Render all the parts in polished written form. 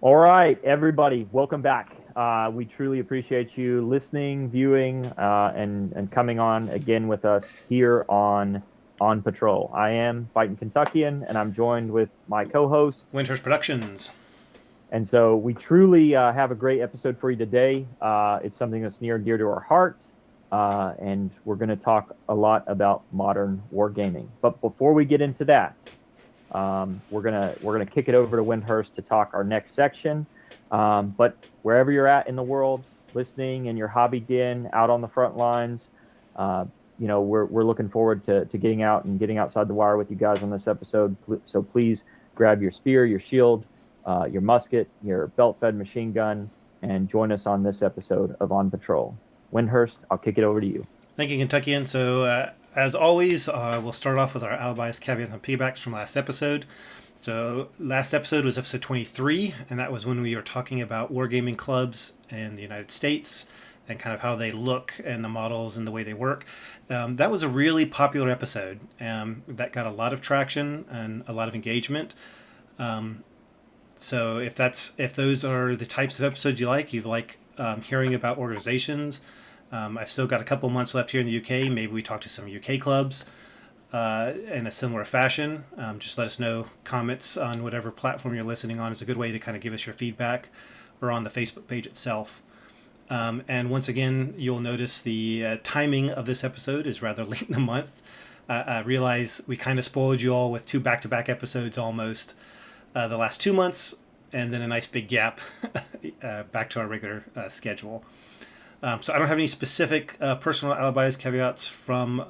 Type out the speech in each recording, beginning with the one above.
All right, everybody, welcome back. We truly appreciate you listening, viewing, and coming on again with us here on Patrol. I am Fighting Kentuckian, and I'm joined with my co-host. Winter's Productions. And so we truly have a great episode for you today. It's something that's near and dear to our heart, and we're going to talk a lot about modern wargaming. But before we get into that, we're gonna kick it over to Windhurst to talk our next section. But wherever you're at in the world, listening in your hobby den, out on the front lines, uh, we're looking forward to getting out and getting outside the wire with you guys on this episode. So please grab your spear, your shield, your musket, your belt-fed machine gun, and join us on this episode of On Patrol. Windhurst, I'll kick it over to you. Thank you, Kentuckian. As always, we'll start off with our alibis, caveats, and piggybacks from last episode. So, last episode was episode 23, and that was when we were talking about wargaming clubs in the United States and kind of how they look and the models and the way they work. That was a really popular episode that got a lot of traction and a lot of engagement. So if those are the types of episodes you like hearing about organizations. I've still got a couple months left here in the UK. Maybe we talk to some UK clubs in a similar fashion. Just let us know. Comments on whatever platform you're listening on is a good way to kind of give us your feedback, or on the Facebook page itself. And once again, you'll notice the timing of this episode is rather late in the month. I realize we kind of spoiled you all with two back-to-back episodes almost the last 2 months, and then a nice big gap back to our regular schedule. So I don't have any specific personal alibis, caveats from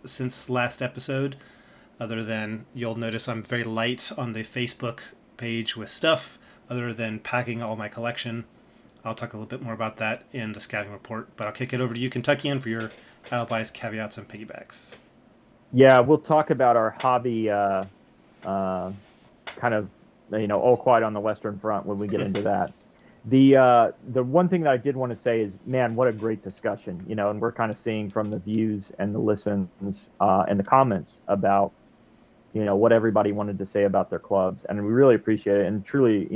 since last episode, other than you'll notice I'm very light on the Facebook page with stuff, other than packing all my collection. I'll talk a little bit more about that in the scouting report, but I'll kick it over to you, Kentuckian, for your alibis, caveats, and piggybacks. Yeah, we'll talk about our hobby kind of all quiet on the Western Front when we get into that. The one thing that I did want to say is, man, what a great discussion, and we're kind of seeing from the views and the listens and the comments about what everybody wanted to say about their clubs, and we really appreciate it. And truly,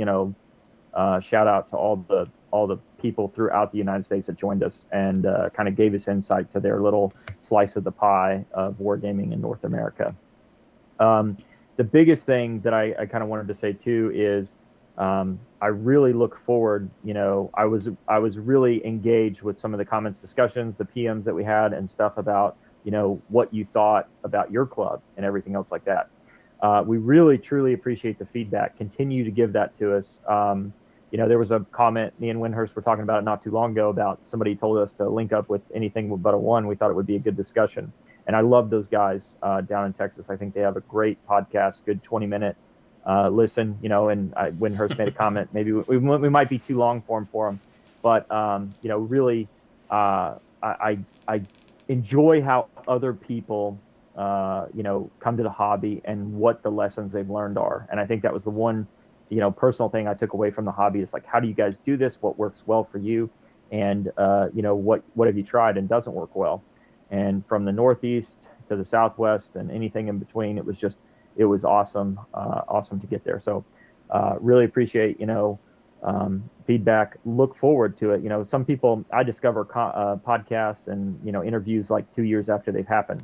shout out to all the people throughout the United States that joined us and kind of gave us insight to their little slice of the pie of wargaming in North America. The biggest thing that I kind of wanted to say too is I really look forward. I was really engaged with some of the comments, discussions, the PMs that we had, and stuff about what you thought about your club and everything else like that. We really truly appreciate the feedback. Continue to give that to us. There was a comment, me and Windhurst were talking about it not too long ago, about somebody told us to link up with anything but a one. We thought it would be a good discussion. And I love those guys down in Texas. I think they have a great podcast, good 20-minute listen, and Windhurst made a comment, maybe we might be too long for him, but really, I enjoy how other people, come to the hobby and what the lessons they've learned are. And I think that was the one, personal thing I took away from the hobby is like, how do you guys do this? What works well for you? And, what have you tried and doesn't work well? And from the Northeast to the Southwest and anything in between, it was awesome, awesome to get there. So really appreciate, feedback. Look forward to it. Some people, I discover podcasts and, interviews like 2 years after they've happened.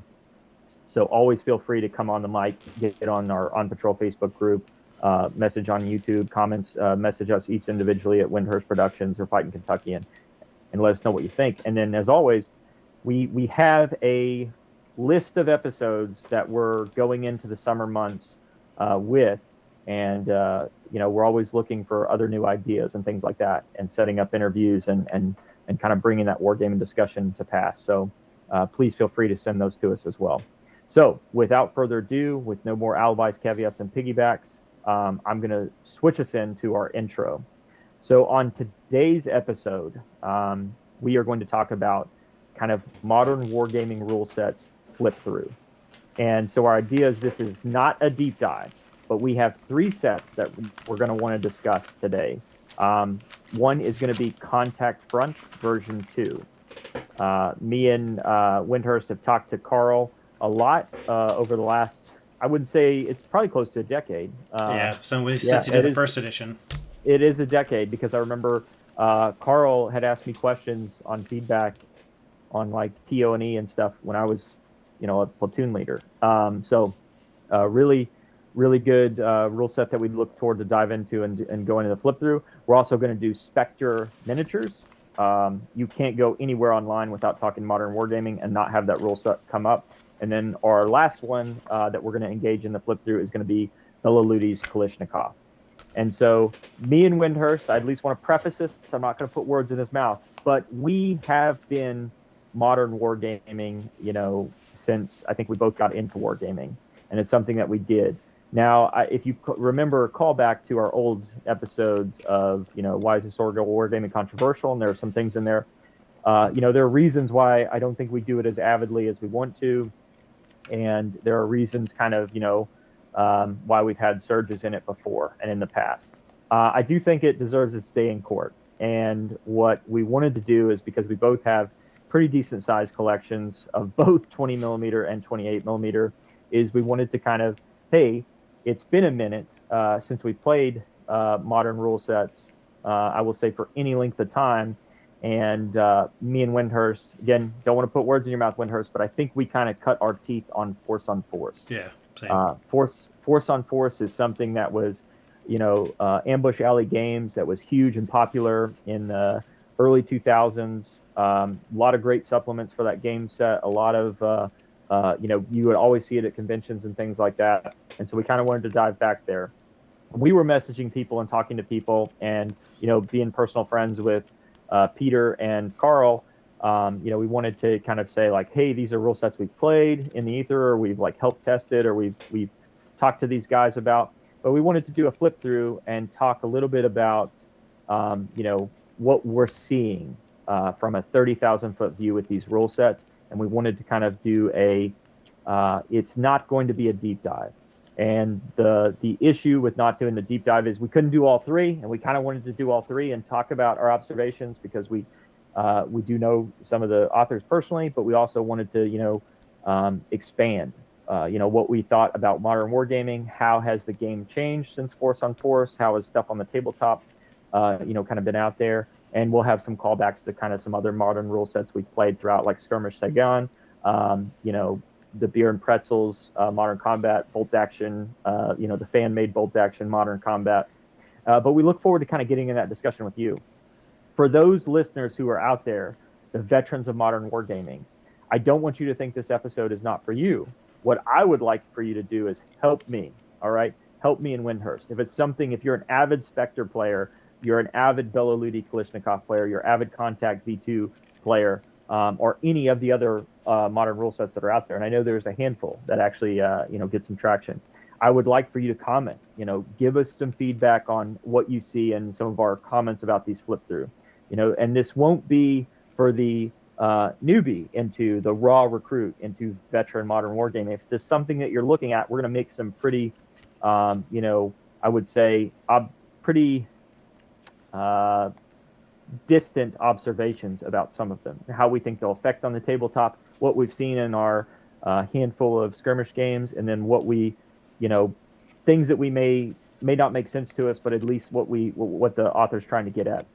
So always feel free to come on the mic, get on our On Patrol Facebook group, message on YouTube, comments, message us each individually at Windhurst Productions or Fighting Kentucky and let us know what you think. And then as always, we have a list of episodes that we're going into the summer months with, and we're always looking for other new ideas and things like that, and setting up interviews and kind of bringing that wargaming discussion to pass. So please feel free to send those to us as well. So without further ado, with no more alibis, caveats, and piggybacks, I'm going to switch us into our intro. So on today's episode, we are going to talk about kind of modern wargaming rule sets flip through. And so our idea is, this is not a deep dive, but we have 3 sets that we're going to want to discuss today. One is going to be Contact Front version 2. Me and Windhurst have talked to Carl a lot over the last I wouldn't say it's probably close to a decade. Yeah, so Yeah, since you did the first edition. it is a decade because I remember Carl had asked me questions on feedback on like TO&E and stuff when I was, a platoon leader. Really, really good rule set that we look toward to dive into and go into the flip through. We're also going to do Spectre miniatures. You can't go anywhere online without talking modern wargaming and not have that rule set come up. And then our last one that we're going to engage in the flip through is going to be Bela Ludy's Kalishnikov. And so me and Windhurst, I at least want to preface this, so I'm not going to put words in his mouth, but we have been modern wargaming, since I think we both got into wargaming, and it's something that we did. Now, if you remember, call back to our old episodes of, why is historical wargaming controversial, and there are some things in there. There are reasons why I don't think we do it as avidly as we want to, and there are reasons kind of, why we've had surges in it before and in the past. I do think it deserves its day in court. And what we wanted to do is, because we both have pretty decent sized collections of both 20 millimeter and 28 millimeter, is we wanted to kind of, hey, it's been a minute since we played modern rule sets, I will say for any length of time. And me and Windhurst, again, don't want to put words in your mouth, Windhurst, but I think we kind of cut our teeth on force on force. Yeah, same. Force on force is something that was, ambush alley games that was huge and popular in the early 2000s. A lot of great supplements for that game set. A lot of, you would always see it at conventions and things like that. And so we kind of wanted to dive back there. We were messaging people and talking to people and, being personal friends with Peter and Carl. We wanted to kind of say like, hey, these are rule sets we've played in the ether, or we've like helped tested, or we've talked to these guys about. But we wanted to do a flip through and talk a little bit about, what we're seeing from a 30,000 foot view with these rule sets. And we wanted to kind of do it's not going to be a deep dive. And the issue with not doing the deep dive is we couldn't do all three, and we kind of wanted to do all three and talk about our observations, because we do know some of the authors personally, but we also wanted to expand what we thought about modern wargaming. How has the game changed since Force on Force? How has stuff on the tabletop kind of been out there? And we'll have some callbacks to kind of some other modern rule sets we've played throughout, like Skirmish Saigon, the Beer and Pretzels, Modern Combat, Bolt Action, the fan-made Bolt Action, Modern Combat. But we look forward to kind of getting in that discussion with you. For those listeners who are out there, the veterans of modern wargaming, I don't want you to think this episode is not for you. What I would like for you to do is help me, all right? Help me in Windhurst. If you're an avid Spectre player, you're an avid Bela Ludi Kalishnikov player, you're an avid Contact V2 player, or any of the other modern rule sets that are out there, and I know there's a handful that actually get some traction, I would like for you to comment, give us some feedback on what you see and some of our comments about these flip through, and this won't be for the newbie into the raw recruit into veteran modern wargaming. If this is something that you're looking at, we're going to make some pretty, I would say, pretty distant observations about some of them, how we think they'll affect on the tabletop, what we've seen in our handful of skirmish games, and then what we, things that we may not make sense to us, but at least what the author's trying to get at.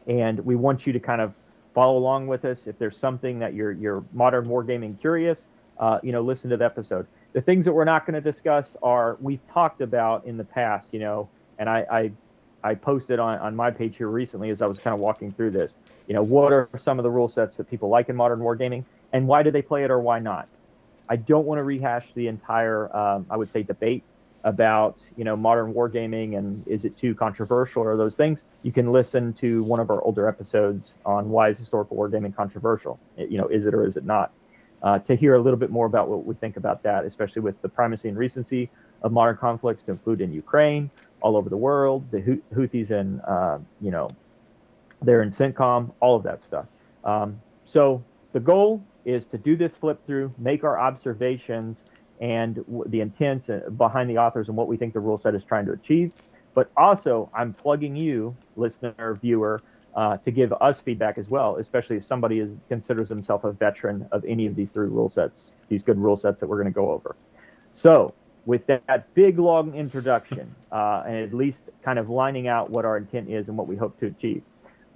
And we want you to kind of follow along with us. If there's something that you're modern wargaming curious, listen to the episode. The things that we're not going to discuss are, we've talked about in the past, and I posted on my page here recently as I was kind of walking through this, what are some of the rule sets that people like in modern wargaming, and why do they play it or why not? I don't want to rehash the entire, I would say, debate about, modern wargaming and is it too controversial or those things. You can listen to one of our older episodes on why is historical wargaming controversial, is it or is it not, to hear a little bit more about what we think about that, especially with the primacy and recency of modern conflicts to include in Ukraine, all over the world, the Houthis and, they're in CENTCOM, all of that stuff. So the goal is to do this flip through, make our observations and the intents behind the authors and what we think the rule set is trying to achieve. But also, I'm plugging you, listener, viewer, to give us feedback as well, especially if somebody considers himself a veteran of any of these three rule sets, these good rule sets that we're going to go over. So with that big long introduction, and at least kind of lining out what our intent is and what we hope to achieve,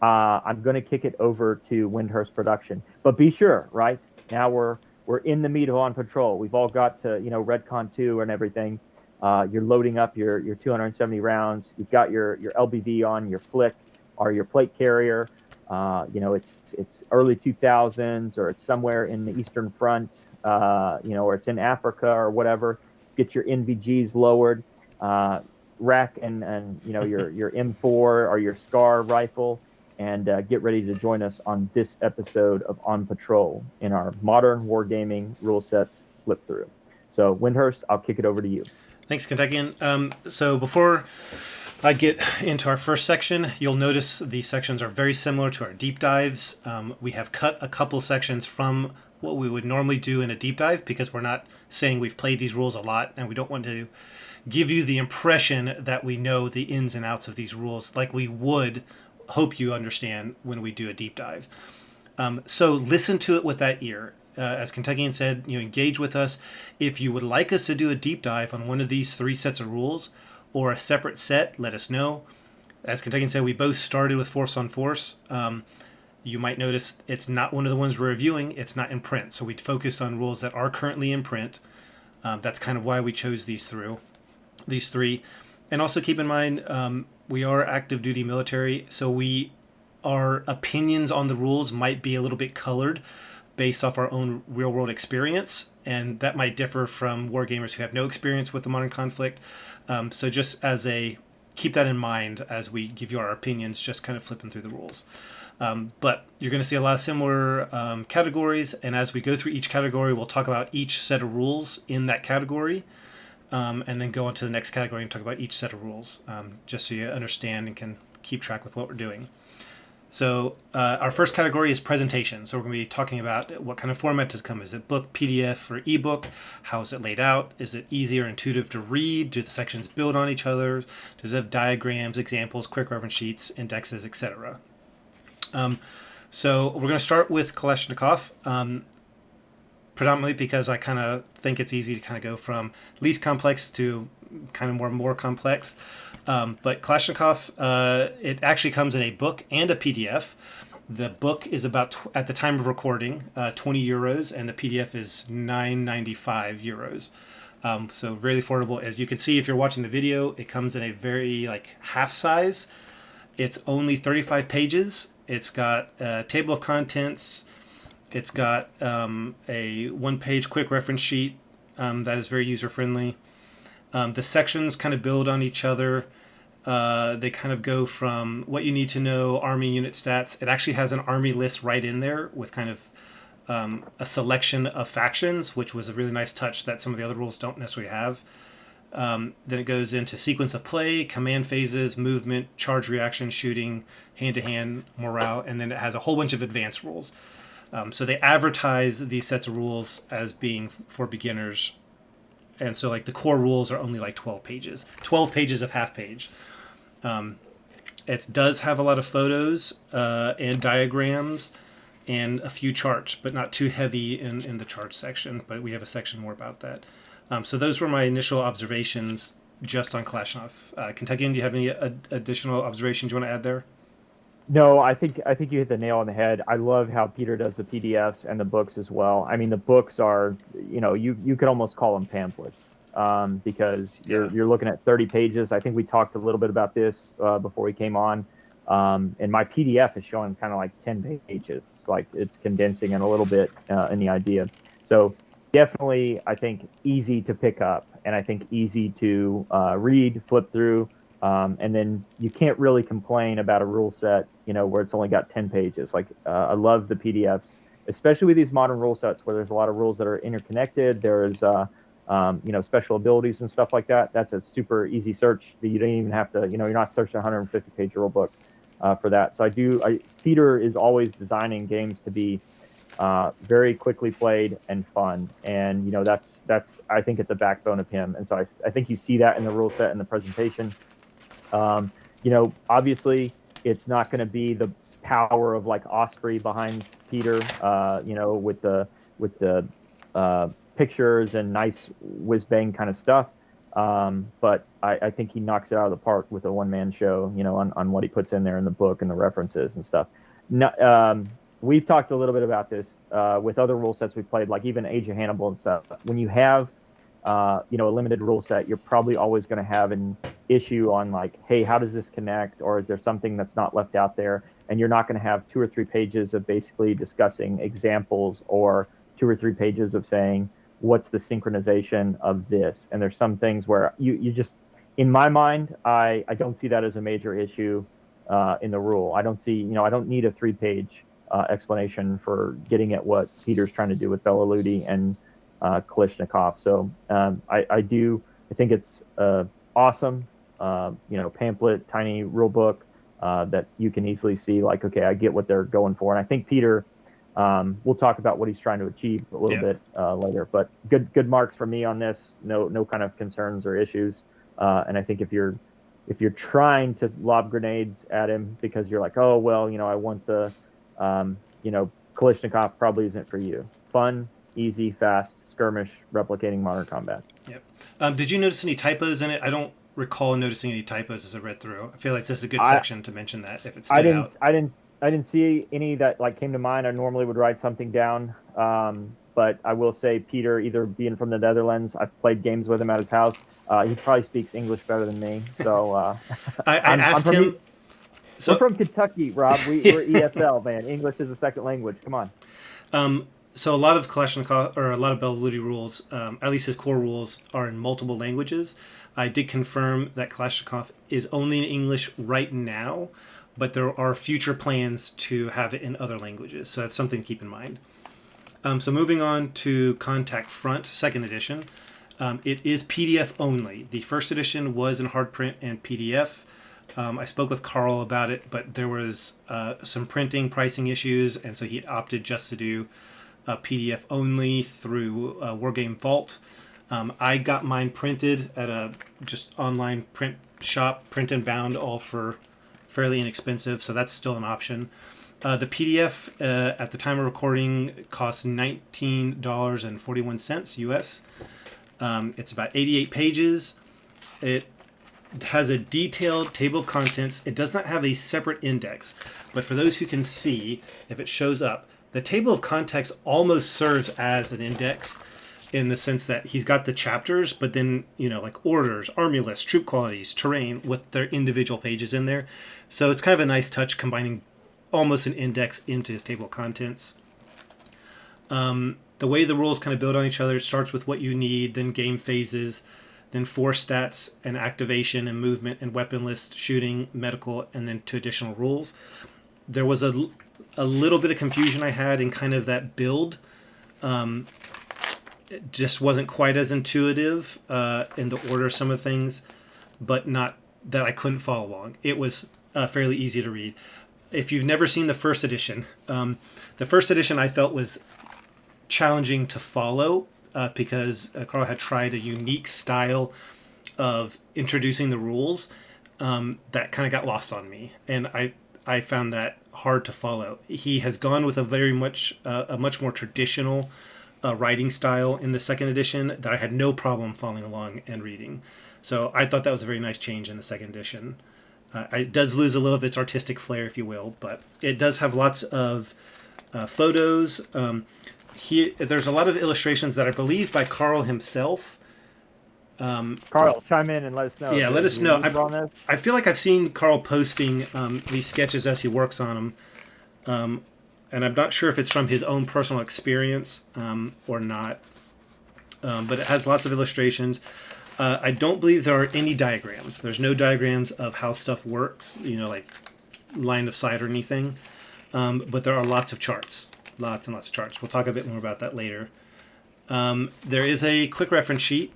I'm going to kick it over to Windhurst Production. But be sure, right now we're in the meat of On Patrol. We've all got to Redcon 2 and everything. You're loading up your 270 rounds. You've got your LBV on your flick or your plate carrier. It's early 2000s, or it's somewhere in the Eastern Front, or it's in Africa or whatever. Get your NVGs lowered, rack and your M4 or your SCAR rifle, and get ready to join us on this episode of On Patrol in our modern wargaming rule sets flip through. So Windhurst, I'll kick it over to you. Thanks, Kentuckian. So before I get into our first section, you'll notice these sections are very similar to our deep dives. We have cut a couple sections from what we would normally do in a deep dive because we're not saying we've played these rules a lot, and we don't want to give you the impression that we know the ins and outs of these rules like we would hope you understand when we do a deep dive. So listen to it with that ear. As Kentuckian said, engage with us. If you would like us to do a deep dive on one of these 3 sets of rules or a separate set, let us know. As Kentuckian said, we both started with Force on Force. You might notice it's not one of the ones we're reviewing. It's not in print. So we focused on rules that are currently in print. That's kind of why we chose these 3. And also keep in mind, we are active duty military, so our opinions on the rules might be a little bit colored based off our own real world experience, and that might differ from wargamers who have no experience with the modern conflict. So just keep that in mind as we give you our opinions, just kind of flipping through the rules. But you're going to see a lot of similar categories, and as we go through each category, we'll talk about each set of rules in that category, and then go on to the next category and talk about each set of rules, just so you understand and can keep track with what we're doing. So our first category is presentation. So we're going to be talking about what kind of format does it come. Is it book, PDF, or ebook? How is it laid out? Is it easy or intuitive to read? Do the sections build on each other? Does it have diagrams, examples, quick reference sheets, indexes, etc.? So we're going to start with Kalashnikov, predominantly because I kind of think it's easy to kind of go from least complex to kind of more complex. But Kalashnikov, it actually comes in a book and a PDF. The book is about, at the time of recording, 20 euros, and the PDF is 9.95 euros. So really affordable. As you can see, if you're watching the video, it comes in a very half size. It's only 35 pages. It's got a table of contents. It's got a 1-page quick reference sheet that is very user-friendly. The sections kind of build on each other. They kind of go from what you need to know, army unit stats. It actually has an army list right in there with kind of a selection of factions, which was a really nice touch that some of the other rules don't necessarily have. Then it goes into sequence of play, command phases, movement, charge reaction, shooting, hand-to-hand, morale, and then it has a whole bunch of advanced rules. So they advertise these sets of rules as being for beginners. And so the core rules are only 12 pages. 12 pages of half page. It does have a lot of photos and diagrams and a few charts, but not too heavy in the charts section. But we have a section more about that. So those were my initial observations just on Kalashnikov. Kentuckian, do you have any additional observations you want to add there? No, I think you hit the nail on the head. I love how Peter does the PDFs and the books as well. I mean, the books are, you could almost call them pamphlets, because you're looking at 30 pages. I think we talked a little bit about this before we came on, and my PDF is showing kind of 10 pages. It's condensing in a little bit in the idea. So definitely, I think easy to pick up, and I think easy to read, flip through. And then you can't really complain about a rule set, where it's only got 10 pages. I love the PDFs, especially with these modern rule sets where there's a lot of rules that are interconnected. There's, special abilities and stuff like that. That's a super easy search that you don't even have to, you're not searching a 150-page rule book for that. So Peter is always designing games to be very quickly played and fun. And, that's I think, at the backbone of him. And so I think you see that in the rule set and the presentation. Obviously it's not going to be the power of Osprey behind Peter, with the pictures and nice whiz bang kind of stuff. But I think he knocks it out of the park with a one-man show, on what he puts in there in the book and the references and stuff. No, we've talked a little bit about this with other rule sets we played, like even Age of Hannibal and stuff. When you have, a limited rule set, you're probably always going to have an issue on like, hey, how does this connect? Or is there something that's not left out there? And you're not going to have 2 or 3 pages of basically discussing examples or 2 or 3 pages of saying, what's the synchronization of this? And there's some things where you just, in my mind, I don't see that as a major issue in the rule. I don't see, I don't need a 3-page explanation for getting at what Peter's trying to do with Bela Ludi and Kalishnikov. So I think it's awesome, pamphlet, tiny rule book that you can easily see like, okay, I get what they're going for. And I think Peter, we'll talk about what he's trying to achieve a little bit later, but good marks for me on this. No kind of concerns or issues. And I think if you're trying to lob grenades at him because you're like, oh, well, I want the, Kalishnikov probably isn't for you. Fun, easy, fast, skirmish, replicating modern combat. Yep. Did you notice any typos in it? I don't recall noticing any typos as I read through. I feel like this is a good section to mention that if it stood out. I didn't see any that like came to mind. I normally would write something down. But I will say Peter, either being from the Netherlands, I've played games with him at his house. He probably speaks English better than me. So I asked him. We're from Kentucky, Rob. We're ESL, man. English is a second language. Come on. So a lot of Kalashnikov or a lot of Bela Ludi rules, at least his core rules, are in multiple languages. I did confirm that Kalashnikov is only in English right now, but there are future plans to have it in other languages. So that's something to keep in mind. So moving on to Contact Front, second edition. It is PDF only. The first edition was in hard print and PDF. I spoke with Carl about it, but there was some printing pricing issues, and so he opted just to do PDF only through Wargame Vault. I got mine printed at a just online print shop, print and bound, all for fairly inexpensive, so that's still an option. The PDF at the time of recording costs $19.41 US. It's about 88 pages. It has a detailed table of contents. It does not have a separate index, but for those who can see, if it shows up, the table of contents almost serves as an index in the sense that he's got the chapters, but then, like orders, army lists, troop qualities, terrain with their individual pages in there. So it's kind of a nice touch combining almost an index into his table of contents. The way the rules kind of build on each other, it starts with what you need, then game phases, then force stats and activation and movement and weapon list, shooting, medical, and then 2 additional rules. There was a little bit of confusion I had in kind of that build. It just wasn't quite as intuitive in the order of some of the things, but not that I couldn't follow along. It was fairly easy to read. If you've never seen the first edition I felt was challenging to follow because Carl had tried a unique style of introducing the rules that kind of got lost on me, and I found that hard to follow. He has gone with a much more traditional writing style in the second edition that I had no problem following along and reading. So I thought that was a very nice change in the second edition. It does lose a little of its artistic flair, if you will, but it does have lots of photos. There's a lot of illustrations that I believe by Carl himself. Carl, chime in and let us know. Yeah, let us know. I feel like I've seen Carl posting these sketches as he works on them, and I'm not sure if it's from his own personal experience or not, but it has lots of illustrations. I don't believe there are any diagrams. There's no diagrams of how stuff works, like line of sight or anything, but there are lots of charts. Lots and lots of charts. We'll talk a bit more about that later. There is a quick reference sheet,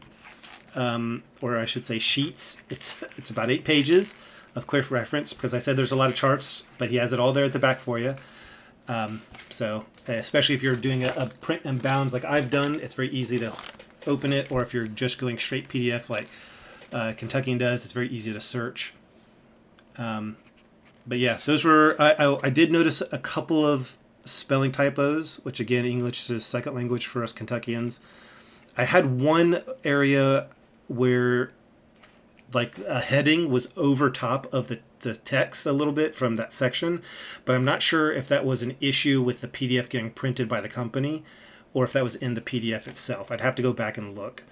or I should say sheets. It's about 8 pages of quick reference because I said there's a lot of charts, but he has it all there at the back for you. So especially if you're doing a print and bound like I've done, it's very easy to open it, or if you're just going straight PDF like Kentuckian does, it's very easy to search. But yeah, those were, I did notice a couple of spelling typos, which again, English is a second language for us Kentuckians. I had one area where like a heading was over top of the text a little bit from that section, but I'm not sure if that was an issue with the PDF getting printed by the company or if that was in the PDF itself. I'd have to go back and look.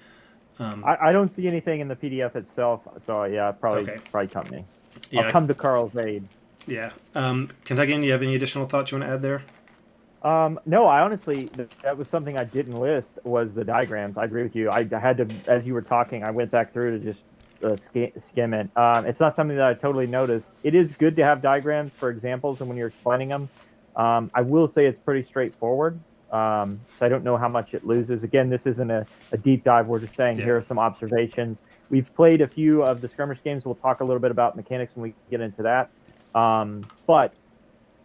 I don't see anything in the PDF itself, so yeah, Okay. probably company. Yeah. I'll come to Carl's aid. Yeah. Kentucky, do you have any additional thoughts you want to add there? No, I honestly, that was something I didn't list was the diagrams. I agree with you. I had to, as you were talking, I went back through to just skim it. It's not something that I totally noticed. It is good to have diagrams for examples and when you're explaining them. I will say it's pretty straightforward. So I don't know how much it loses. Again, this isn't a deep dive. We're just saying here are some observations. We've played a few of the skirmish games. We'll talk a little bit about mechanics when we get into that. But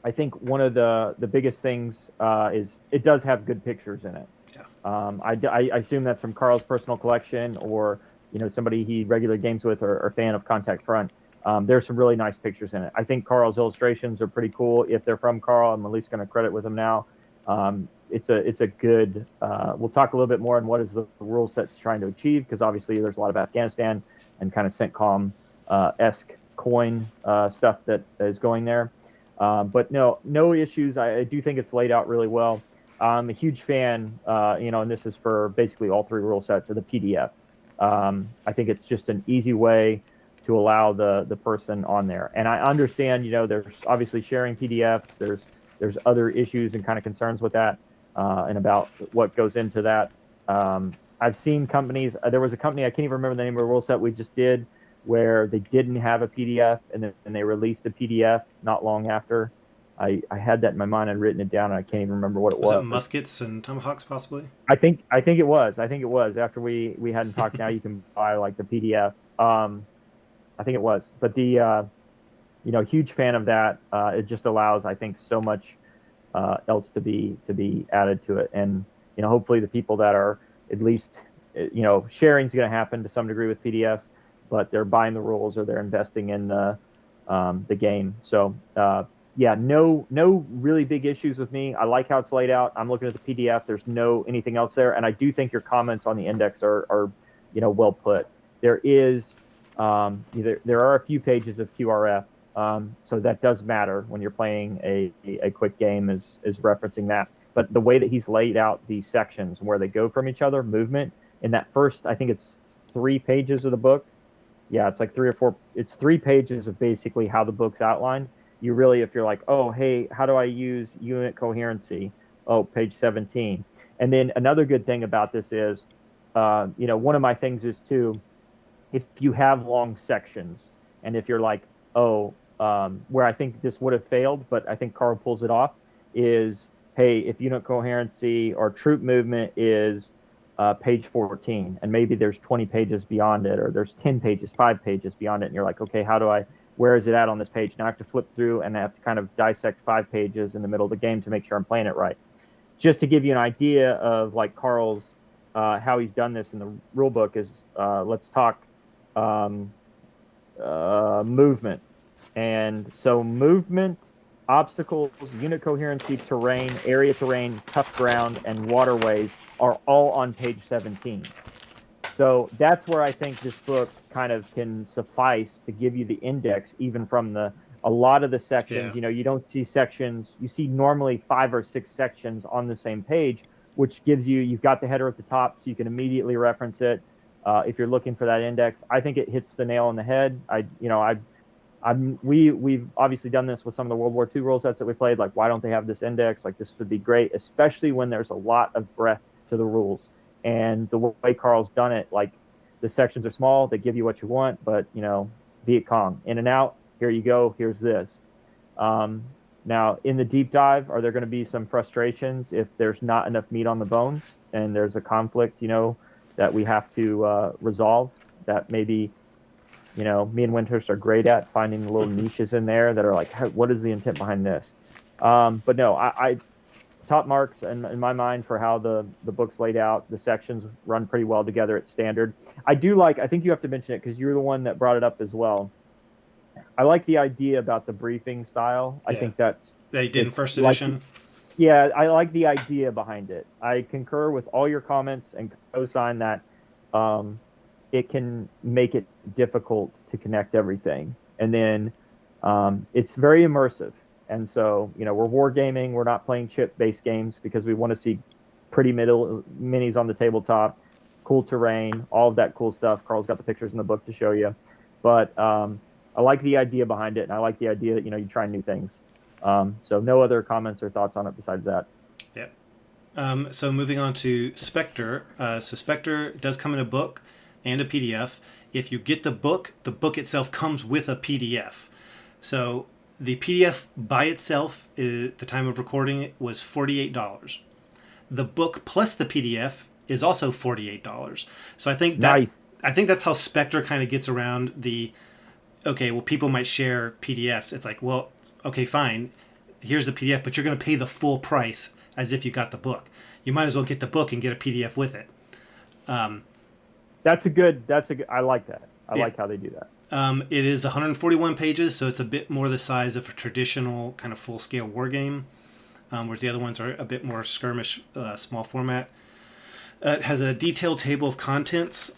I think one of the biggest things is it does have good pictures in it. Yeah. I assume that's from Carl's personal collection or somebody he regularly games with or fan of Contact Front. There's some really nice pictures in it. I think Carl's illustrations are pretty cool. If they're from Carl, I'm at least going to credit with them now. It's a good. We'll talk a little bit more on what is the rule set's trying to achieve because obviously there's a lot of Afghanistan and kind of CENTCOM esque coin stuff that is going there. But no issues. I do think it's laid out really well. I'm a huge fan, and this is for basically all three rule sets of the PDF. I think it's just an easy way to allow the person on there. And I understand, there's obviously sharing PDFs. There's other issues and kind of concerns with that and about what goes into that. I've seen companies. There was a company, I can't even remember the name of the rule set we just did, where they didn't have a PDF and they released a PDF not long after. I had that in my mind. I'd written it down and I can't even remember what it was. Was it muskets and tomahawks possibly? I think it was. I think it was after we hadn't talked. Now you can buy like the PDF. I think it was, but the huge fan of that. It just allows, I think, so much else to be added to it, and hopefully the people that are at least sharing is going to happen to some degree with PDFs, but they're buying the rules or they're investing in the game. So no really big issues with me. I like how it's laid out. I'm looking at the PDF. There's no anything else there, and I do think your comments on the index are well put. There is there are a few pages of QRF, so that does matter when you're playing a quick game is referencing that. But the way that he's laid out these sections where they go from each other, movement in that first, I think it's 3 pages of the book. Yeah, it's like 3 or 4. It's 3 pages of basically how the book's outlined. You really, if you're like, oh, hey, how do I use unit coherency? Oh, page 17. And then another good thing about this is, one of my things is too, if you have long sections, and if you're like, where I think this would have failed, but I think Carl pulls it off, is, hey, if unit coherency or troop movement is page 14, and maybe there's 20 pages beyond it, or there's 10 pages, 5 pages beyond it, and you're like, okay, where is it at on this page? Now I have to flip through and I have to kind of dissect 5 pages in the middle of the game to make sure I'm playing it right. Just to give you an idea of like Carl's, how he's done this in the rule book is, let's talk movement. And so movement, obstacles, unit coherency, terrain, area terrain, tough ground, and waterways are all on page 17. So that's where I think this book kind of can suffice to give you the index, even from a lot of the sections. You don't see sections. You see normally 5 or 6 sections on the same page, which gives you've got the header at the top, so you can immediately reference it if you're looking for that index. I think it hits the nail on the head. We've obviously done this with some of the World War II rule sets that we played. Like, why don't they have this index? Like, this would be great, especially when there's a lot of breadth to the rules. And the way Carl's done it, like, the sections are small, they give you what you want, but, Viet Cong, in and out, here you go, here's this. Now, in the deep dive, are there going to be some frustrations if there's not enough meat on the bones and there's a conflict, that we have to resolve? That maybe, me and Windhurst are great at finding little niches in there that are like, what is the intent behind this? But no, I top marks in my mind for how the book's laid out. The sections run pretty well together. It's standard. I think you have to mention it because you're the one that brought it up as well. I like the idea about the briefing style. Yeah. I think they did in first edition. Yeah, I like the idea behind it. I concur with all your comments and co-sign that it can make it difficult to connect everything. And then it's very immersive. And so, we're wargaming. We're not playing chip-based games because we want to see pretty middle minis on the tabletop, cool terrain, all of that cool stuff. Carl's got the pictures in the book to show you. But I like the idea behind it, and I like the idea that, you try new things. So no other comments or thoughts on it besides that. Yeah. So moving on to Spectre. So Spectre does come in a book and a PDF. If you get the book itself comes with a PDF. So the PDF by itself, at the time of recording it, was $48. The book plus the PDF is also $48. So I think that's how Spectre kind of gets around the, okay, well, people might share PDFs. It's like, well, okay, fine. Here's the PDF, but you're going to pay the full price as if you got the book. You might as well get the book and get a PDF with it. That's a good. I like that. I like how they do that. It is 141 pages, so it's a bit more the size of a traditional kind of full-scale war game, whereas the other ones are a bit more skirmish, small format. It has a detailed table of contents,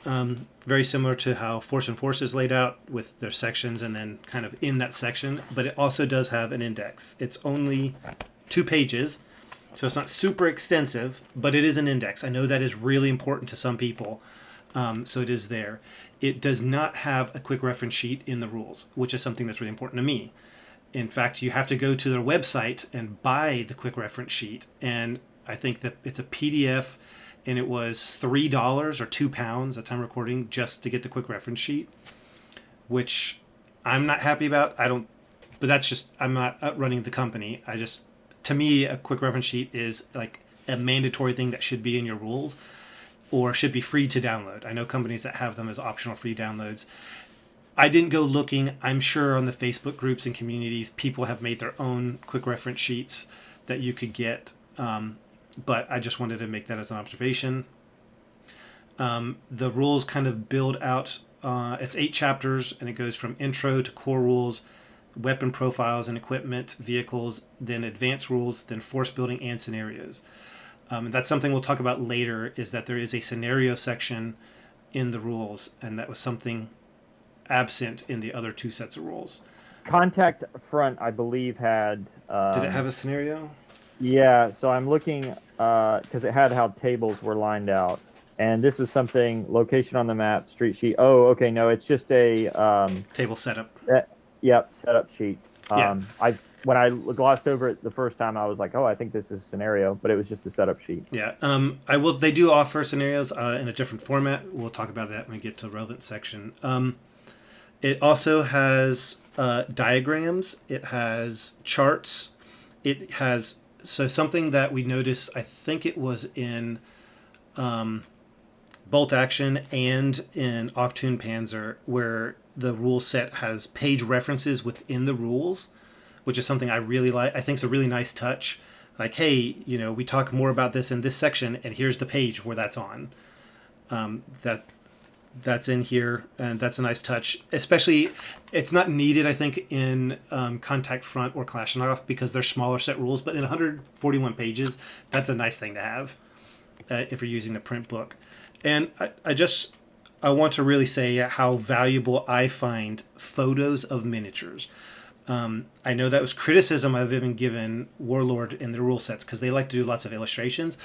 very similar to how Force and Force is laid out with their sections and then kind of in that section, but it also does have an index. It's only 2 pages, so it's not super extensive, but it is an index. I know that is really important to some people, so it is there. It does not have a quick reference sheet in the rules, which is something that's really important to me. In fact, you have to go to their website and buy the quick reference sheet, and I think that it's a PDF, and it was $3 or £2 at time recording just to get the quick reference sheet, which I'm not happy about. But that's just, I'm not running the company. To me, a quick reference sheet is like a mandatory thing that should be in your rules or should be free to download. I know companies that have them as optional free downloads. I didn't go looking. I'm sure on the Facebook groups and communities, people have made their own quick reference sheets that you could get. But I just wanted to make that as an observation. The rules kind of build out, it's 8 chapters, and it goes from intro to core rules, weapon profiles and equipment, vehicles, then advanced rules, then force building and scenarios. And that's something we'll talk about later, is that there is a scenario section in the rules, and that was something absent in the other 2 sets of rules. Contact Front, I believe, had... Did it have a scenario? Yeah, so I'm looking, because it had how tables were lined out. And this was something, location on the map, street sheet. Oh, okay, no, it's just a... table setup. Yep, setup sheet. Yeah. When I glossed over it the first time, I was like, oh, I think this is scenario, but it was just the setup sheet. Yeah, they do offer scenarios in a different format. We'll talk about that when we get to the relevant section. It also has diagrams. It has charts. It has... So something that we noticed, I think it was in Bolt Action and in Octoon Panzer, where the rule set has page references within the rules, which is something I really like. I think it's a really nice touch. Like, hey, we talk more about this in this section, and here's the page where that's on. That's in here, and that's a nice touch. Especially, it's not needed, I think, in Contact Front or Kalashnikov because they're smaller set rules, but in 141 pages, that's a nice thing to have if you're using the print book. And I want to really say how valuable I find photos of miniatures. I know that was criticism I've even given Warlord in the rule sets because they like to do lots of illustrations,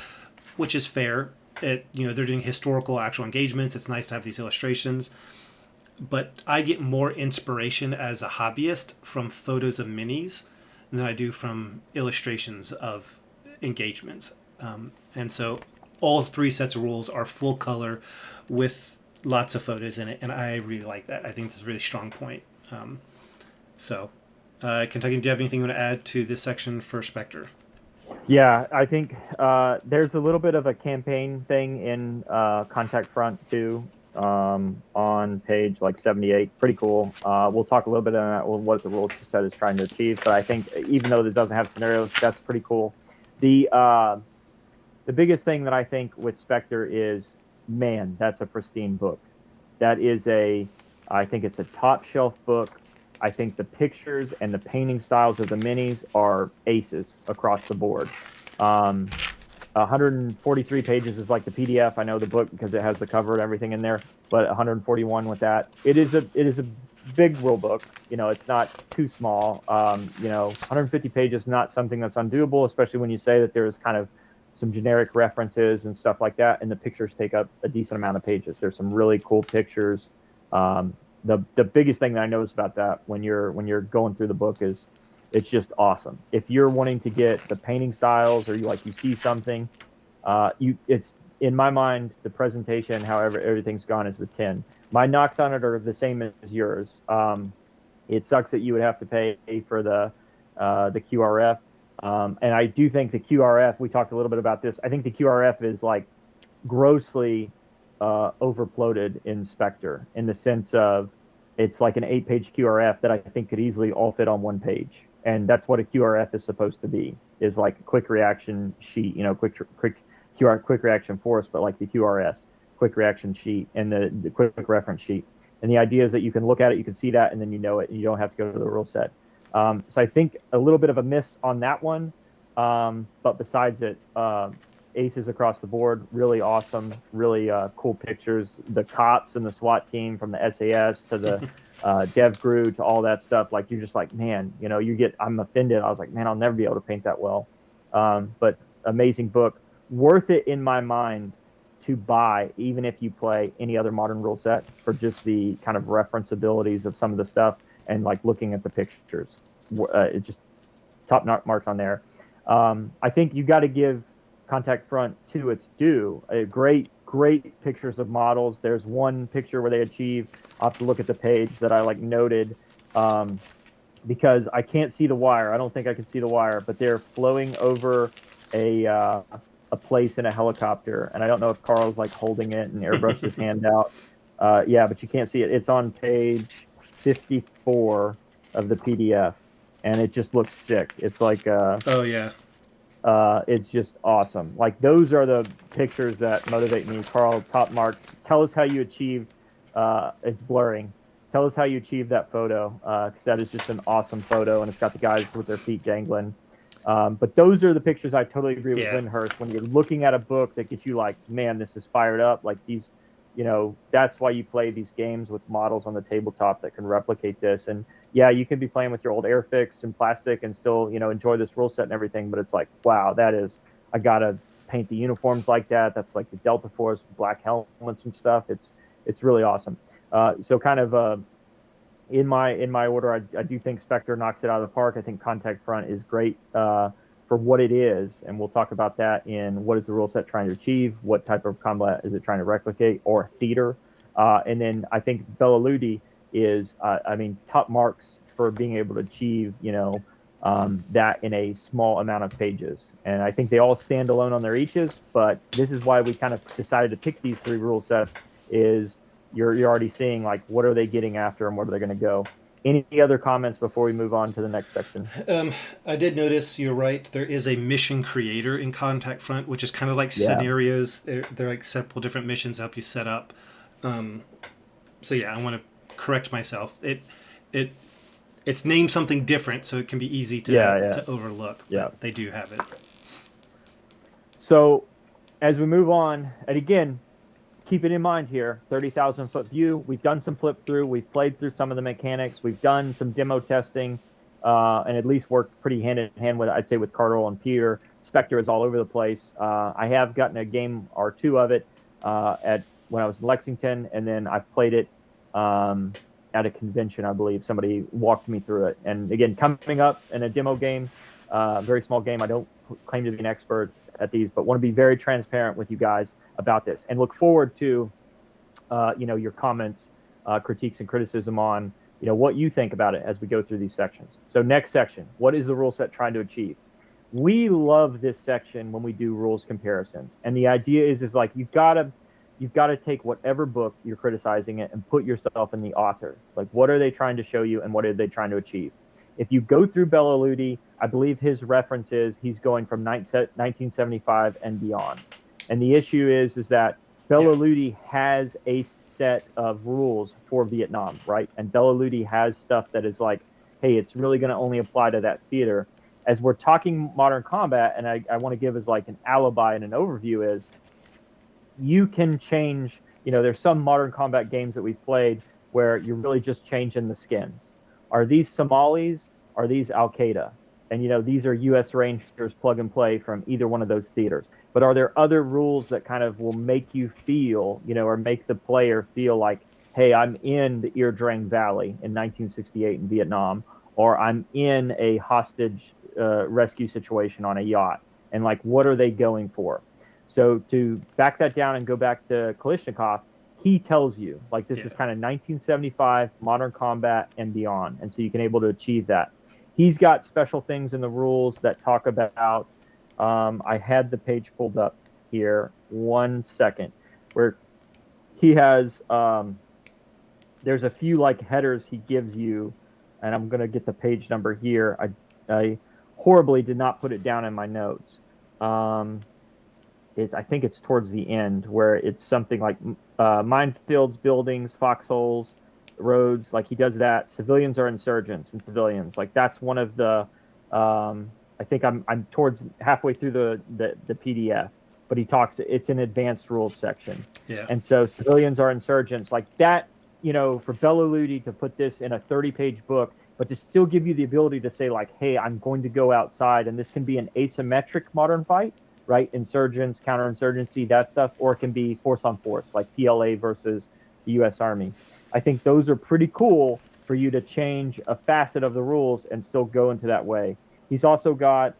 which is fair. They're doing historical actual engagements. It's nice to have these illustrations. But I get more inspiration as a hobbyist from photos of minis than I do from illustrations of engagements. And so all 3 sets of rules are full color with lots of photos in it, and I really like that. I think that's a really strong point. Kentucky, do you have anything you want to add to this section for Spectre? Yeah, I think there's a little bit of a campaign thing in Contact Front too, on page 78. Pretty cool. We'll talk a little bit on that, what the rule set is trying to achieve. But I think even though it doesn't have scenarios, that's pretty cool. The biggest thing that I think with Spectre is, man, that's a pristine book. That is I think it's a top shelf book. I think the pictures and the painting styles of the minis are aces across the board. 143 pages is like the PDF. I know the book because it has the cover and everything in there, but 141 with that. It is a big rule book. It's not too small. 150 pages is not something that's undoable, especially when you say that there's kind of some generic references and stuff like that, and the pictures take up a decent amount of pages. There's some really cool pictures. The biggest thing that I notice about that when you're going through the book is it's just awesome. If you're wanting to get the painting styles or you see something, it's in my mind the presentation, however everything's gone, is the 10. My knocks on it are the same as yours. It sucks that you would have to pay for the QRF, and I do think the QRF. We talked a little bit about this. I think the QRF is like grossly overbloated in Spectre in the sense of it's like an 8-page QRF that I think could easily all fit on one page. And that's what a QRF is supposed to be, is like a quick reaction sheet, quick reaction force, but like the QRS, quick reaction sheet, and the quick reference sheet. And the idea is that you can look at it, you can see that, and then you know it, and you don't have to go to the rule set. So I think a little bit of a miss on that one. But besides it, aces across the board, really awesome, really cool pictures. The cops and the SWAT team from the SAS to the dev crew to all that stuff, like you're just like, man, I'm offended. I was like, man, I'll never be able to paint that well. But amazing book, worth it in my mind to buy, even if you play any other modern rule set, for just the kind of reference abilities of some of the stuff and like looking at the pictures. It just top marks on there. I think you got to give Contact Front to its due. Great pictures of models. There's one picture where they achieve. I'll have to look at the page that I noted, because I can't see the wire. I don't think I can see the wire, but they're flowing over a place in a helicopter, and I don't know if Carl's holding it and airbrushed his hand out. Yeah, but you can't see it. It's on page 54 of the PDF, and it just looks sick. It's like oh yeah. It's just awesome. Those are the pictures that motivate me. Carl, top marks. Tell us how you achieved. It's blurring. Tell us how you achieved that photo, because that is just an awesome photo, and it's got the guys with their feet dangling. But those are the pictures. I totally agree with Lyndhurst. When you're looking at a book that gets you man, this is fired up. These, that's why you play these games with models on the tabletop that can replicate this. And yeah, you can be playing with your old Airfix and plastic and still, enjoy this rule set and everything. But it's wow, I gotta paint the uniforms like that. That's like the Delta Force, black helmets and stuff. It's really awesome. So kind of in my order, I do think Spectre knocks it out of the park. I think Contact Front is great for what it is, and we'll talk about that in what is the rule set trying to achieve, what type of combat is it trying to replicate, or theater. And then I think Bella Ludi is, top marks for being able to achieve, that in a small amount of pages. And I think they all stand alone on their eaches, but this is why we kind of decided to pick these 3 rule sets. Is you're already seeing what are they getting after and where are they going to go. Any other comments before we move on to the next section? I did notice, you're right, there is a mission creator in Contact Front, which is kind of like scenarios. They're like several different missions to help you set up. So yeah, I want to correct myself. It's named something different, so it can be easy to overlook. Yeah, they do have it. So as we move on, and again, keep it in mind here, 30,000 foot view. We've done some flip through. We've played through some of the mechanics. We've done some demo testing, and at least worked pretty hand in hand with, I'd say, with Carl and Peter. Spectre is all over the place. I have gotten a game or 2 of it when I was in Lexington, and then I've played it at a convention, I believe. Somebody walked me through it. And again, coming up in a demo game, very small game. I don't claim to be an expert at these, but want to be very transparent with you guys about this, and look forward to your comments, critiques, and criticism on what you think about it as we go through these sections. So next section, what is the rule set trying to achieve? We love this section when we do rules comparisons, and the idea is you've got to take whatever book you're criticizing it and put yourself in the author. What are they trying to show you, and what are they trying to achieve? If you go through Bela Ludi, I believe his reference is he's going from 1975 and beyond. And the issue is that Bela Ludi has a set of rules for Vietnam, right? And Bela Ludi has stuff that is hey, it's really going to only apply to that theater. as we're talking modern combat, and I want to give as like an alibi and an overview is you can change, there's some modern combat games that we've played where you're really just changing the skins. Are these Somalis? Are these Al Qaeda? And these are U.S. Rangers plug and play from either one of those theaters. But are there other rules that kind of will make you feel, or make the player feel like, hey, I'm in the Ir Drang Valley in 1968 in Vietnam, or I'm in a hostage rescue situation on a yacht, and like, what are they going for? So to back that down and go back to Kalishnikov, he tells you like this is kind of 1975 modern combat and beyond, and so you can able to achieve that. He's got special things in the rules that talk about. I had the page pulled up here. 1 second, where he has. There's a few like headers he gives you, and I'm gonna get the page number here. I horribly did not put it down in my notes. I think it's towards the end where it's something like minefields, buildings, foxholes, roads. Like he does that. Civilians are insurgents and civilians. Like that's one of the. I think I'm towards halfway through the PDF, but he talks. It's an advanced rules section. Yeah. And so civilians are insurgents. Like that. For Bela Ludi to put this in a 30-page book, but to still give you the ability to say like, hey, I'm going to go outside, and this can be an asymmetric modern fight. Right, insurgents, counterinsurgency, that stuff, or it can be force on force, like PLA versus the U.S. Army. I think those are pretty cool for you to change a facet of the rules and still go into that way. He's also got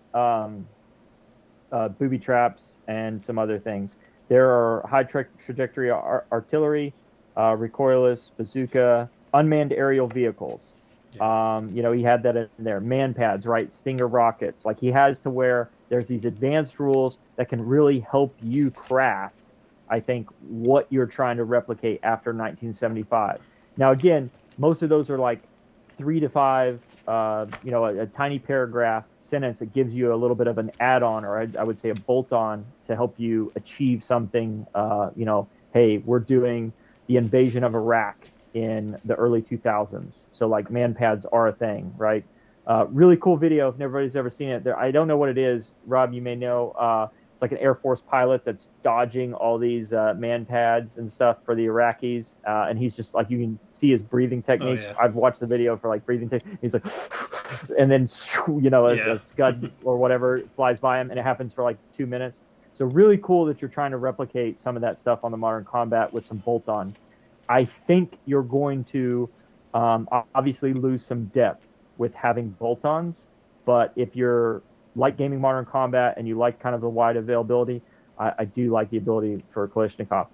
booby traps and some other things. There are high trajectory artillery, recoilless, bazooka, unmanned aerial vehicles. Yeah. He had that in there. Man pads, right? Stinger rockets. Like he has to where there's these advanced rules that can really help you craft, I think, what you're trying to replicate after 1975. Now, again, most of those are like 3 to 5, a tiny paragraph sentence that gives you a little bit of an add-on, or I would say a bolt-on to help you achieve something. Hey, we're doing the invasion of Iraq in the early 2000s. So like man pads are a thing, right? Really cool video if nobody's ever seen it. I don't know what it is. Rob, you may know. It's like an Air Force pilot that's dodging all these man pads and stuff for the Iraqis. And he's just like, you can see his breathing techniques. Oh, yeah. I've watched the video for like breathing techniques. He's like, and then, a scud or whatever flies by him, and it happens for like 2 minutes. So really cool that you're trying to replicate some of that stuff on the modern combat with some bolt-on. I think you're going to obviously lose some depth with having bolt-ons, but if you're like gaming modern combat and you like kind of the wide availability, I do like the ability for Kalishnikov.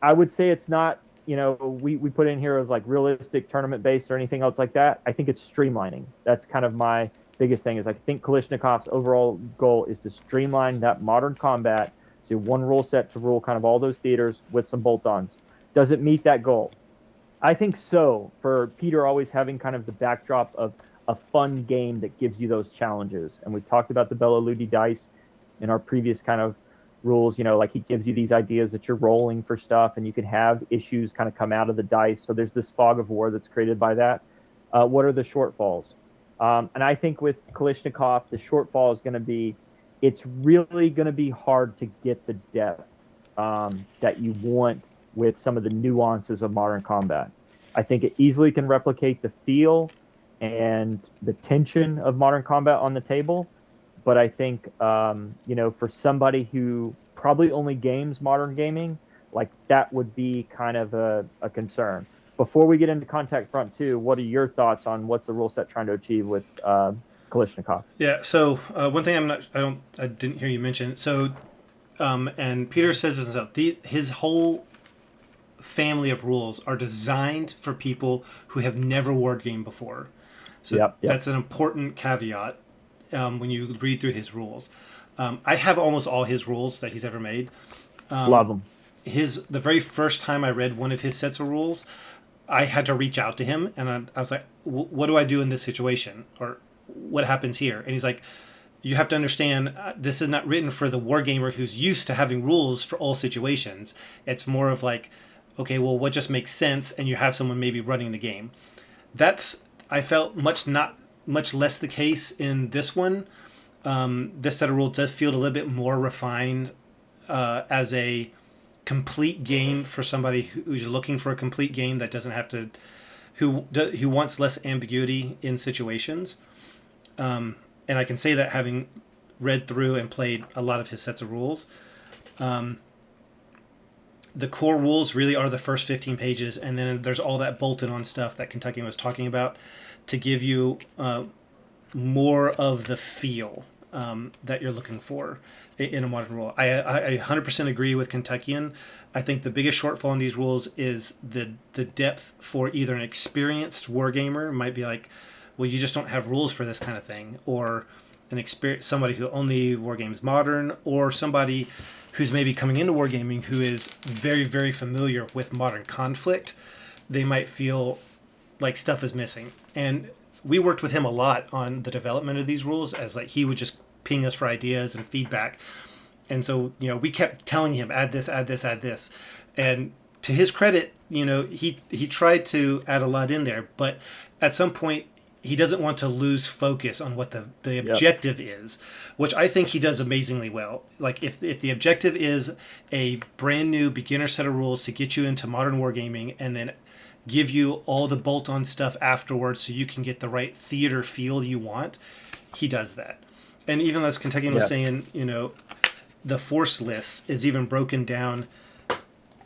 I would say it's not, we put in here as like realistic tournament based or anything else like that. I think it's streamlining. That's kind of my biggest thing is I think Kalishnikov's overall goal is to streamline that modern combat, so one rule set to rule kind of all those theaters with some bolt-ons. Does it meet that goal? I think so, for Peter always having kind of the backdrop of a fun game that gives you those challenges. And we've talked about the Bela Ludi dice in our previous kind of rules, like he gives you these ideas that you're rolling for stuff and you can have issues kind of come out of the dice. So there's this fog of war that's created by that. What are the shortfalls? And I think with Kalishnikov, the shortfall is going to be, it's really going to be hard to get the depth that you want with some of the nuances of modern combat. I think it easily can replicate the feel and the tension of modern combat on the table. But I think, for somebody who probably only games modern gaming, like that would be kind of a concern. Before we get into Contact Front 2, what are your thoughts on what's the rule set trying to achieve with Kalishnikov? Yeah, so one thing I didn't hear you mention. So, and Peter says this himself, his whole family of rules are designed for people who have never wargamed before. So that's an important caveat when you read through his rules. I have almost all his rules that he's ever made. Love them. The very first time I read one of his sets of rules, I had to reach out to him, and I was like, what do I do in this situation? Or what happens here? And he's like, you have to understand, this is not written for the wargamer who's used to having rules for all situations. It's more of like, okay, well, what just makes sense? And you have someone maybe running the game. I felt much not much less the case in this one. This set of rules does feel a little bit more refined as a complete game for somebody who's looking for a complete game that doesn't have to, who wants less ambiguity in situations. And I can say that having read through and played a lot of his sets of rules. The core rules really are the first 15 pages, and then there's all that bolted on stuff that Kentucky was talking about to give you more of the feel that you're looking for in a modern rule. I 100% agree with Kentuckian. I think the biggest shortfall in these rules is the depth for either an experienced wargamer might be like, well, you just don't have rules for this kind of thing, or somebody who only wargames modern, or somebody who's maybe coming into wargaming who is very, very familiar with modern conflict. They might feel like stuff is missing. And we worked with him a lot on the development of these rules, as like he would just ping us for ideas and feedback. And so, we kept telling him, add this, add this, add this. And to his credit, he tried to add a lot in there, but at some point he doesn't want to lose focus on what the objective is, which I think he does amazingly well. Like if the objective is a brand new beginner set of rules to get you into modern wargaming and then give you all the bolt-on stuff afterwards so you can get the right theater feel you want, he does that. And even as Kentucky was saying, the force list is even broken down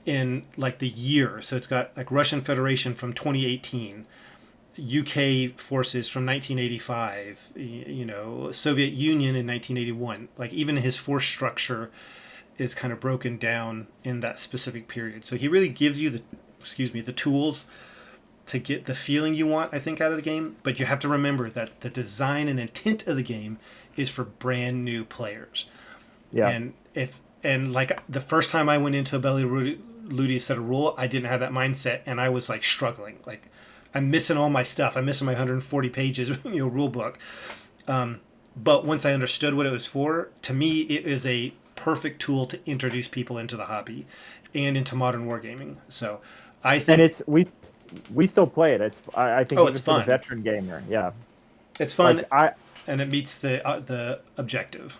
in like the year. So it's got like Russian Federation from 2018, UK forces from 1985, Soviet Union in 1981. Like even his force structure is kind of broken down in that specific period. So he really gives you the tools to get the feeling you want, I think, out of the game. But you have to remember that the design and intent of the game is for brand new players. Yeah. And like the first time I went into a Belly Ludi set of rule, I didn't have that mindset, and I was like struggling. Like I'm missing all my stuff. I'm missing my 140 pages, rule book. But once I understood what it was for, to me, it is a perfect tool to introduce people into the hobby and into modern wargaming. So I think, and it's we still play it. I think it's fun. For the veteran gamer. Yeah, it's fun. And it meets the objective.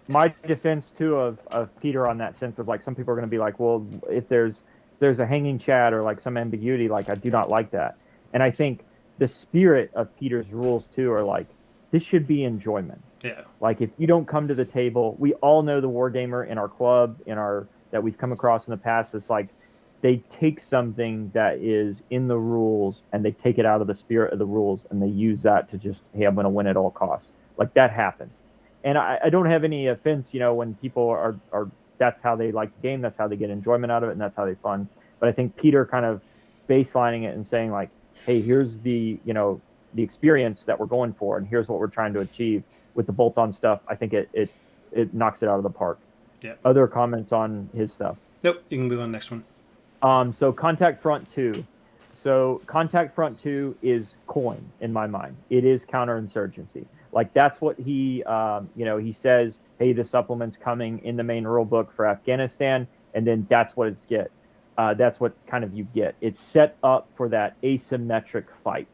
My defense too of Peter on that sense of like some people are going to be like, well, if there's a hanging chat or like some ambiguity, like I do not like that. And I think the spirit of Peter's rules too are like, this should be enjoyment. Yeah. Like if you don't come to the table, we all know the wargamer in our club, that we've come across in the past. It's like they take something that is in the rules and they take it out of the spirit of the rules and they use that to just, hey, I'm going to win at all costs. Like that happens. And I don't have any offense, when people are that's how they like the game, that's how they get enjoyment out of it, and that's how they fun. But I think Peter kind of baselining it and saying like, hey, here's the experience that we're going for, and here's what we're trying to achieve with the bolt-on stuff. I think it knocks it out of the park. Yeah. Other comments on his stuff? Nope. You can move on to the next one. So Contact Front 2. So Contact Front 2 is coin in my mind. It is counterinsurgency. Like that's what he says, hey, the supplement's coming in the main rule book for Afghanistan, and then that's what that's what kind of you get. It's set up for that asymmetric fight.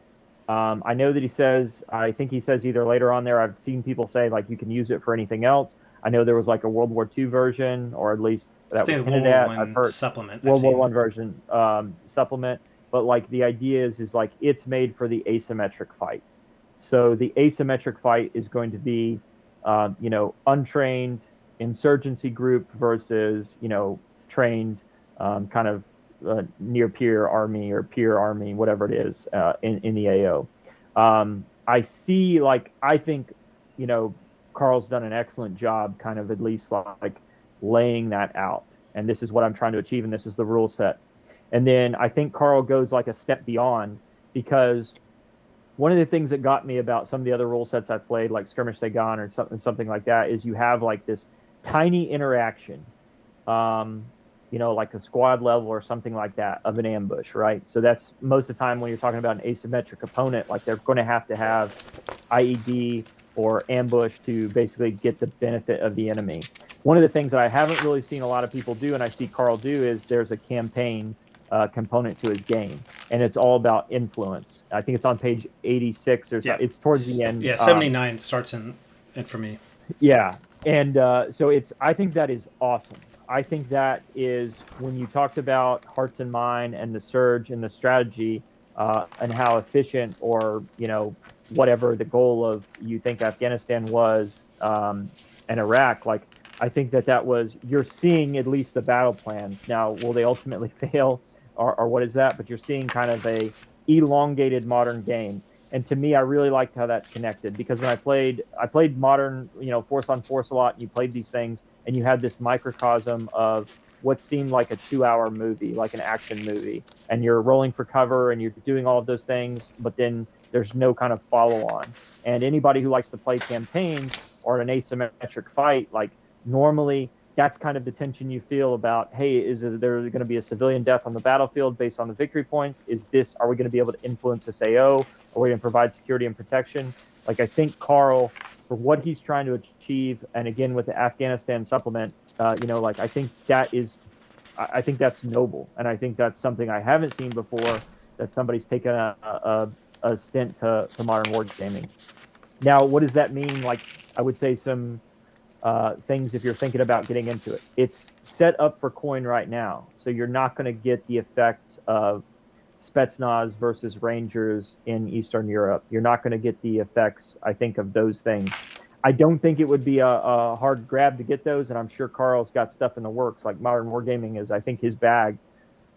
I know that I think he says either later on there, I've seen people say like you can use it for anything else. I know there was like a World War II version, or at least that was hinted at. I've heard supplement. World War I version supplement. But like the idea is like it's made for the asymmetric fight. So the asymmetric fight is going to be, untrained insurgency group versus, trained kind of near peer army or peer army, whatever it is in the AO. I think, Carl's done an excellent job kind of at least like laying that out. And this is what I'm trying to achieve, and this is the rule set. And then I think Carl goes like a step beyond, because one of the things that got me about some of the other rule sets I've played, like Skirmish Sagan or something like that, is you have like this tiny interaction, like a squad level or something like that of an ambush, right? So that's most of the time when you're talking about an asymmetric opponent, like they're going to have IED or ambush to basically get the benefit of the enemy. One of the things that I haven't really seen a lot of people do, and I see Carl do, is there's a campaign component to his game, and it's all about influence. I think it's on page 86 or so. Yeah. It's towards the end. Yeah, 79 starts in for me. Yeah, and so it's. I think that is awesome. I think that is when you talked about Hearts and Mind and the surge and the strategy and how efficient or whatever the goal of you think Afghanistan was and Iraq. Like I think that was you're seeing at least the battle plans. Now, will they ultimately fail or what is that? But you're seeing kind of a elongated modern game. And to me, I really liked how that connected because when I played modern, force on force a lot, and you played these things, and you had this microcosm of what seemed like a 2-hour movie, like an action movie, and you're rolling for cover and you're doing all of those things, but then there's no kind of follow on. And anybody who likes to play campaigns or an asymmetric fight, like normally that's kind of the tension you feel about, hey, is there going to be a civilian death on the battlefield based on the victory points? Are we going to be able to influence this AO? Are we going to provide security and protection? Like, I think Carl, for what he's trying to achieve, and again, with the Afghanistan supplement, I think that's noble. And I think that's something I haven't seen before, that somebody's taken a stint to modern wargaming. Now, what does that mean? Like, I would say some things if you're thinking about getting into it. It's set up for coin right now, so you're not going to get the effects of Spetsnaz versus Rangers in Eastern Europe. You're not going to get the effects, I think, of those things. I don't think it would be a hard grab to get those, and I'm sure Carl's got stuff in the works. Like Modern Wargaming is, I think, his bag.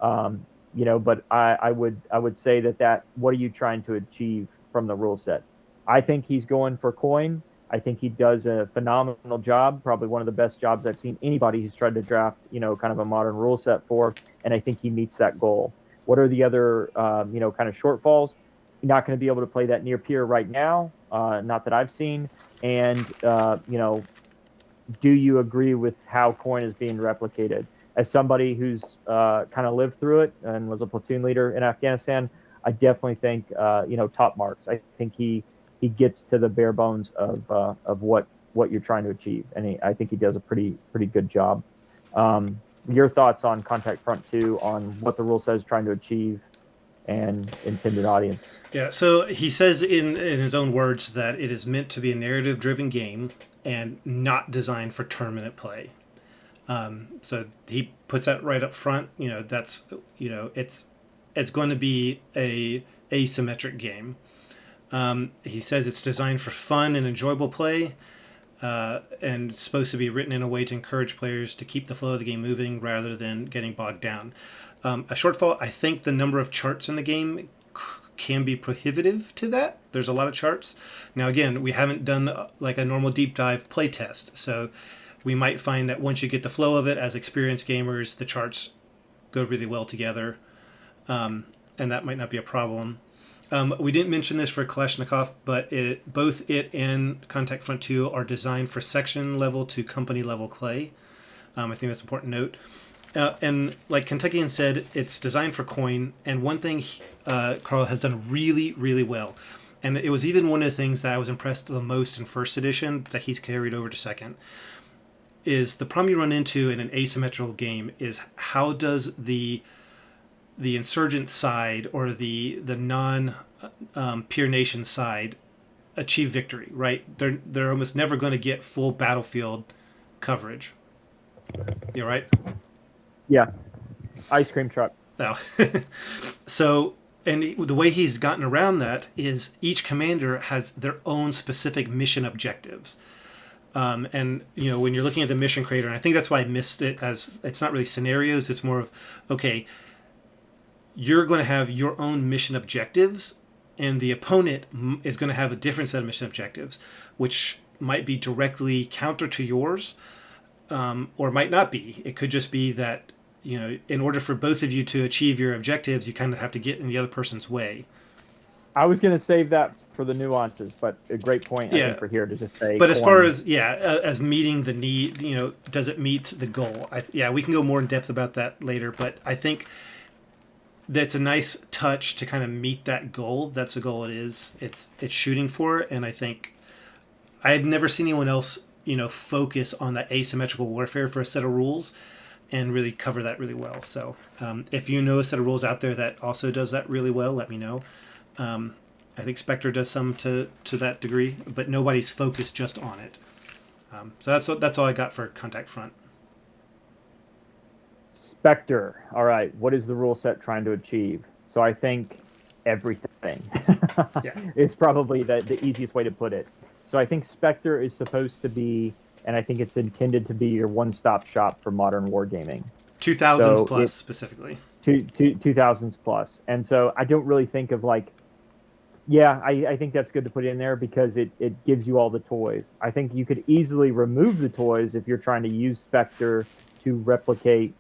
But I would say that what are you trying to achieve from the rule set? I think he's going for coin. I think he does a phenomenal job, probably one of the best jobs I've seen anybody who's tried to draft, kind of a modern rule set for, and I think he meets that goal. What are the other, kind of shortfalls? You're not going to be able to play that near peer right now, not that I've seen. And, do you agree with how coin is being replicated? As somebody who's kind of lived through it and was a platoon leader in Afghanistan, I definitely think, top marks. I think he gets to the bare bones of what you're trying to achieve, and I think he does a pretty good job. Your thoughts on Contact Front 2, on what the rule says trying to achieve and intended audience? Yeah, so he says in his own words that it is meant to be a narrative-driven game and not designed for tournament play. So he puts that right up front. That's it's going to be a asymmetric game. He says it's designed for fun and enjoyable play, and it's supposed to be written in a way to encourage players to keep the flow of the game moving rather than getting bogged down. A shortfall, I think the number of charts in the game can be prohibitive to that. There's a lot of charts. Now, again, we haven't done like a normal deep dive play test, so we might find that once you get the flow of it as experienced gamers, the charts go really well together, and that might not be a problem. We didn't mention this for Kalashnikov, but both it and Contact Front 2 are designed for section level to company level play. I think that's an important note. And like Kentuckian said, it's designed for coin. And one thing Carl has done really, really well, and it was even one of the things that I was impressed the most in first edition that he's carried over to second, is the problem you run into in an asymmetrical game is how does the insurgent side or the non peer nation side achieve victory, right? They're almost never going to get full battlefield coverage. You right? Yeah. Ice cream truck. No. So, and the way he's gotten around that is each commander has their own specific mission objectives. And when you're looking at the mission creator, and I think that's why I missed it, as it's not really scenarios, it's more of, okay, you're going to have your own mission objectives, and the opponent is going to have a different set of mission objectives, which might be directly counter to yours, or might not be. It could just be that, in order for both of you to achieve your objectives, you kind of have to get in the other person's way. I was going to save that for the nuances, but a great point, I think, for here to just say. But as far as, as meeting the need, does it meet the goal? We can go more in depth about that later, but I think that's a nice touch to kind of meet that goal. That's the goal it's shooting for. And I think I had never seen anyone else, focus on that asymmetrical warfare for a set of rules and really cover that really well. So if you know a set of rules out there that also does that really well, let me know. I think Spectre does some to that degree, but nobody's focused just on it. So that's all I got for Contact Front. Spectre. All right. What is the rule set trying to achieve? So I think everything Yeah. is probably the easiest way to put it. So I think Spectre is supposed to be, and I think it's intended to be your one-stop shop for modern wargaming. 2000s So plus specifically. 2000s plus. And so I don't really think of like, yeah, I think that's good to put in there because it gives you all the toys. I think you could easily remove the toys if you're trying to use Spectre to replicate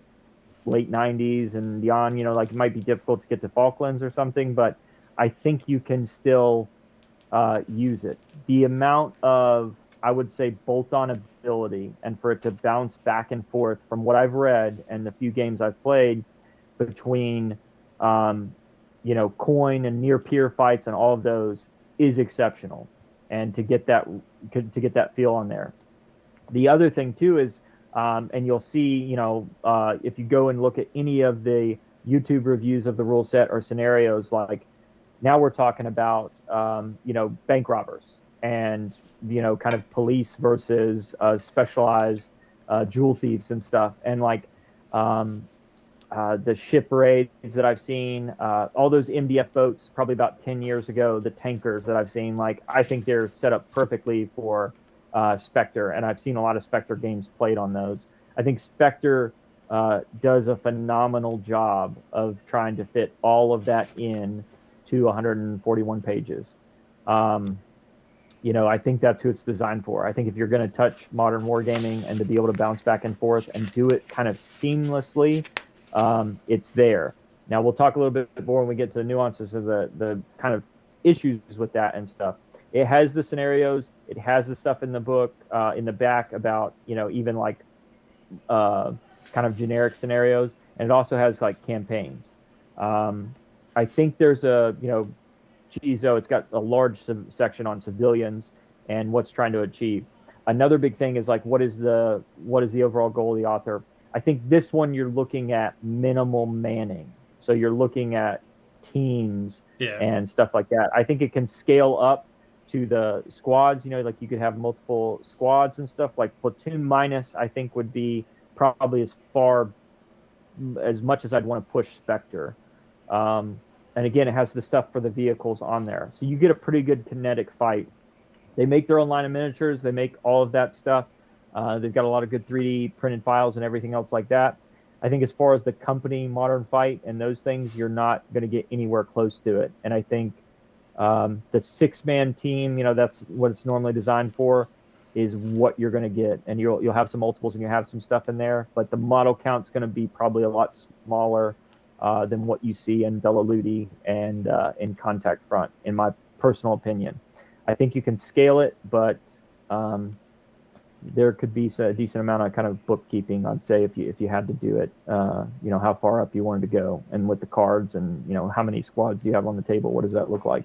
late 90s and beyond. Like it might be difficult to get to Falklands or something, but I think you can still use it. The amount of, I would say, bolt-on ability and for it to bounce back and forth from what I've read and the few games I've played between, coin and near peer fights and all of those is exceptional. And to get that feel on there. The other thing too is, and you'll see, if you go and look at any of the YouTube reviews of the rule set or scenarios, like now we're talking about, bank robbers and, kind of police versus specialized jewel thieves and stuff. And like the ship raids that I've seen, all those MDF boats probably about 10 years ago, the tankers that I've seen, like I think they're set up perfectly for Spectre, and I've seen a lot of Spectre games played on those. I think Spectre does a phenomenal job of trying to fit all of that in to 141 pages. I think that's who it's designed for. I think if you're going to touch modern wargaming and to be able to bounce back and forth and do it kind of seamlessly, it's there. Now we'll talk a little bit more when we get to the nuances of the kind of issues with that and stuff. It has the scenarios. It has the stuff in the book, in the back about, even like kind of generic scenarios. And it also has like campaigns. I think there's it's got a large section on civilians and what's trying to achieve. Another big thing is like, what is the overall goal of the author? I think this one you're looking at minimal manning. So you're looking at teams and stuff like that. I think it can scale up to the squads, like you could have multiple squads and stuff. Like platoon minus, I think would be probably as much as I'd want to push Spectre. And again, it has the stuff for the vehicles on there. So you get a pretty good kinetic fight. They make their own line of miniatures. They make all of that stuff. They've got a lot of good 3D printed files and everything else like that. I think as far as the company modern fight and those things, you're not going to get anywhere close to it. And I think the 6-man team, that's what it's normally designed for, is what you're going to get. And you'll have some multiples and you have some stuff in there, but the model count's going to be probably a lot smaller than what you see in Bella Ludi and in Contact Front, in my personal opinion. I think you can scale it, but there could be a decent amount of kind of bookkeeping, I'd say, if you had to do it, how far up you wanted to go, and with the cards, and how many squads do you have on the table, what does that look like?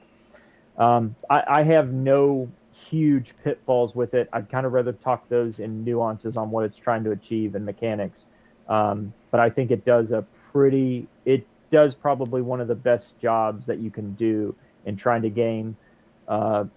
I have no huge pitfalls with it. I'd kind of rather talk those in nuances on what it's trying to achieve and mechanics, but I think it does probably one of the best jobs that you can do in trying to game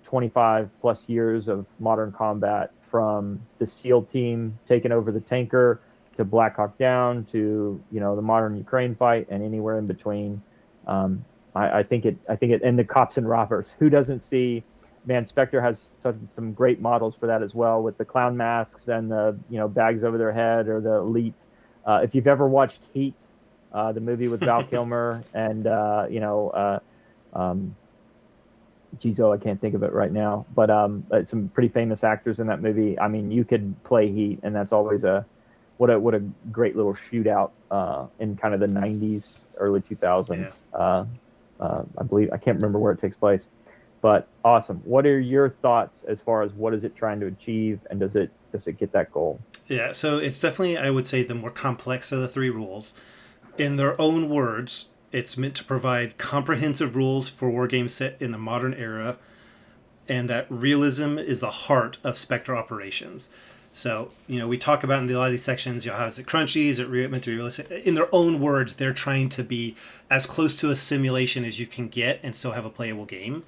25 plus years of modern combat, from the SEAL team taking over the tanker to Black Hawk Down to the modern Ukraine fight and anywhere in between. I think it and the cops and robbers. Who doesn't see? Man, Spectre has some great models for that as well, with the clown masks and the bags over their head, or the elite. If you've ever watched Heat, the movie with Val Kilmer and I can't think of it right now, but some pretty famous actors in that movie. I mean, you could play Heat, and that's always what a great little shootout in kind of the 90s, early 2000s. Yeah. I believe, I can't remember where it takes place, but awesome. What are your thoughts as far as what is it trying to achieve, and does it get that goal? Yeah, so it's definitely, I would say, the more complex of the 3 rules. In their own words, it's meant to provide comprehensive rules for wargames set in the modern era, and that realism is the heart of Spectre operations. So, we talk about in a lot of these sections, how is it crunchy? Is it meant to be realistic? In their own words, they're trying to be as close to a simulation as you can get and still have a playable game.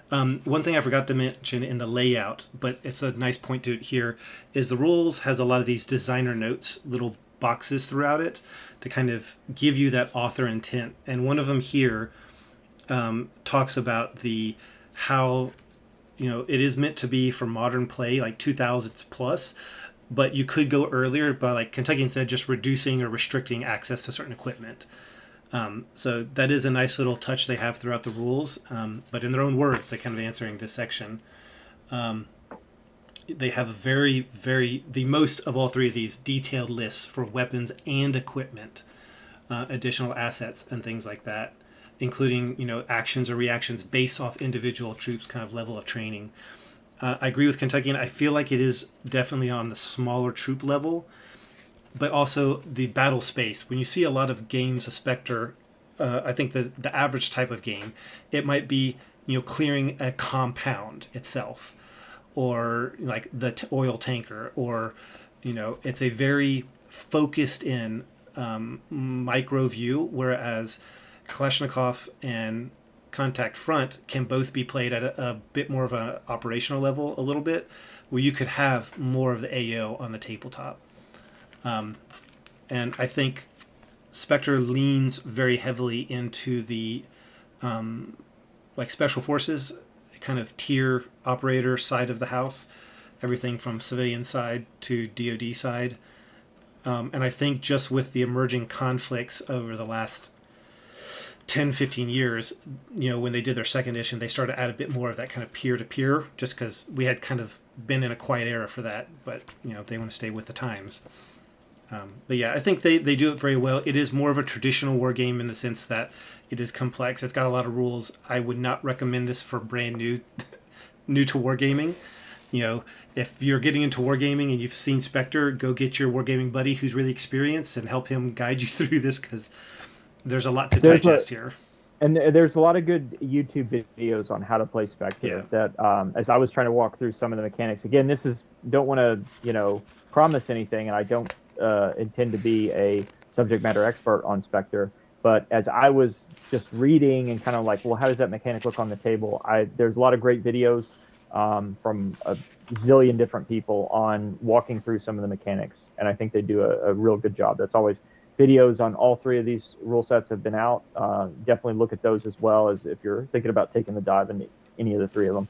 One thing I forgot to mention in the layout, but it's a nice point to it here, is the rules has a lot of these designer notes, little boxes throughout it to kind of give you that author intent. And one of them here talks about how it is meant to be for modern play, like 2000s plus, but you could go earlier by, like Kentucky instead, just reducing or restricting access to certain equipment. So that is a nice little touch they have throughout the rules, but in their own words, they're kind of answering this section. They have the most of all three of these detailed lists for weapons and equipment, additional assets and things like that, including actions or reactions based off individual troops' kind of level of training. I agree with Kentucky, and I feel like it is definitely on the smaller troop level, but also the battle space. When you see a lot of games of Spectre, I think the average type of game, it might be clearing a compound itself, or like the oil tanker, or it's a very focused in micro view, whereas Kalashnikov and Contact Front can both be played at a bit more of an operational level, a little bit, where you could have more of the AO on the tabletop. And I think Spectre leans very heavily into the like special forces kind of tier operator side of the house, everything from civilian side to DoD side. And I think just with the emerging conflicts over the last 10, 15 years, when they did their second edition, they started to add a bit more of that kind of peer-to-peer, just because we had kind of been in a quiet era for that, but they want to stay with the times. But yeah, I think they do it very well. It is more of a traditional war game in the sense that it is complex. It's got a lot of rules. I would not recommend this for brand new to wargaming. If you're getting into wargaming and you've seen Spectre, go get your wargaming buddy who's really experienced and help him guide you through this, because there's a lot to digest here. And there's a lot of good YouTube videos on how to play Spectre. That as I was trying to walk through some of the mechanics. Again, don't want to promise anything, and I don't intend to be a subject matter expert on Spectre. But as I was just reading and kind of like, well, how does that mechanic look on the table? There's a lot of great videos from a zillion different people on walking through some of the mechanics, and I think they do a real good job. That's always videos on all three of these rule sets have been out. Definitely look at those as well, as if you're thinking about taking the dive into any of the three of them.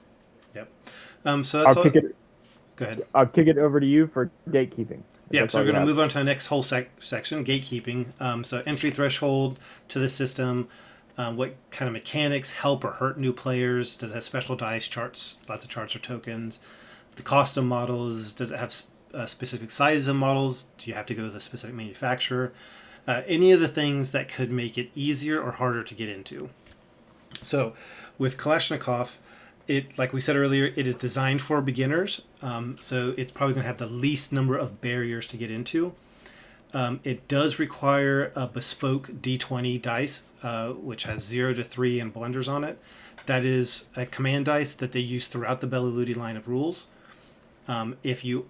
Yep. So that's go ahead. I'll kick it over to you for gatekeeping. Yeah, so we're going to move on to the next whole section, gatekeeping. So entry threshold to the system, what kind of mechanics help or hurt new players? Does it have special dice, charts, lots of charts or tokens? The cost of models, does it have specific sizes of models? Do you have to go to the specific manufacturer? Any of the things that could make it easier or harder to get into. So with Kalashnikov, like we said earlier, it is designed for beginners, so it's probably going to have the least number of barriers to get into. It does require a bespoke D20 dice, which has 0 to 3 and blunders on it. That is a command dice that they use throughout the Bela Ludi line of rules. If you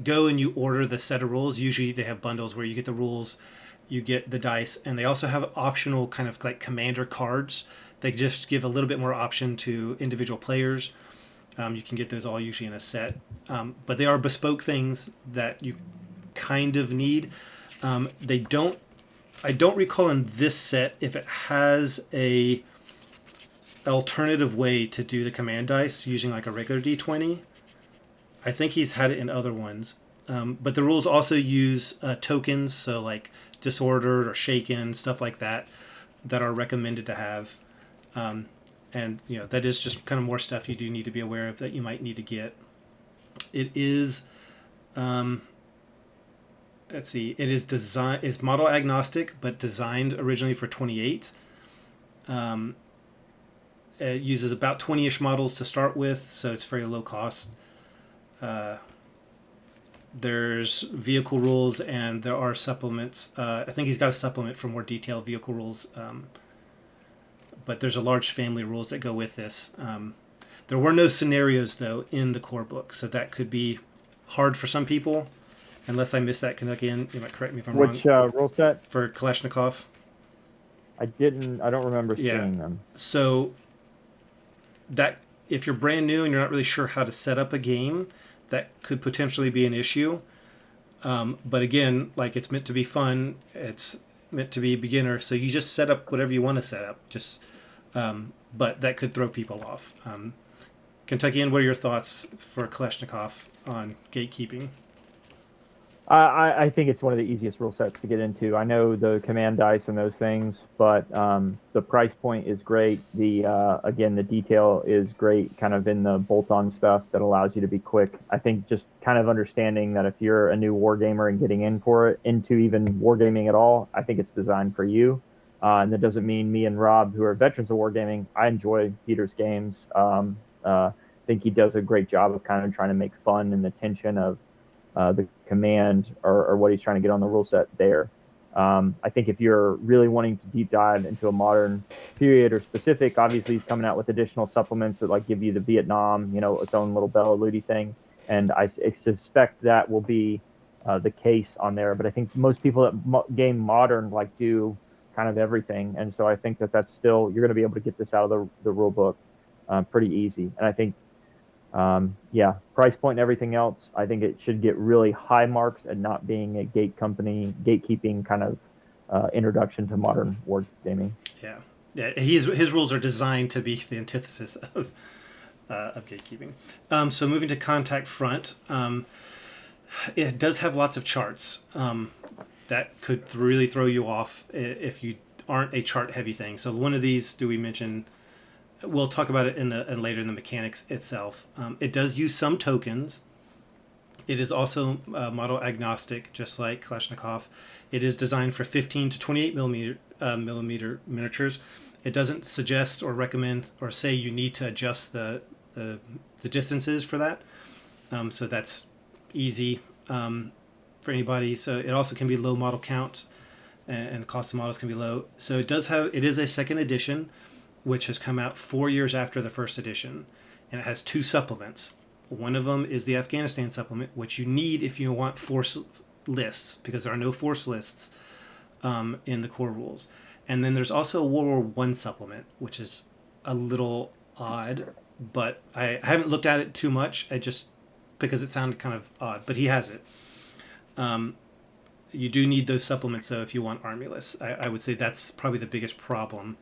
go and you order the set of rules, usually they have bundles where you get the rules, you get the dice, and they also have optional kind of like commander cards. They just give a little bit more option to individual players. You can get those all usually in a set. But they are bespoke things that you kind of need. I don't recall in this set if it has a alternative way to do the command dice using like a regular D20. I think he's had it in other ones. But the rules also use tokens, so like disordered or shaken, stuff like that are recommended to have. And that is just kind of more stuff you do need to be aware of that you might need to get. It is, let's see, it's model agnostic, but designed originally for 28. It uses about 20-ish models to start with, so it's very low cost. There's vehicle rules and there are supplements. I think he's got a supplement for more detailed vehicle rules. But there's a large family of rules that go with this. There were no scenarios, though, in the core book, so that could be hard for some people, unless I missed that. Kentuckian, you might correct me if I'm wrong. Which rule set? For Kalashnikov, I don't remember yeah. seeing them. So that if you're brand new and you're not really sure how to set up a game, that could potentially be an issue. But again, like it's meant to be fun. It's meant to be beginner. So you just set up whatever you want to set up. But that could throw people off. Kentuckian, what are your thoughts for Kalashnikov on gatekeeping? I think it's one of the easiest rule sets to get into. I know the command dice and those things, but the price point is great. Again, the detail is great, kind of in the bolt-on stuff that allows you to be quick. I think just kind of understanding that if you're a new wargamer and getting into even wargaming at all, I think it's designed for you. And that doesn't mean me and Rob, who are veterans of wargaming, I enjoy Peter's games. I think he does a great job of kind of trying to make fun and the tension of the command or what he's trying to get on the rule set there. I think if you're really wanting to deep dive into a modern period or specific, obviously he's coming out with additional supplements that like give you the Vietnam, its own little Bela Ludi thing. And I suspect that will be the case on there. But I think most people that game modern like do kind of everything. And so I think that's still, you're going to be able to get this out of the rule book pretty easy. And I think price point and everything else, I think it should get really high marks at not being a gatekeeping kind of introduction to modern wargaming. Yeah. His rules are designed to be the antithesis of gatekeeping. So moving to Contact Front, it does have lots of charts that could really throw you off if you aren't a chart heavy thing. So one of these, do we mention? We'll talk about it later in the mechanics itself. It does use some tokens. It is also model agnostic, just like Kalashnikov. It is designed for 15 to 28 millimeter miniatures. It doesn't suggest or recommend or say you need to adjust the distances for that. So that's easy for anybody. So it also can be low model count, and the cost of models can be low. So it is a second edition, which has come out 4 years after the first edition, and it has 2 supplements. One of them is the Afghanistan supplement, which you need if you want force lists, because there are no force lists in the core rules. And then there's also a World War One supplement, which is a little odd, but I haven't looked at it too much. Because it sounded kind of odd, but he has it. You do need those supplements, though, if you want army lists. I would say that's probably the biggest problem.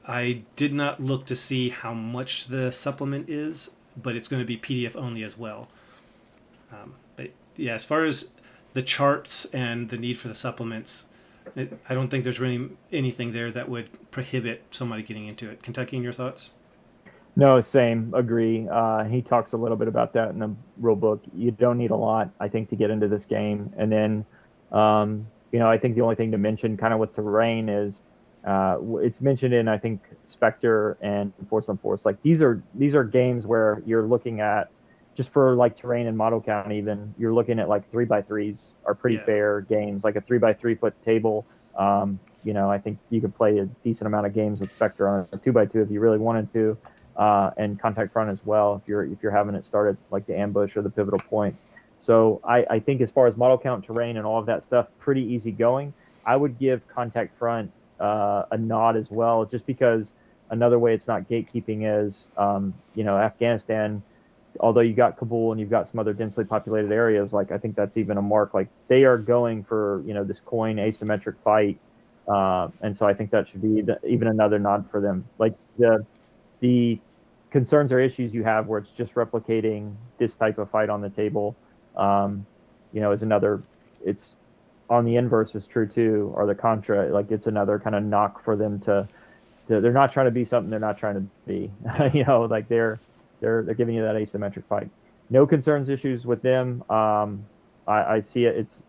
I did not look to see how much the supplement is, but it's going to be PDF only as well. But yeah, as far as the charts and the need for the supplements, I don't think there's really anything there that would prohibit somebody getting into it. Kentucky, in your thoughts? No, same. Agree. He talks a little bit about that in the rule book. You don't need a lot, I think, to get into this game. And then, I think the only thing to mention kind of with terrain is it's mentioned in, I think, Spectre and Force on Force. Like these are games where you're looking at, just for like terrain and model count, even you're looking at like 3x3s are pretty fair games, like a 3x3 foot table. I think you could play a decent amount of games with Spectre on a 2x2 if you really wanted to, and Contact Front as well if you're having it started like the ambush or the pivotal point. So I think as far as model count, terrain, and all of that stuff, pretty easy going. I would give Contact Front a nod as well, just because another way it's not gatekeeping is, Afghanistan, although you got Kabul and you've got some other densely populated areas, like I think that's even a mark, like they are going for, this coin asymmetric fight. And so I think that should be even another nod for them. Like the concerns or issues you have where it's just replicating this type of fight on the table, is another, it's, on the inverse is true too, or the contra, like it's another kind of knock for them to they're not trying to be something they're not trying to be. Like they're giving you that asymmetric fight. No concerns, issues with them. I see it's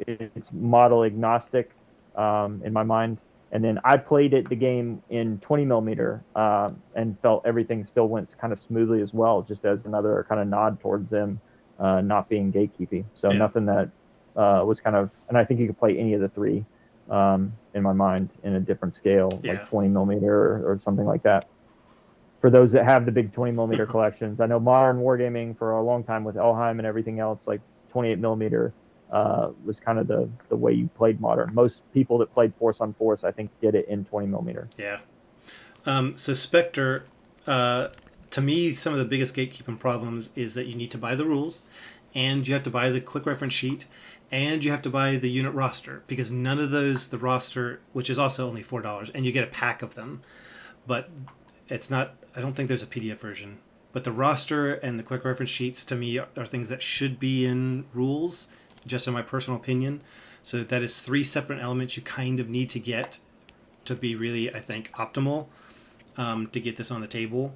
model agnostic in my mind. And then I played the game in 20 millimeter and felt everything still went kind of smoothly as well, just as another kind of nod towards them not being gatekeeping. So nothing that was kind of, and I think you could play any of the 3 in my mind in a different scale, like 20 millimeter or something like that. for those that have the big 20 millimeter collections. I know modern wargaming for a long time with Elheim and everything else, like 28 millimeter was kind of the way you played modern. Most people that played Force on Force, I think, did it in 20 millimeter. Yeah. So Spectre, to me, some of the biggest gatekeeping problems is that you need to buy the rules, and you have to buy the quick reference sheet, and you have to buy the unit roster, because none of those, the roster, which is also only $4, and you get a pack of them, but it's not, I don't think there's a PDF version. But the roster and the quick reference sheets, to me, are things that should be in rules, just in my personal opinion. So that is 3 separate elements you kind of need to get to be really, I think, optimal, to get this on the table.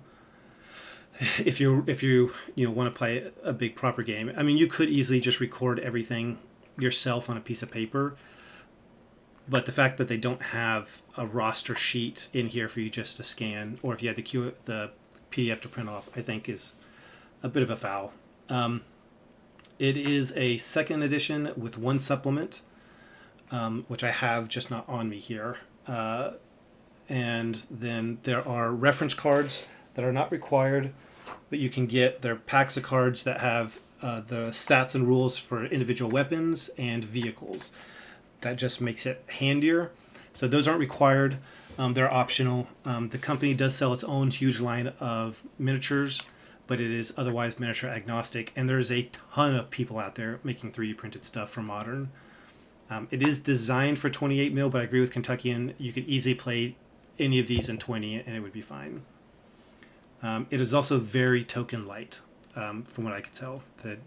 If you want to play a big proper game, I mean, you could easily just record everything yourself on a piece of paper, but the fact that they don't have a roster sheet in here for you just to scan, or if you had the PDF to print off, I think is a bit of a foul. It is a second edition with 1 supplement, which I have just not on me here. And then there are reference cards that are not required, but you can get. They're packs of cards that have the stats and rules for individual weapons and vehicles. That just makes it handier. So those aren't required. They're optional. The company does sell its own huge line of miniatures, but it is otherwise miniature agnostic. And there's a ton of people out there making 3D printed stuff for modern. It is designed for 28 mil, but I agree with Kentuckian. You could easily play any of these in 20 and it would be fine. It is also very token light, from what I could tell. That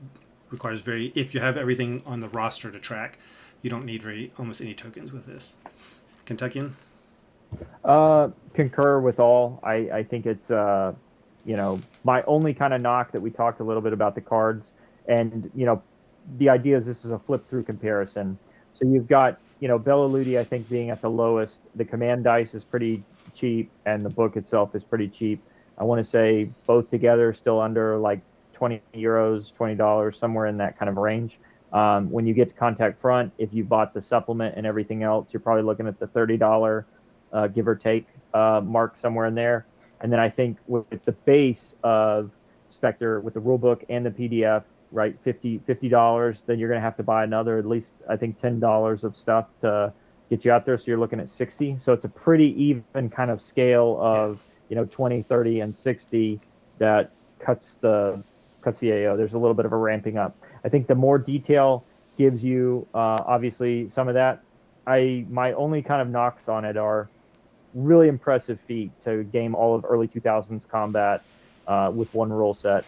requires if you have everything on the roster to track, you don't need almost any tokens with this. Kentuckian? Concur with all. I think it's, my only kind of knock that we talked a little bit about the cards, and, the idea is this is a flip through comparison. So you've got, Bella Ludi, I think, being at the lowest. The command dice is pretty cheap, and the book itself is pretty cheap. I want to say both together still under like 20 euros, $20, somewhere in that kind of range. When you get to Contact Front, if you bought the supplement and everything else, you're probably looking at the $30, give or take, mark somewhere in there. And then I think with the base of Spectre, with the rulebook and the PDF, right, $50, then you're going to have to buy another, at least I think $10 of stuff to get you out there. So you're looking at 60. So it's a pretty even kind of scale of, 20, 30, and 60 that cuts the AO. There's a little bit of a ramping up. I think the more detail gives you, obviously, some of that. My only kind of knocks on it are really impressive feat to game all of early 2000s combat with 1 rule set.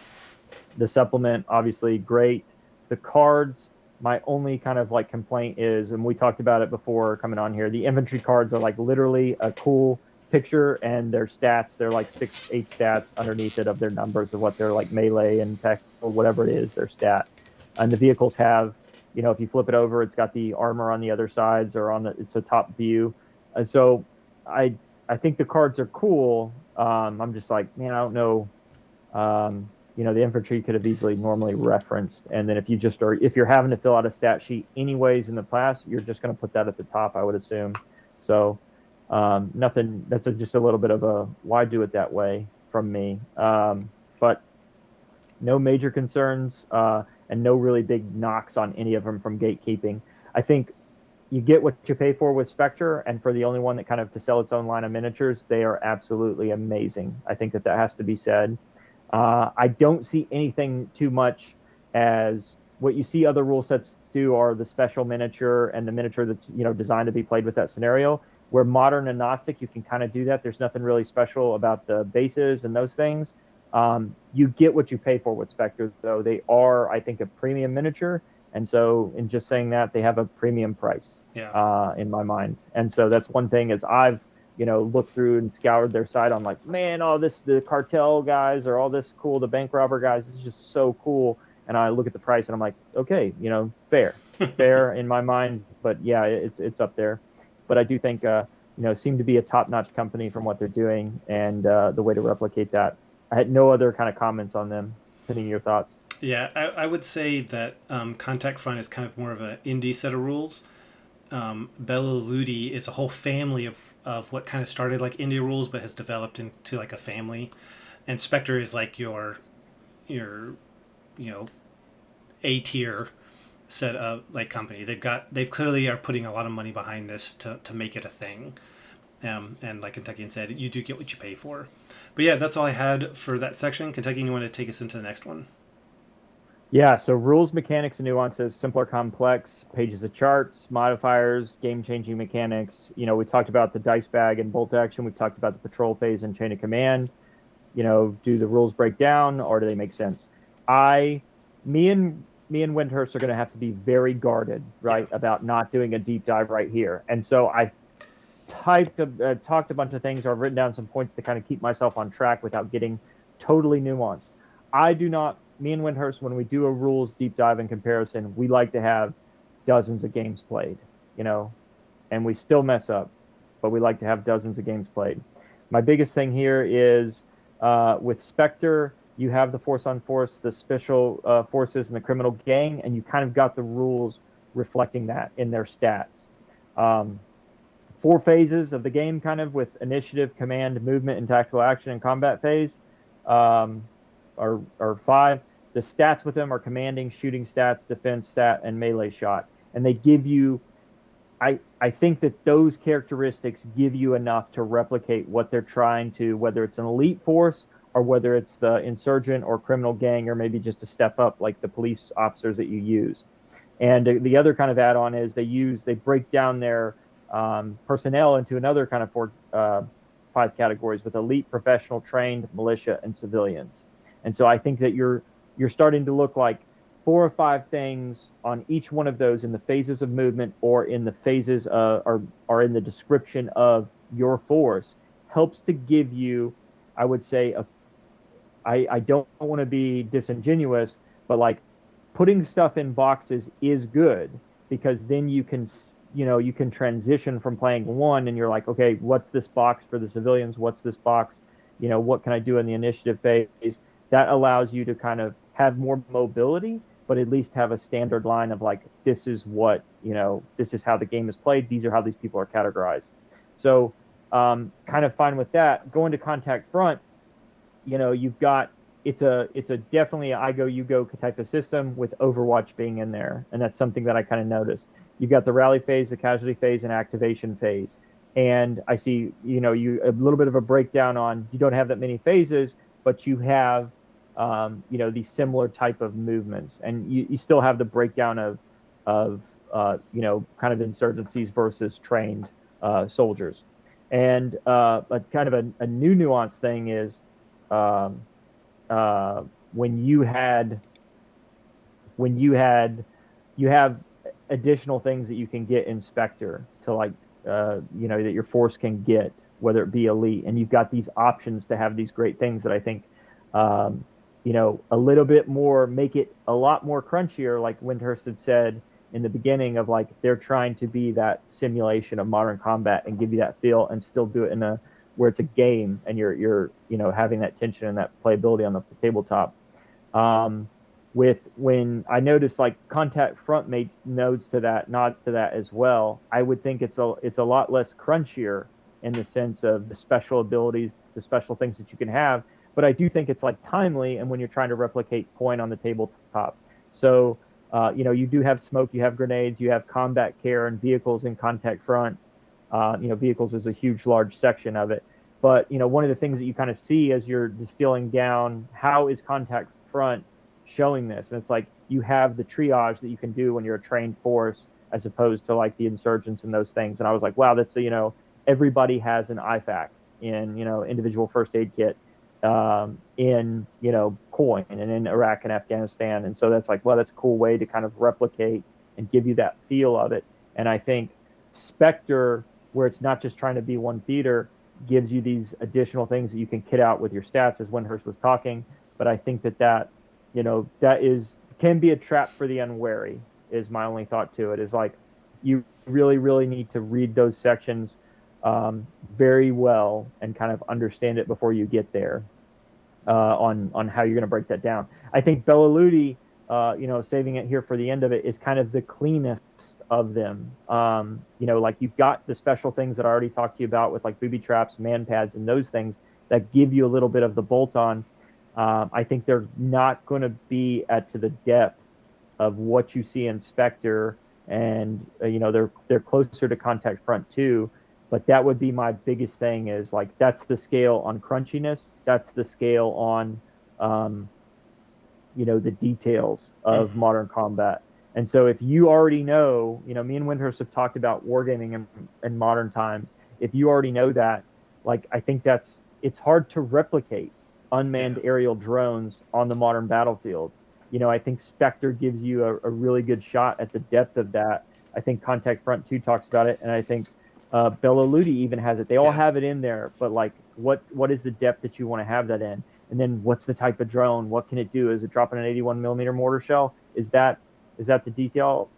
The supplement, obviously, great. The cards, my only kind of like complaint is, and we talked about it before coming on here, the infantry cards are like literally a cool picture, and their stats, they're like 6-8 stats underneath it of their numbers of what they're like melee and tech or whatever it is, their stat. And the vehicles have, if you flip it over, it's got the armor on the other sides, or it's a top view. And so I think the cards are cool. I'm just like, man, I don't know. The infantry could have easily normally referenced. And then if you're having to fill out a stat sheet anyways in the class, you're just going to put that at the top, I would assume. So nothing, that's just a little bit of a why do it that way from me. But no major concerns and no really big knocks on any of them from gatekeeping. I think you get what you pay for with Spectre, and for the only one that kind of to sell its own line of miniatures, they are absolutely amazing. I think that has to be said. I don't see anything too much as what you see other rule sets do are the special miniature and the miniature that's designed to be played with that scenario. Where modern and Gnostic, you can kind of do that. There's nothing really special about the bases and those things. You get what you pay for with Spectre, though. They are, I think, a premium miniature. And so in just saying that, they have a premium price in my mind. And so that's one thing is I've, looked through and scoured their site. I'm like, man, the cartel guys are all this cool. The bank robber guys, this is just so cool. And I look at the price and I'm like, okay, fair in my mind. But yeah, it's up there. But I do think, seem to be a top-notch company from what they're doing and the way to replicate that. I had no other kind of comments on them. Any your thoughts? Yeah, I would say that Contact Front is kind of more of an indie set of rules. Bella Ludi is a whole family of what kind of started like indie rules but has developed into like a family. and Spectre is like your you know A tier set of like company. They've clearly are putting a lot of money behind this to make it a thing. And like Kentuckian said, you do get what you pay for. But yeah, that's all I had for that section. Kentucky, you want to take us into the next one? Yeah, so rules, mechanics, and nuances, simple or complex, pages of charts, modifiers, game-changing mechanics. We talked about the dice bag and bolt action. We've talked about the patrol phase and chain of command. Do the rules break down or do they make sense? I, me and Windhurst are going to have to be very guarded, Yeah. right, about not doing a deep dive right here. And so I talked a bunch of things, or I've written down some points to kind of keep myself on track without getting totally nuanced. I do not, me and Windhurst, when we do a rules deep dive in comparison, we like to have dozens of games played, and we still mess up, but we like to have dozens of games played. My biggest thing here is with Spectre, you have the force on force, the special forces, and the criminal gang, and you kind of got the rules reflecting that in their stats. Um, 4 phases of the game, kind of with initiative, command, movement, and tactical action and combat phase, or 5. The stats with them are commanding, shooting stats, defense stat, and melee shot. And they give you, I think that those characteristics give you enough to replicate what they're trying to, whether it's an elite force or whether it's the insurgent or criminal gang, or maybe just a step up like the police officers that you use. And the other kind of add-on is they break down their personnel into another kind of 5 categories with elite, professional, trained, militia, and civilians. And so I think that you're starting to look like 4 or 5 things on each one of those in the phases of movement or in the phases or in the description of your force helps to give you, I would say, I don't want to be disingenuous, but like putting stuff in boxes is good because then you can transition from playing one and you're like, okay, what's this box for the civilians? What's this box? What can I do in the initiative phase? That allows you to kind of have more mobility, but at least have a standard line of like, this is what, this is how the game is played. These are how these people are categorized. So kind of fine with that. Going to contact front, you've got, it's a definitely I go, you go type of system with Overwatch being in there. And that's something that I kind of noticed. You've got the rally phase, the casualty phase, and activation phase. And I see, you a little bit of a breakdown on, you don't have that many phases, but you have, these similar type of movements. And you still have the breakdown of kind of insurgencies versus trained soldiers. And but kind of a new nuance thing is when you have additional things that you can get in Spectre to like that your force can get, whether it be elite, and you've got these options to have these great things that I think a little bit more, make it a lot more crunchier, like Windhurst had said in the beginning, of like they're trying to be that simulation of modern combat and give you that feel and still do it in a where it's a game and you're having that tension and that playability on the tabletop. With when I notice like contact front makes nods to that as well, I would think it's a lot less crunchier in the sense of the special abilities, the special things that you can have. But I do think it's like timely, and when you're trying to replicate point on the tabletop. So you do have smoke, you have grenades, you have combat care and vehicles in contact front. Vehicles is a huge, large section of it. But one of the things that you kind of see as you're distilling down, how is contact front showing this? And it's like you have the triage that you can do when you're a trained force, as opposed to like the insurgents and those things. And I was like, wow, that's everybody has an IFAC in individual first aid kit in coin and in Iraq and Afghanistan. And so that's like, well, that's a cool way to kind of replicate and give you that feel of it. And I think Spectre, where it's not just trying to be one theater, gives you these additional things that you can kit out with your stats, as Windhurst was talking. But I think that can be a trap for the unwary, is my only thought to it. Is like you really, really need to read those sections very well and kind of understand it before you get there on how you're going to break that down. I think Bela Ludi, saving it here for the end of it, is kind of the cleanest of them. Like you've got the special things that I already talked to you about with like booby traps, man pads, and those things. that give you a little bit of the bolt on. I think they're not going to be at to the depth of what you see in Spectre, and they're closer to Contact Front too. But that would be my biggest thing, is like that's the scale on crunchiness, that's the scale on um, the details of Mm-hmm. modern combat. And so if you already know, me and Windhurst have talked about wargaming in modern times. If you already know that, like, I think it's hard to replicate Yeah. unmanned aerial drones on the modern battlefield. I think Spectre gives you a really good shot at the depth of that. I think Contact Front 2 talks about it, and I think Bella Ludi even has it. They all Yeah. have it in there, but like, what is the depth that you want to have that in? And then what's the type of drone? What can it do? Is it dropping an 81 millimeter mortar shell? Is that the detail?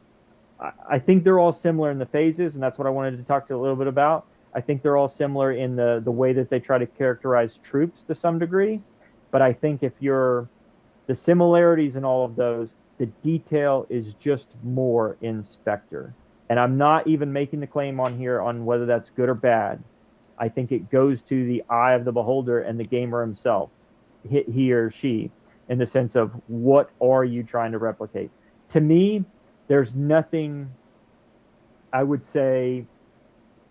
I think they're all similar in the phases, and that's what I wanted to talk to a little bit about. I think they're all similar in the way that they try to characterize troops to some degree. But I think if you're the similarities in all of those, the detail is just more in Spectre. And I'm not even making the claim on here on whether that's good or bad. I think it goes to the eye of the beholder and the gamer himself, he or she, in the sense of what are you trying to replicate. To me, there's nothing, I would say,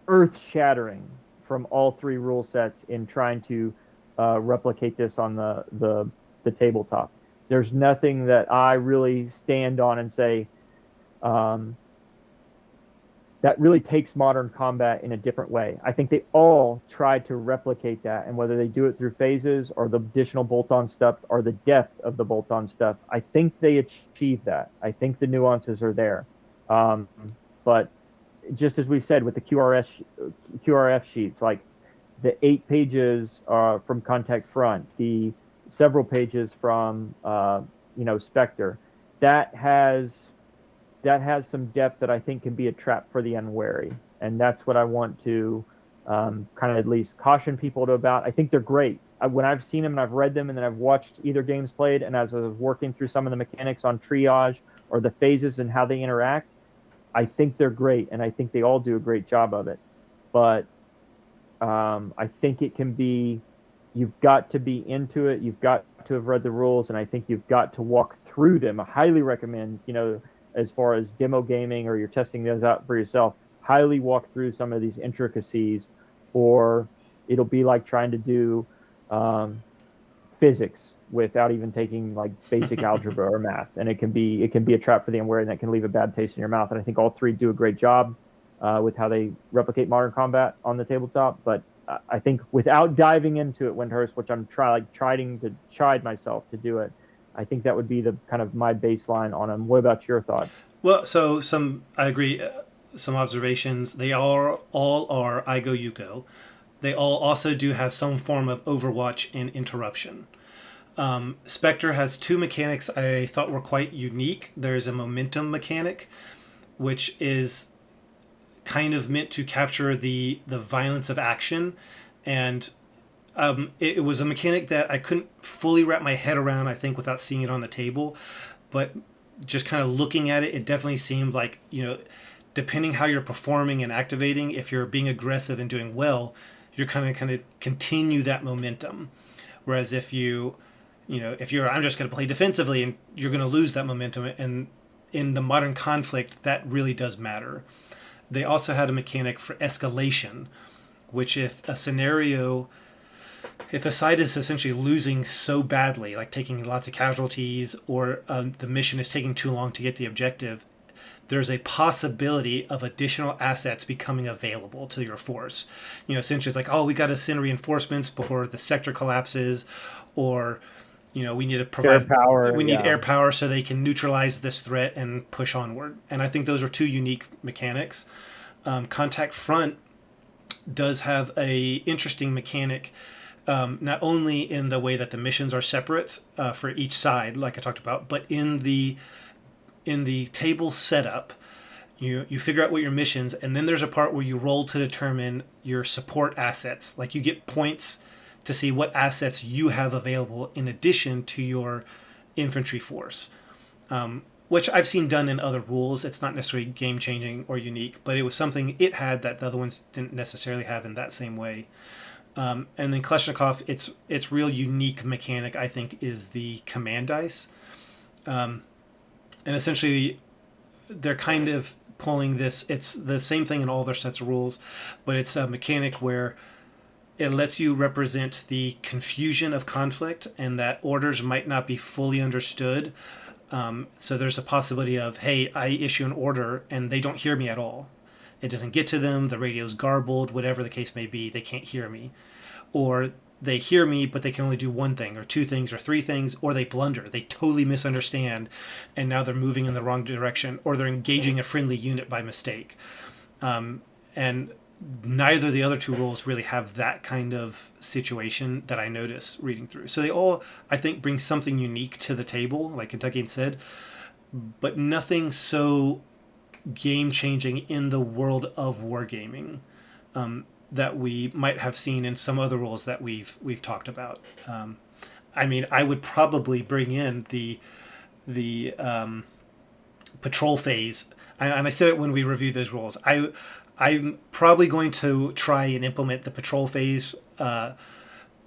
earth shattering from all three rule sets in trying to replicate this on the tabletop. There's nothing that I really stand on and say, um, that really takes modern combat in a different way. I think they all try to replicate that, and whether they do it through phases or the additional bolt-on stuff or the depth of the bolt-on stuff, I think they achieve that. I think the nuances are there. Um, but just as we said with the QRF sheets, like the 8 pages from Contact Front, the several pages from Spectre, that has some depth that I think can be a trap for the unwary, and that's what I want to kind of at least caution people to about. I think they're great. When I've seen them and I've read them, and then I've watched either games played, and as I was working through some of the mechanics on triage or the phases and how they interact, I think they're great, and I think they all do a great job of it. But I think it can be. You've got to be into it. You've got to have read the rules, and I think you've got to walk through them. I highly recommend, as far as demo gaming or you're testing those out for yourself, highly walk through some of these intricacies, or it'll be like trying to do physics without even taking like basic algebra or math, and it can be a trap for the unwary, and that can leave a bad taste in your mouth. And I think all three do a great job with how they replicate modern combat on the tabletop. But I think without diving into it, Windhurst, which I'm trying to chide myself to do it, I think that would be the kind of my baseline on them. What about your thoughts? Well, so I agree. Some observations. They all are I go you go. They all also do have some form of overwatch and interruption. Spectre has two mechanics I thought were quite unique. There's a momentum mechanic, which is kind of meant to capture the violence of action, and it was a mechanic that I couldn't fully wrap my head around, I think, without seeing it on the table. But just kind of looking at it, it definitely seemed like, depending how you're performing and activating, if you're being aggressive and doing well, you're kind of continue that momentum. Whereas if if you're I'm just going to play defensively, and you're going to lose that momentum. And in the modern conflict, that really does matter. They also had a mechanic for escalation, which if a side is essentially losing so badly, like taking lots of casualties, or the mission is taking too long to get the objective, there's a possibility of additional assets becoming available to your force. Essentially it's like, oh, we got to send reinforcements before the sector collapses, or we need to provide Air air power. power so they can neutralize this threat and push onward. And I think those are two unique mechanics. Contact Front does have a interesting mechanic, not only in the way that the missions are separate for each side, like I talked about, but in the table setup. You figure out what your missions, and then there's a part where you roll to determine your support assets. Like you get points to see what assets you have available in addition to your infantry force, which I've seen done in other rules. It's not necessarily game changing or unique, but it was something it had that the other ones didn't necessarily have in that same way. And then Kalashnikov, its real unique mechanic, I think, is the command dice. And essentially, they're kind of pulling this. It's the same thing in all their sets of rules, but it's a mechanic where it lets you represent the confusion of conflict and that orders might not be fully understood. So there's a possibility of, hey, I issue an order and they don't hear me at all. It doesn't get to them. The radio's garbled, whatever the case may be. They can't hear me. Or they hear me, but they can only do one thing or two things or three things, or they blunder. They totally misunderstand, and now they're moving in the wrong direction, or they're engaging a friendly unit by mistake. And neither of the other two rules really have that kind of situation that I notice reading through. So they all, I think, bring something unique to the table, like Kentuckian said, but nothing so game-changing in the world of wargaming that we might have seen in some other rules that we've talked about. I mean, I would probably bring in the patrol phase, and I said it when we reviewed those rules. I'm probably going to try and implement the patrol phase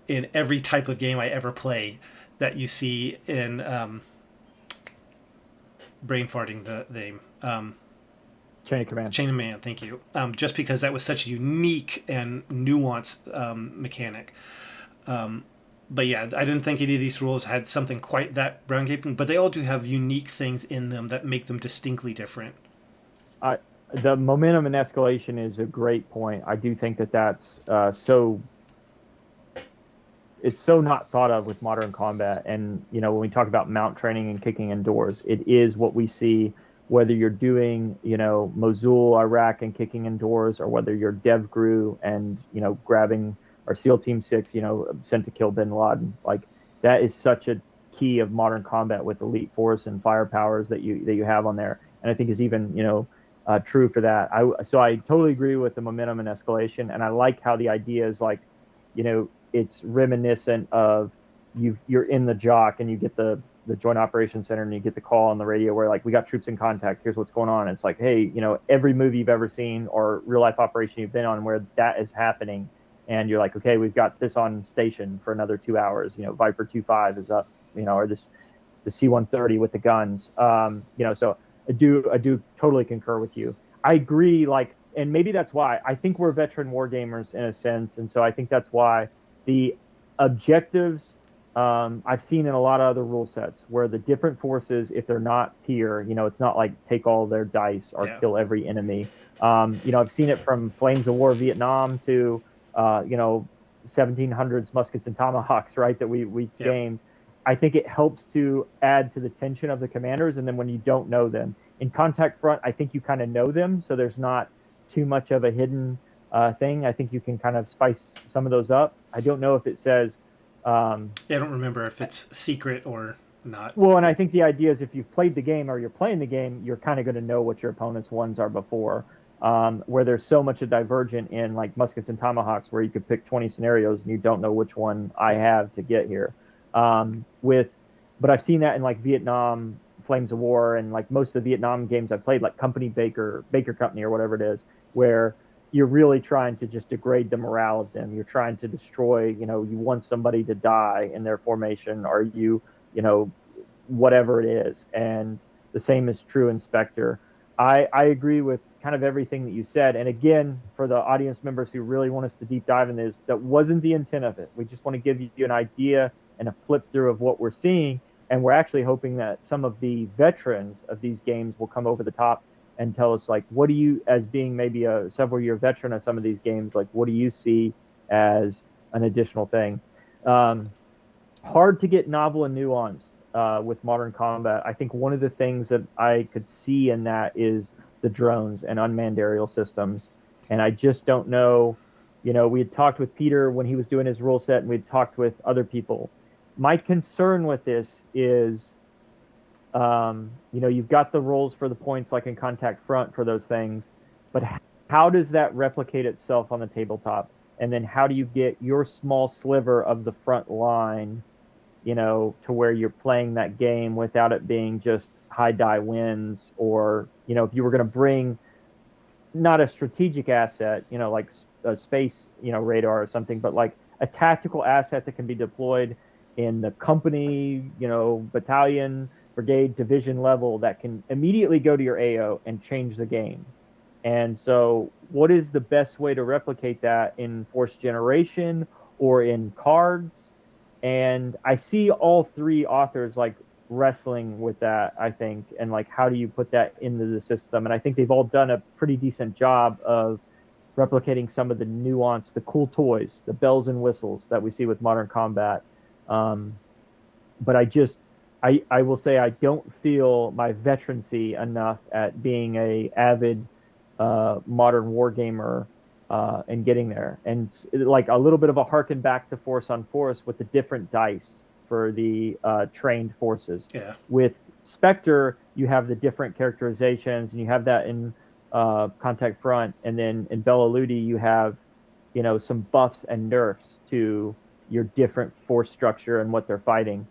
in every type of game I ever play that you see in brain farting the name. Chain of Command. Chain of Command, thank you. Just because that was such a unique and nuanced mechanic. But yeah, I didn't think any of these rules had something quite that groundbreaking, but they all do have unique things in them that make them distinctly different. The momentum and escalation is a great point. I do think that that's it's so not thought of with modern combat. And, you know, when we talk about mount training and kicking indoors, it is what we see, whether you're doing, you know, Mosul, Iraq and kicking indoors, or whether you're DevGru and, you know, grabbing or SEAL Team 6, you know, sent to kill bin Laden. Like, that is such a key of modern combat with elite force and firepowers that you have on there. And I think is even, you know, true for that. So I totally agree with the momentum and escalation, and I like how the idea is like, you know, it's reminiscent of you're in the JOC and you get the Joint Operations Center and you get the call on the radio where like, we got troops in contact, here's what's going on. And it's like, hey, you know, every movie you've ever seen or real life operation you've been on where that is happening, and you're like, okay, we've got this on station for another 2 hours. You know, Viper 2.5 is up, you know, or the C-130 with the guns. You know, so I do totally concur with you. I agree, like, and maybe that's why I think we're veteran war gamers in a sense, and so I think that's why the objectives I've seen in a lot of other rule sets where the different forces, if they're not peer, you know, it's not like take all their dice or kill every enemy. You know, I've seen it from Flames of War Vietnam to you know, 1700s muskets and tomahawks, right? That we gamed. I think it helps to add to the tension of the commanders, and then when you don't know them. In Contact Front, I think you kind of know them, so there's not too much of a hidden thing. I think you can kind of spice some of those up. I don't know if it says... I don't remember if it's secret or not. Well, and I think the idea is if you've played the game or you're playing the game, you're kind of going to know what your opponent's ones are before. Where there's so much a divergent in like muskets and tomahawks where you could pick 20 scenarios and you don't know which one I have to get here. But I've seen that in like Vietnam, Flames of War, and like most of the Vietnam games I've played, like Baker Company or whatever it is, where you're really trying to just degrade the morale of them. You're trying to destroy, you know, you want somebody to die in their formation, or you know, whatever it is. And the same is true in Spectre. I agree with kind of everything that you said. And again, for the audience members who really want us to deep dive in this, that wasn't the intent of it. We just want to give you an idea and a flip through of what we're seeing. And we're actually hoping that some of the veterans of these games will come over the top and tell us, like, what do you, as being maybe a several-year veteran of some of these games, like, what do you see as an additional thing? Hard to get novel and nuanced with modern combat. I think one of the things that I could see in that is the drones and unmanned aerial systems. And I just don't know, you know, we had talked with Peter when he was doing his rule set, and we'd talked with other people. My concern with this is, you know, you've got the roles for the points like in Contact Front for those things, but how does that replicate itself on the tabletop? And then how do you get your small sliver of the front line, you know, to where you're playing that game without it being just high die wins? Or, you know, if you were going to bring not a strategic asset, you know, like a space, radar or something, but like a tactical asset that can be deployed in the company, battalion, brigade, division level that can immediately go to your AO and change the game. And so, what is the best way to replicate that in force generation or in cards? And I see all three authors like wrestling with that, I think, and like how do you put that into the system? And I think they've all done a pretty decent job of replicating some of the nuance, the cool toys, the bells and whistles that we see with modern combat. Um, but I will say I don't feel my veterancy enough at being a avid modern wargamer and getting there. And like a little bit of a harken back to Force on Force with the different dice for the trained forces. Yeah. With Spectre, you have the different characterizations, and you have that in Contact Front, and then in Bella Ludi, you have some buffs and nerfs to your different force structure and what they're fighting.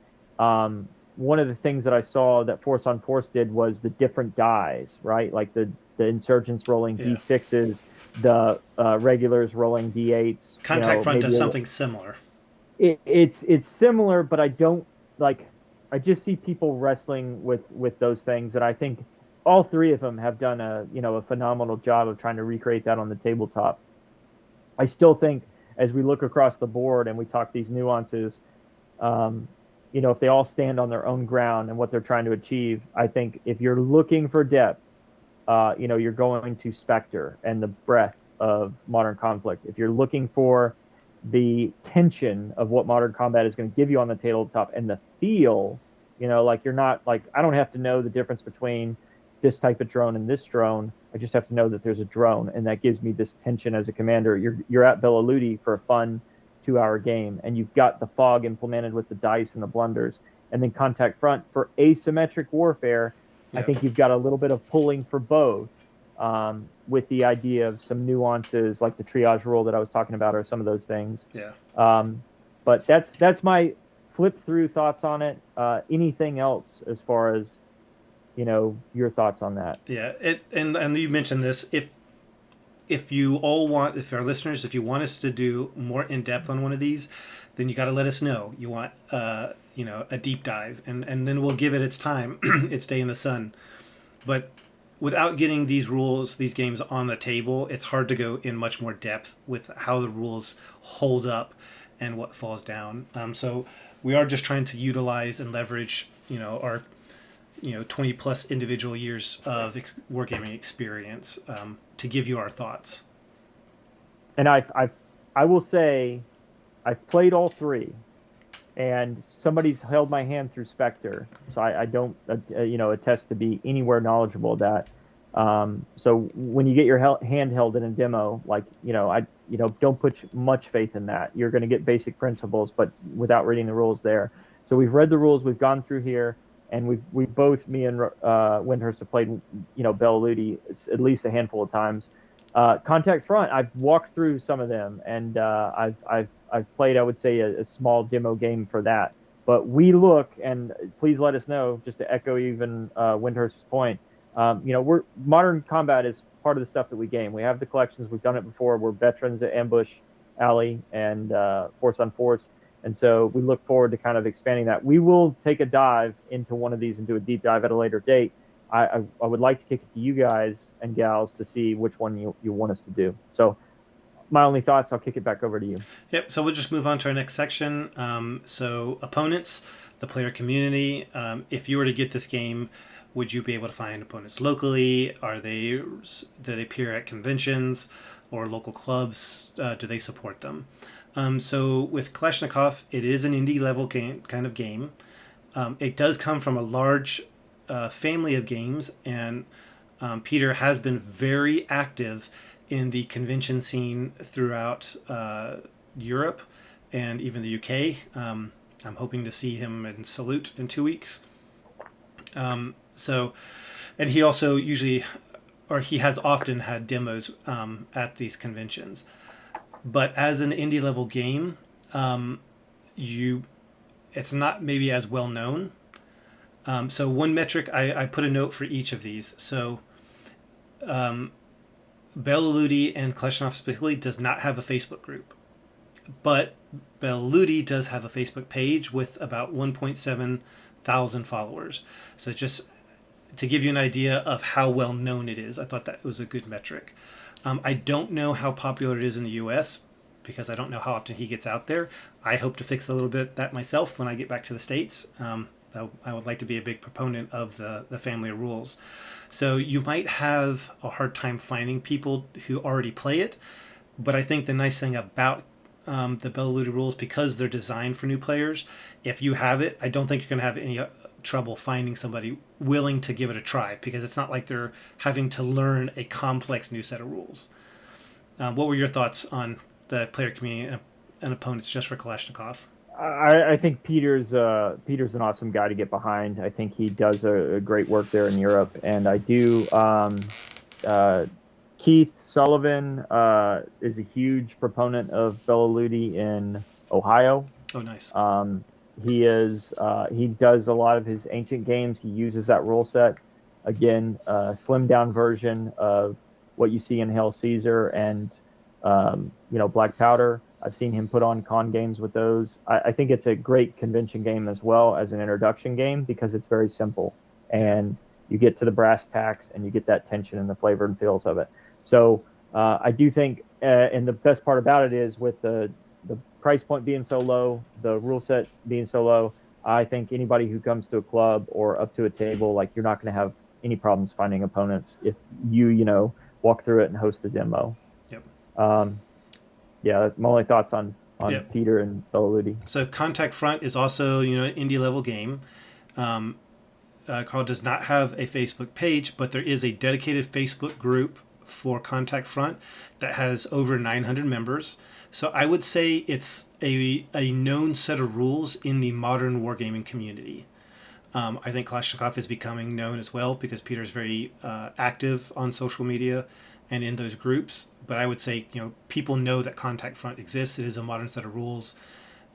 One of the things that I saw that Force on Force did was the different dies, right? Like the insurgents rolling Yeah. D6s, the regulars rolling D8s. Contact Front does something similar. It's similar, but I don't like. I just see people wrestling with those things, and I think all three of them have done a phenomenal job of trying to recreate that on the tabletop. I still think as we look across the board and we talk these nuances, if they all stand on their own ground and what they're trying to achieve, I think if you're looking for depth, you're going to Spectre and the breadth of modern conflict. If you're looking for the tension of what modern combat is going to give you on the tabletop and the feel, like you're not like, I don't have to know the difference between this type of drone and this drone. I just have to know that there's a drone, and that gives me this tension as a commander. You're at Bella Ludi for a fun 2-hour game, and you've got the fog implemented with the dice and the blunders, and then Contact Front for asymmetric warfare. I think you've got a little bit of pulling for both, with the idea of some nuances like the triage rule that I was talking about, or some of those things. Yeah. But that's my flip through thoughts on it. Anything else as far as your thoughts on that? Yeah. And you mentioned this. If you all want, if our listeners, if you want us to do more in depth on one of these, then you got to let us know. You want a deep dive, and then we'll give it its time, its day in the sun. But without getting these rules, these games on the table, it's hard to go in much more depth with how the rules hold up and what falls down. So we are just trying to utilize and leverage, our 20 plus individual years of wargaming experience to give you our thoughts. And I will say I've played all three, and somebody's held my hand through Spectre, so I don't attest to be anywhere knowledgeable of that. So when you get your hand held in a demo, like don't put much faith in that. You're going to get basic principles, but without reading the rules there. So we've read the rules, we've gone through here, and we both, me and Windhurst, have played Bella Ludi at least a handful of times. Contact Front, I've walked through some of them, and I've played, I would say, a small demo game for that. But we look, and please let us know, just to echo even Windhurst's point. We're modern combat is part of the stuff that we game. We have the collections, we've done it before. We're veterans at Ambush, Alley, and Force on Force. And so we look forward to kind of expanding that. We will take a dive into one of these and do a deep dive at a later date. I would like to kick it to you guys and gals to see which one you want us to do. So my only thoughts, I'll kick it back over to you. Yep, so we'll just move on to our next section. So opponents, the player community. If you were to get this game, would you be able to find opponents locally? Do they appear at conventions or local clubs? Do they support them? So with Kalashnikov, it is an indie level kind of game. It does come from a large family of games, and Peter has been very active in the convention scene throughout Europe and even the UK. I'm hoping to see him in Salute in 2 weeks. And he also he has often had demos at these conventions. But as an indie level game, it's not maybe as well known. So one metric, I put a note for each of these. So Bela Ludi and Kalashnikov specifically does not have a Facebook group, but Bela Ludi does have a Facebook page with about 1.7 thousand followers. So just to give you an idea of how well known it is, I thought that was a good metric. I don't know how popular it is in the U.S. because I don't know how often he gets out there. I hope to fix a little bit that myself when I get back to the States. I would like to be a big proponent of the family of rules. So you might have a hard time finding people who already play it, but I think the nice thing about the Bela Ludi rules, because they're designed for new players, if you have it, I don't think you're going to have any trouble finding somebody willing to give it a try, because it's not like they're having to learn a complex new set of rules. What were your thoughts on the player community and opponents just for Kalashnikov? I think Peter's an awesome guy to get behind. I think he does a great work there in Europe, and I do. Keith Sullivan is a huge proponent of Bela Ludi in Ohio. Oh, nice. He does a lot of his ancient games. He uses that rule set. Again, slimmed down version of what you see in Hail Caesar and Black Powder. I've seen him put on con games with those. I think it's a great convention game as well as an introduction game because it's very simple and you get to the brass tacks and you get that tension and the flavor and feels of it. So I do think, and the best part about it is with the price point being so low, the rule set being so low, I think anybody who comes to a club or up to a table, like you're not going to have any problems finding opponents if you walk through it and host the demo. Yep. Yeah, that's my only thoughts on Yep. Peter and Bela Ludi. So Contact Front is also an indie level game. Carl does not have a Facebook page, but there is a dedicated Facebook group for Contact Front that has over 900 members. So I would say it's a known set of rules in the modern wargaming community. I think Kalashnikov is becoming known as well because Peter is very active on social media and in those groups. But I would say, people know that Contact Front exists. It is a modern set of rules.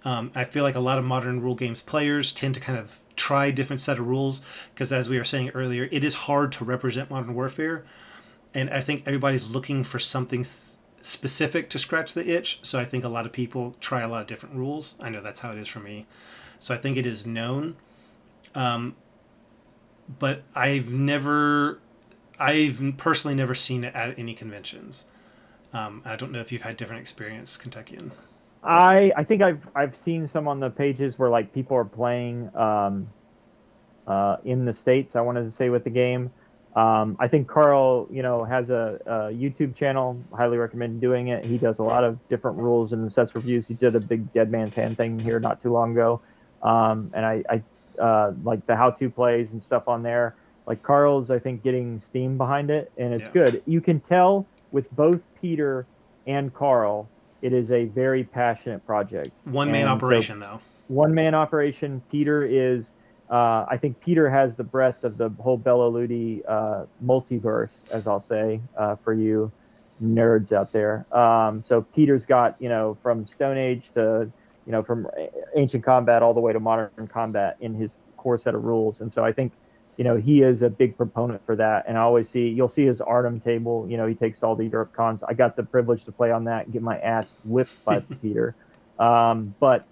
I feel like a lot of modern rule games players tend to kind of try different set of rules because, as we were saying earlier, it is hard to represent modern warfare. And I think everybody's looking for something specific to scratch the itch. So I think a lot of people try a lot of different rules. I know that's how it is for me. So I think it is known. But I've personally never seen it at any conventions. I don't know if you've had different experience, Kentuckian. I think I've seen some on the pages where like people are playing in the States. I wanted to say with the game. I think Carl, has a YouTube channel. Highly recommend doing it. He does a lot of different rules and sets reviews. He did a big Dead Man's Hand thing here not too long ago, and I like the how-to plays and stuff on there. Like Carl's, I think, getting steam behind it, and it's good. You can tell with both Peter and Carl, it is a very passionate project. One-man operation, though. One-man operation. Peter is, I think Peter has the breadth of the whole Bela Ludi multiverse, as I'll say, for you nerds out there. So Peter's got, from Stone Age to, from ancient combat all the way to modern combat in his core set of rules. And so I think, he is a big proponent for that. And you'll see his Arnhem table. He takes all the Europe cons. I got the privilege to play on that and get my ass whipped by Peter. But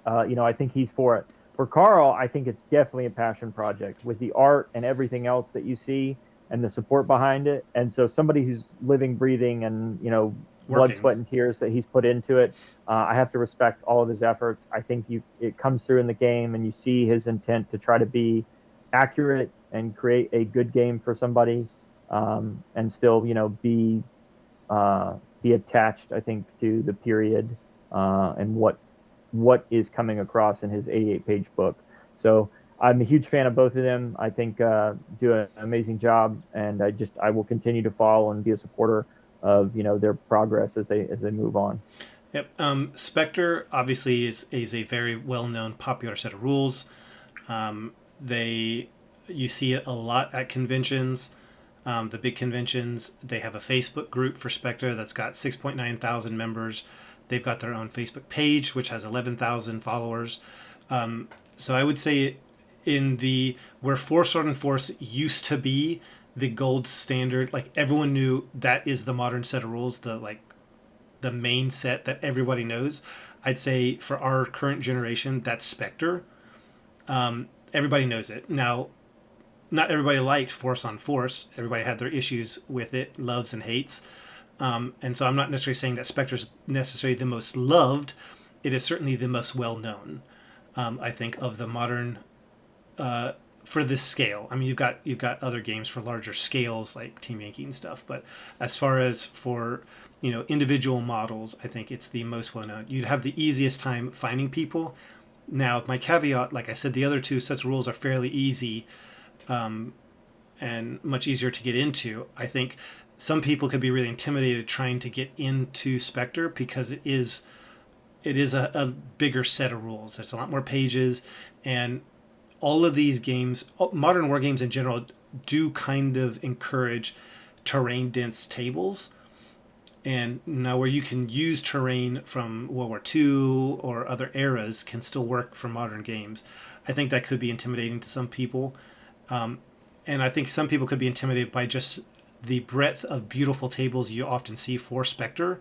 I think he's for it. For Carl, I think it's definitely a passion project with the art and everything else that you see and the support behind it. And so somebody who's living, breathing, and, blood, sweat, and tears that he's put into it, I have to respect all of his efforts. I think it comes through in the game and you see his intent to try to be accurate and create a good game for somebody, and still, be attached, I think, to the period and what is coming across in his 88-page book. So I'm a huge fan of both of them. I think do an amazing job, and I will continue to follow and be a supporter of their progress as they move on. Yep. Spectre obviously is a very well-known, popular set of rules. You see it a lot at conventions. The big conventions, they have a Facebook group for Spectre that's got 6.9 thousand members. They've got their own Facebook page, which has 11,000 followers. So I would say where Force Sword and Force used to be the gold standard. Like everyone knew that is the modern set of rules, the main set that everybody knows. I'd say for our current generation, that's Spectre. Everybody knows it. Now, not everybody liked Force on Force. Everybody had their issues with it, loves and hates. And so I'm not necessarily saying that Spectre's necessarily the most loved. It is certainly the most well known. I think of the modern for this scale. I mean, you've got other games for larger scales like Team Yankee and stuff, but as far as for individual models, I think it's the most well known. You'd have the easiest time finding people. Now, my caveat, like I said, the other two sets of rules are fairly easy and much easier to get into. I think some people could be really intimidated trying to get into Spectre because it is a bigger set of rules. There's a lot more pages, and all of these games, modern war games in general, do kind of encourage terrain dense tables. And now where you can use terrain from World War II or other eras can still work for modern games. I think that could be intimidating to some people. And I think some people could be intimidated by just the breadth of beautiful tables you often see for Spectre.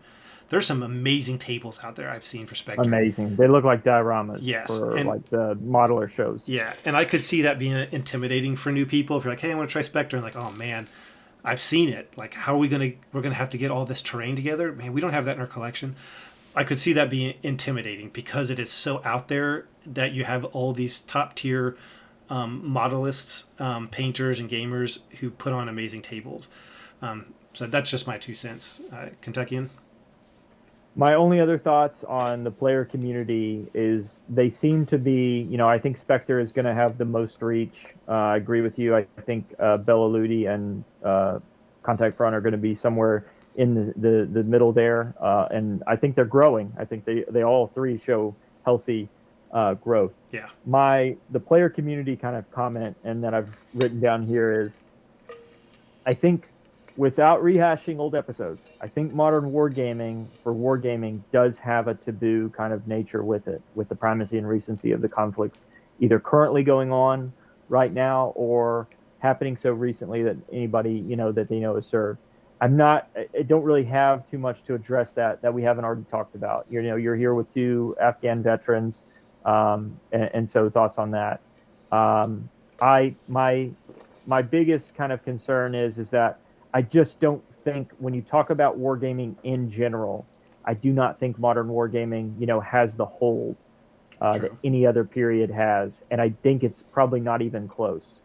There's some amazing tables out there I've seen for Spectre. Amazing. They look like dioramas Yes, for and like the modeler shows. yeah, and I could see that being intimidating for new people. If you're like, hey, I want to try Spectre, and like, oh man, I've seen it. Like, how are we're gonna have to get all this terrain together? Man, we don't have that in our collection. I could see that being intimidating because it is so out there that you have all these top tier modelists, painters, and gamers who put on amazing tables. So that's just my 2 cents. Kentuckian? My only other thoughts on the player community is they seem to be, I think Spectre is going to have the most reach. I agree with you. I think Bella Ludi and Contact Front are going to be somewhere in the middle there. And I think they're growing. I think they all three show healthy growth. Yeah. The player community kind of comment and that I've written down here is, I think, without rehashing old episodes, I think modern wargaming for wargaming does have a taboo kind of nature with it, with the primacy and recency of the conflicts either currently going on right now or happening so recently that anybody that they know is served. I don't really have too much to address that we haven't already talked about. You're here with two Afghan veterans, and so thoughts on that. My biggest kind of concern is that I just don't think when you talk about wargaming in general, I do not think modern wargaming, has the hold that any other period has, and I think it's probably not even close.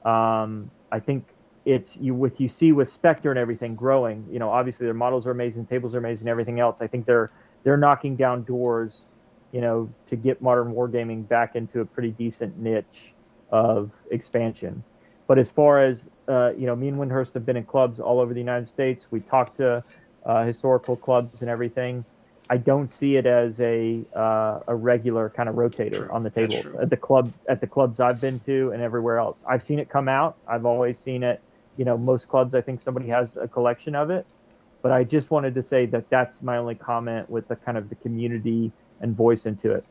I think it's you see with Spectre and everything growing. Obviously their models are amazing, tables are amazing, everything else. I think they're knocking down doors, to get modern wargaming back into a pretty decent niche of expansion. But as far as me and Windhurst have been in clubs all over the United States. We talk to historical clubs and everything. I don't see it as a regular kind of rotator on the tables at the clubs I've been to and everywhere else. I've seen it come out. I've always seen it. Most clubs, I think somebody has a collection of it. But I just wanted to say that that's my only comment with the kind of the community and voice into it.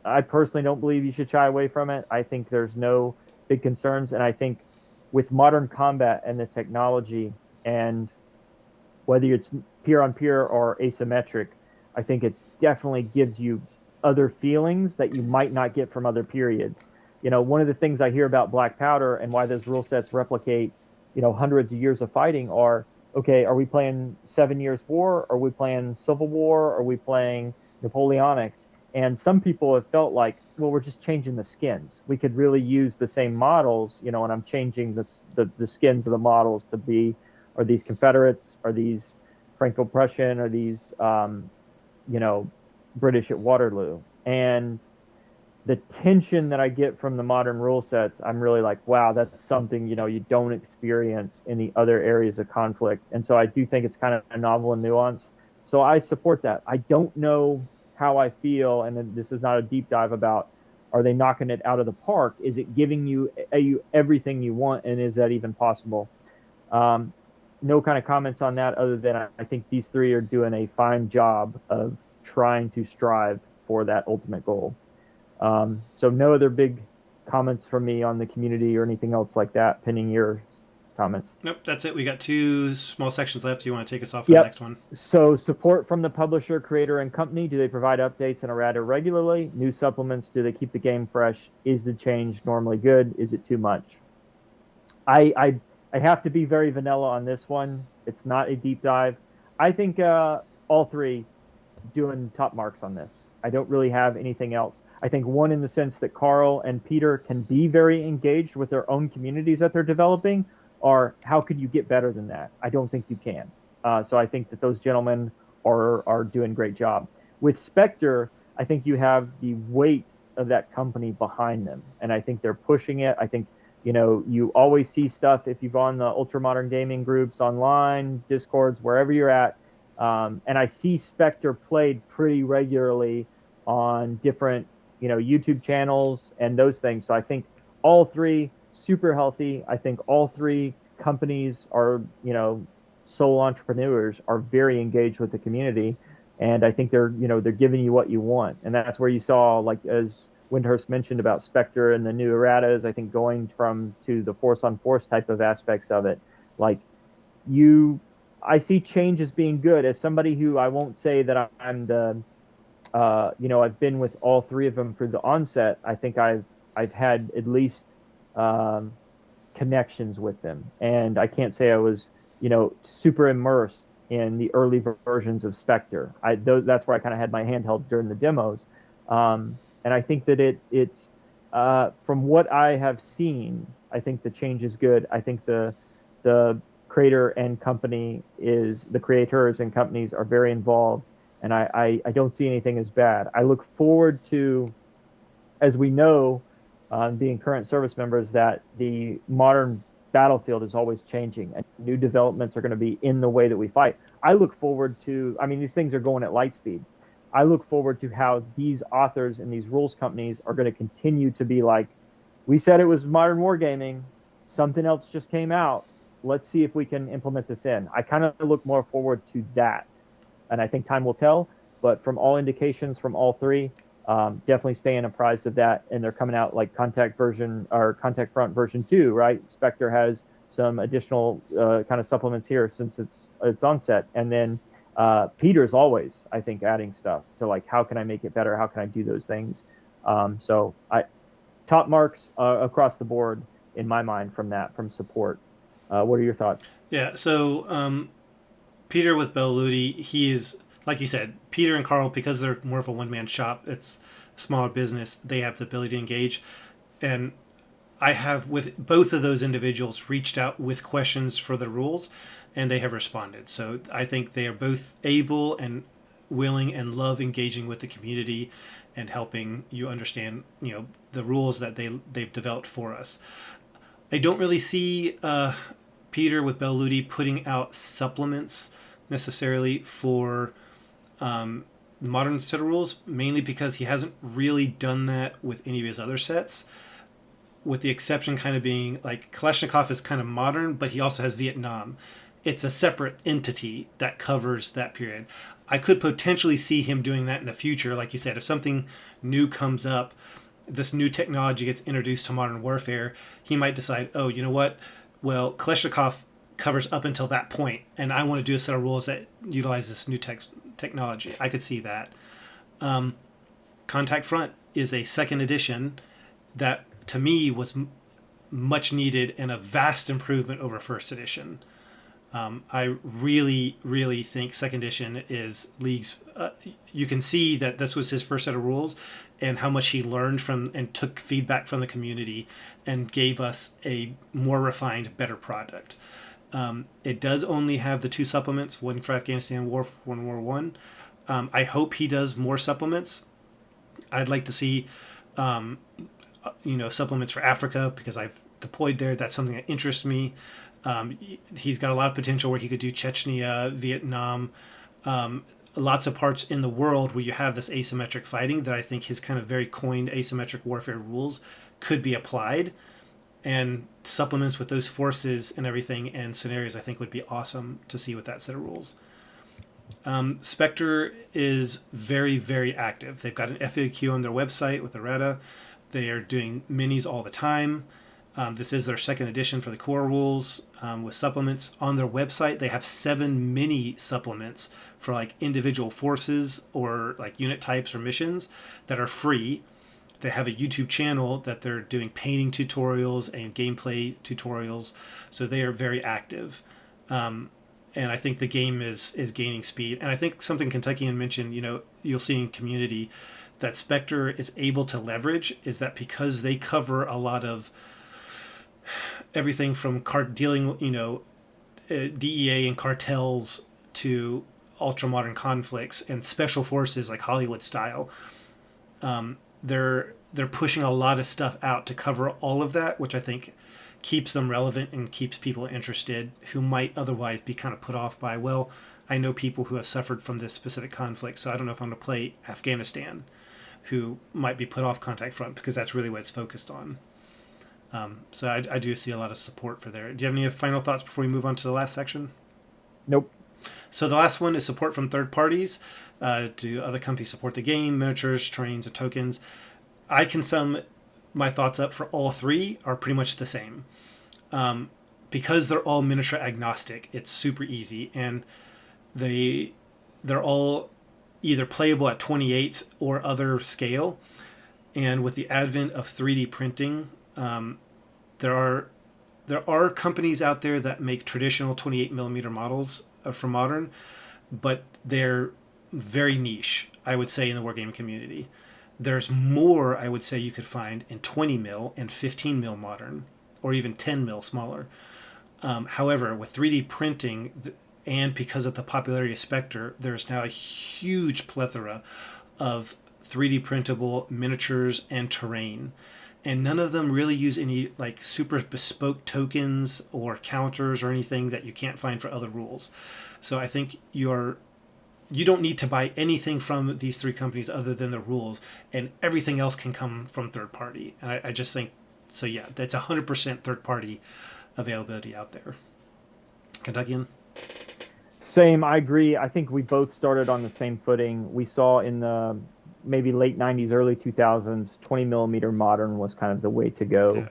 I personally don't believe you should shy away from it. I think there's no big concerns, and I think with modern combat and the technology, and whether it's peer-on-peer or asymmetric, I think it's definitely gives you other feelings that you might not get from other periods. One of the things I hear about Black Powder and why those rule sets replicate, hundreds of years of fighting are, okay, are we playing 7 Years' War? Are we playing Civil War? Are we playing Napoleonics? And some people have felt like, well, we're just changing the skins. We could really use the same models, and I'm changing the skins of the models to be, are these Confederates? Are these Franco-Prussian? Are these, British at Waterloo? And the tension that I get from the modern rule sets, I'm really like, wow, that's something, you don't experience in the other areas of conflict. And so I do think it's kind of a novel and nuance. So I support that. I don't know how I feel, and this is not a deep dive about, are they knocking it out of the park? Is it giving you everything you want, and is that even possible? No kind of comments on that other than I think these three are doing a fine job of trying to strive for that ultimate goal. So no other big comments from me on the community or anything else like that, pending your comments. Nope, that's it. We got two small sections left. Do you want to take us off for the Yep. next one? So support from the publisher, creator, and company. Do they provide updates and errata regularly? New supplements. Do they keep the game fresh? Is the change normally good? Is it too much? I have to be very vanilla on this one. It's not a deep dive. I think all three doing top marks on this. I don't really have anything else. I think one in the sense that Carl and Peter can be very engaged with their own communities that they're developing, or how could you get better than that? I don't think you can. So I think that those gentlemen are doing a great job. With Spectre, I think you have the weight of that company behind them, and I think they're pushing it. I think you always see stuff if you've on the ultra modern gaming groups online, discords, wherever you're at. And I see Spectre played pretty regularly on different, YouTube channels and those things. So I think all three super healthy. I think all three companies are, sole entrepreneurs are very engaged with the community. And I think they're giving you what you want. And that's where you saw, like, as Windhurst mentioned about Spectre and the new erratas, I think going to the force on force type of aspects of it, like I see change as being good. As somebody who, I won't say that I'm the, I've been with all three of them through the onset. I think I've had at least connections with them, and I can't say I was, super immersed in the early versions of Spectre. That's where I kind of had my handheld during the demos, and I think that it's from what I have seen, I think the change is good. I think the creator and company the creators and companies are very involved, and I don't see anything as bad. I look forward to, as we know, being current service members, that the modern battlefield is always changing and new developments are going to be in the way that we fight. I look forward to, these things are going at light speed. I look forward to how these authors and these rules companies are going to continue to be like, we said it was modern wargaming, something else just came out. Let's see if we can implement this in. I kind of look more forward to that. And I think time will tell. But from all indications from all three, definitely staying apprised of that. And they're coming out like Contact Front version 2, right? Spectre has some additional kind of supplements here since its onset. And then Peter's always, I think, adding stuff to, like, how can I make it better? How can I do those things? So top marks across the board in my mind from support. What are your thoughts? Yeah, so Peter with Belludi, he is, like you said, Peter and Carl, because they're more of a one-man shop, it's a smaller business, they have the ability to engage. And I have, with both of those individuals, reached out with questions for the rules, and they have responded. So I think they are both able and willing and love engaging with the community and helping you understand, the rules that they've developed for us. I don't really see Peter with Belludi putting out supplements necessarily for modern set of rules, mainly because he hasn't really done that with any of his other sets, with the exception kind of being like Kalashnikov is kind of modern, but he also has Vietnam. It's a separate entity that covers that period. I could potentially see him doing that in the future. Like you said, if something new comes up, this new technology gets introduced to modern warfare, he might decide, oh, you know what? Well, Kalashnikov covers up until that point, and I want to do a set of rules that utilize this new technology. I could see that. Contact Front is a second edition that, to me, was much needed and a vast improvement over first edition. I really, really think second edition is League's. You can see that this was his first set of rules, and how much he learned from and took feedback from the community and gave us a more refined, better product. It does only have the two supplements, one for Afghanistan War, one War One. I hope he does more supplements. I'd like to see, supplements for Africa, because I've deployed there. That's something that interests me. He's got a lot of potential where he could do Chechnya, Vietnam, lots of parts in the world where you have this asymmetric fighting that I think his kind of very coined asymmetric warfare rules could be applied. And supplements with those forces and everything and scenarios, I think, would be awesome to see with that set of rules. Spectre is very, very active. They've got an FAQ on their website with errata. They are doing minis all the time. This is their second edition for the core rules with supplements. On their website, they have 7 mini supplements for like individual forces or like unit types or missions that are free. They have a YouTube channel that they're doing painting tutorials and gameplay tutorials, so they are very active. And I think the game is gaining speed. And I think something Kentuckian mentioned, you'll see in community that Spectre is able to leverage is that because they cover a lot of everything from dealing, DEA and cartels to ultra modern conflicts and special forces like Hollywood style. They're pushing a lot of stuff out to cover all of that, which I think keeps them relevant and keeps people interested who might otherwise be kind of put off by, well, I know people who have suffered from this specific conflict, so I don't know if I'm going to play Afghanistan, who might be put off Contact Front because that's really what it's focused on. So I do see a lot of support for there. Do you have any final thoughts before we move on to the last section? Nope. So the last one is support from third parties. Do other companies support the game, miniatures, terrains, or tokens? I can sum my thoughts up for all three are pretty much the same. Because they're all miniature agnostic, it's super easy, and they're all either playable at 28 or other scale. And with the advent of 3D printing, there are companies out there that make traditional 28 millimeter models for Modern, but they're very niche, I would say, in the wargame community. There's more, I would say, you could find in 20 mil and 15 mil Modern, or even 10 mil smaller. However, with 3D printing, and because of the popularity of Spectre, there's now a huge plethora of 3D printable miniatures and terrain. And none of them really use any like super bespoke tokens or counters or anything that you can't find for other rules. So I think you don't need to buy anything from these three companies other than the rules, and everything else can come from third party. And I just think, so yeah, that's 100% third party availability out there. Kentuckian? Same, I agree. I think we both started on the same footing. We saw in the maybe late 90s, early 2000s, 20 millimeter Modern was kind of the way to go. Yeah.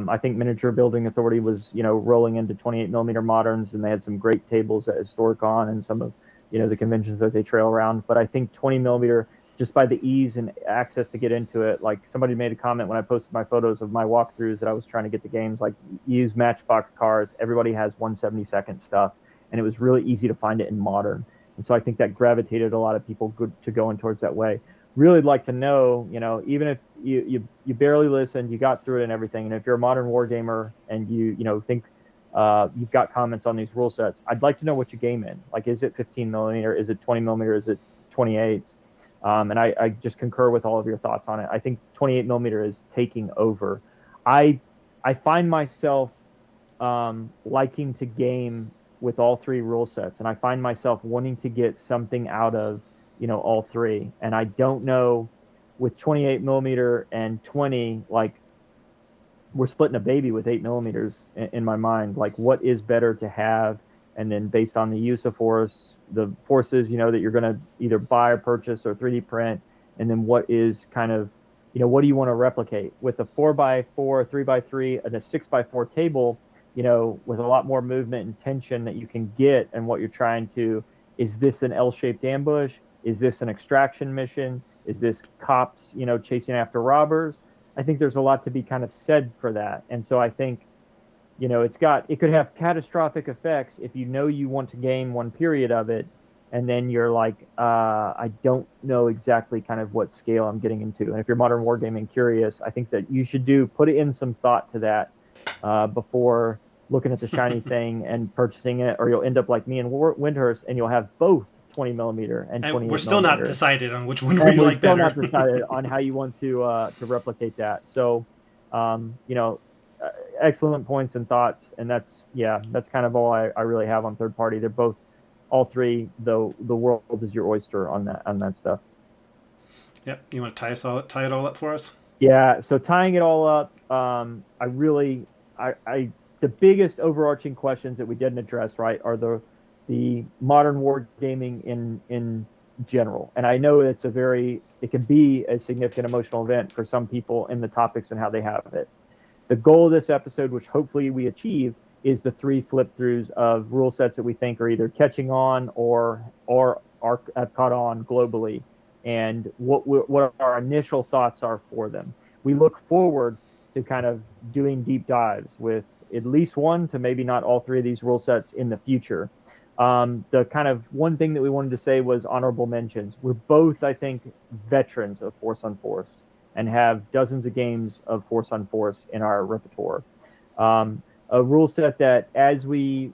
I think Miniature Building Authority was, rolling into 28 millimeter Moderns, and they had some great tables at Historicon and some of, the conventions that they trail around. But I think 20 millimeter, just by the ease and access to get into it, like somebody made a comment when I posted my photos of my walkthroughs that I was trying to get the games, like use Matchbox cars. Everybody has 1/72 stuff, and it was really easy to find it in Modern. And so I think that gravitated a lot of people to going towards that way. Really like to know, even if you barely listened, you got through it and everything, and if you're a Modern wargamer and you think you've got comments on these rule sets, I'd like to know what you game in. Like, is it 15 millimeter? Is it 20 millimeter? Is it 28? And I just concur with all of your thoughts on it. I think 28 millimeter is taking over. I find myself liking to game with all three rule sets, and I find myself wanting to get something out of all three. And I don't know, with 28 millimeter and 20, like, we're splitting a baby with 8 millimeters in my mind. Like, what is better to have? And then based on the use of force, the forces, that you're going to either buy or purchase or 3D print, and then what is kind of, what do you want to replicate? With a 4x4, 3x3, and a 6x4 table, with a lot more movement and tension that you can get, and what you're trying to, is this an L-shaped ambush? Is this an extraction mission? Is this cops, chasing after robbers? I think there's a lot to be kind of said for that. And so I think, it could have catastrophic effects if you want to game one period of it, and then you're like, I don't know exactly kind of what scale I'm getting into. And if you're Modern wargaming curious, I think that you should put in some thought to that before looking at the shiny thing and purchasing it, or you'll end up like me and Windhurst, and you'll have both 20 millimeter and 28 we're still millimeter. Not decided on which one we like better. We're still not decided on how you want to replicate that. So, excellent points and thoughts, and that's kind of all I really have on third party. They're both, all three, though the world is your oyster on that stuff. Yep. You want to tie it all up for us? Yeah. So tying it all up, the biggest overarching questions that we didn't address, right, are the modern wargaming in general. And I know it can be a significant emotional event for some people in the topics and how they have it. The goal of this episode, which hopefully we achieve, is the 3 flip throughs of rule sets that we think are either catching on or are have caught on globally, and what our initial thoughts are for them. We look forward to kind of doing deep dives with at least one to maybe not all 3 of these rule sets in the future. The kind of one thing that we wanted to say was honorable mentions. We're both, I think, veterans of Force on Force and have dozens of games of Force on Force in our repertoire. A rule set that as we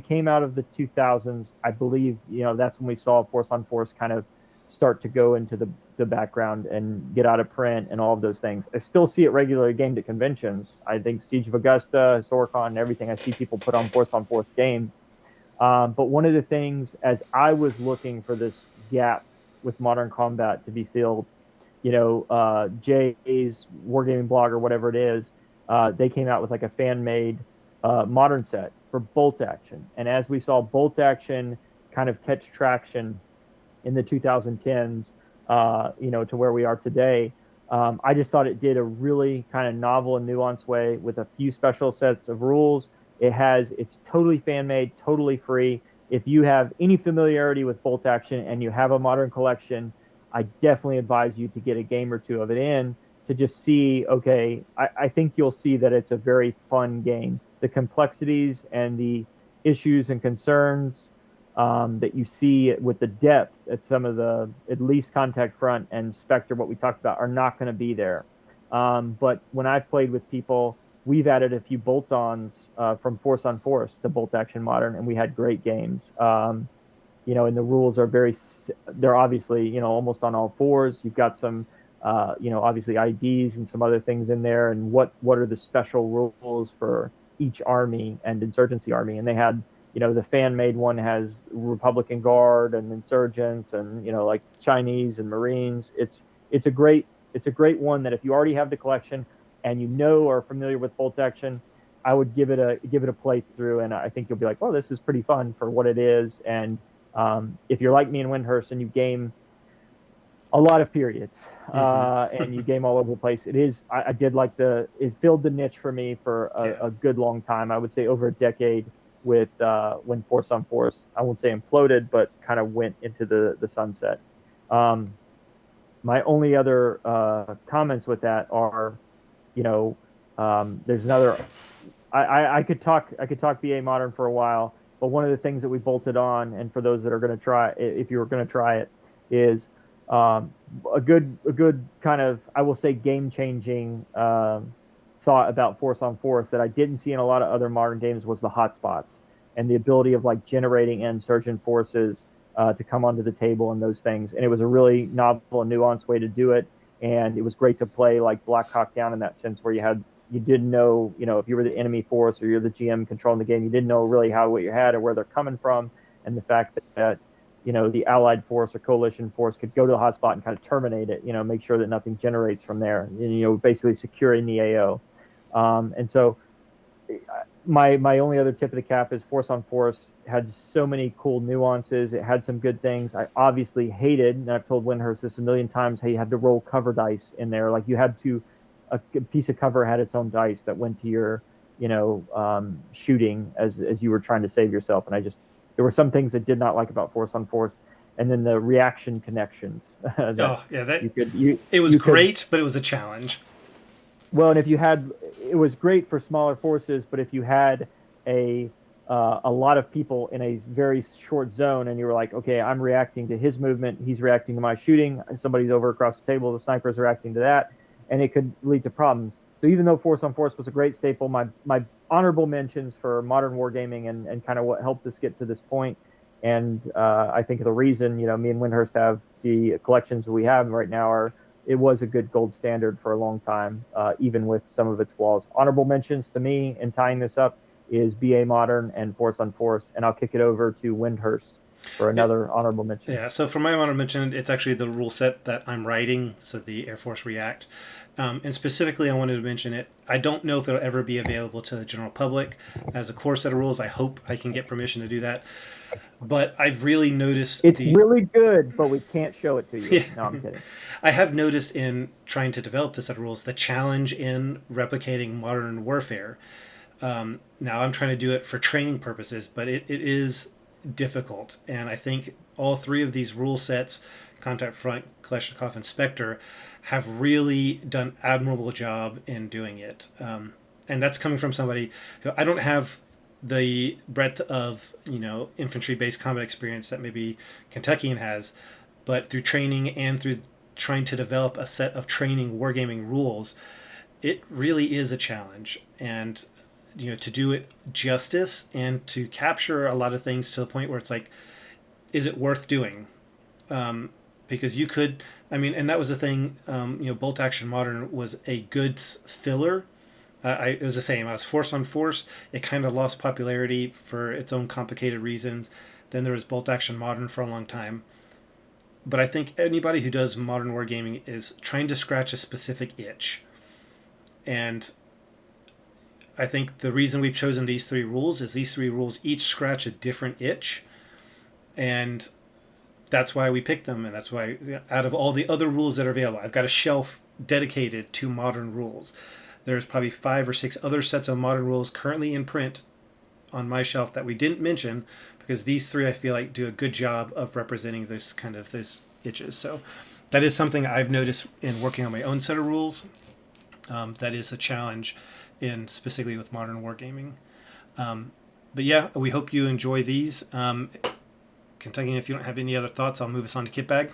came out of the 2000s, I believe, that's when we saw Force on Force kind of start to go into the background and get out of print and all of those things. I still see it regularly gamed at conventions. I think Siege of Augusta, Historicon, and everything, I see people put on Force games. But one of the things, as I was looking for this gap with modern combat to be filled, Jay's Wargaming blog or whatever it is, they came out with like a fan-made modern set for bolt action. And as we saw bolt action kind of catch traction in the 2010s, to where we are today, I just thought it did a really kind of novel and nuanced way with a few special sets of rules. It's totally fan-made, totally free. If you have any familiarity with bolt action and you have a modern collection, I definitely advise you to get a game or two of it in to just see, okay, I think you'll see that it's a very fun game. The complexities and the issues and concerns that you see with the depth at some of the, at least Contact Front and Spectre, what we talked about, are not going to be there. But when I've played with people, we've added a few bolt-ons from Force on Force to Bolt Action Modern, and we had great games. And the rules are they're obviously, almost on all fours. You've got some, obviously IDs and some other things in there, and what are the special rules for each army and insurgency army. And they had, the fan-made one has Republican Guard and insurgents and, like Chinese and Marines. It's a great one that if you already have the collection and are familiar with bolt action, I would give it a playthrough, and I think you'll be like, oh, this is pretty fun for what it is. And if you're like me in Windhurst and you game a lot of periods and you game all over the place, I did like it filled the niche for me for a good long time. I would say over a decade with when Force on Force, I won't say imploded, but kind of went into the sunset. My only other comments with that are, there's another. I could talk BA Modern for a while, but one of the things that we bolted on, and for those that are going to try, if you were going to try it, is a good kind of, I will say, game changing thought about Force on Force that I didn't see in a lot of other modern games was the hotspots and the ability of like generating insurgent forces to come onto the table and those things. And it was a really novel and nuanced way to do it. And it was great to play like Black Hawk Down in that sense, where you didn't know, if you were the enemy force or you're the GM controlling the game, you didn't know really what you had or where they're coming from. And the fact that the allied force or coalition force could go to the hotspot and kind of terminate it, make sure that nothing generates from there, basically securing the AO. And so my only other tip of the cap is Force on Force had so many cool nuances. It had some good things. I obviously hated, and I've told Windhurst this a million times, how you had to roll cover dice in there. Like you had to, a piece of cover had its own dice that went to your, shooting as you were trying to save yourself. And there were some things I did not like about Force on Force. And then the reaction connections. It was great, but it was a challenge. Well, and it was great for smaller forces, but if you had a lot of people in a very short zone, and you were like, okay, I'm reacting to his movement, he's reacting to my shooting, somebody's over across the table, the sniper's reacting to that, and it could lead to problems. So even though Force on Force was a great staple, my honorable mentions for modern wargaming and kind of what helped us get to this point, and I think the reason, me and Windhurst have the collections that we have right now it was a good gold standard for a long time, even with some of its flaws. Honorable mentions to me in tying this up is BA Modern and Force on Force, and I'll kick it over to Windhurst for another honorable mention. Yeah, so for my honorable mention, it's actually the rule set that I'm writing, so the Air Force React. And specifically, I wanted to mention it. I don't know if it'll ever be available to the general public as a core set of rules. I hope I can get permission to do that. But I've really noticed It's the. really good, but we can't show it to you. Yeah. No, I'm kidding. I have noticed in trying to develop this set of rules the challenge in replicating modern warfare. Now I'm trying to do it for training purposes, but it is difficult. And I think all three of these rule sets, Contact Front, Kalashnikov, and Spectre, have really done admirable job in doing it. And that's coming from somebody who I don't have the breadth of infantry-based combat experience that maybe Kentuckian has, but through training and through trying to develop a set of training wargaming rules, it really is a challenge. And to do it justice and to capture a lot of things to the point where it's like, is it worth doing? Because you could, and that was the thing. Bolt Action Modern was a good filler. It was the same. I was Force on Force. It kind of lost popularity for its own complicated reasons. Then there was Bolt Action Modern for a long time. But I think anybody who does modern wargaming is trying to scratch a specific itch. And I think the reason we've chosen these three rules is these three rules each scratch a different itch. And that's why we picked them. And that's why, out of all the other rules that are available, I've got a shelf dedicated to modern rules. There's probably 5 or 6 other sets of modern rules currently in print on my shelf that we didn't mention, because these three I feel like do a good job of representing those itches. So that is something I've noticed in working on my own set of rules. That is a challenge in specifically with modern wargaming. But yeah, we hope you enjoy these. Kentucky, if you don't have any other thoughts, I'll move us on to kit bag.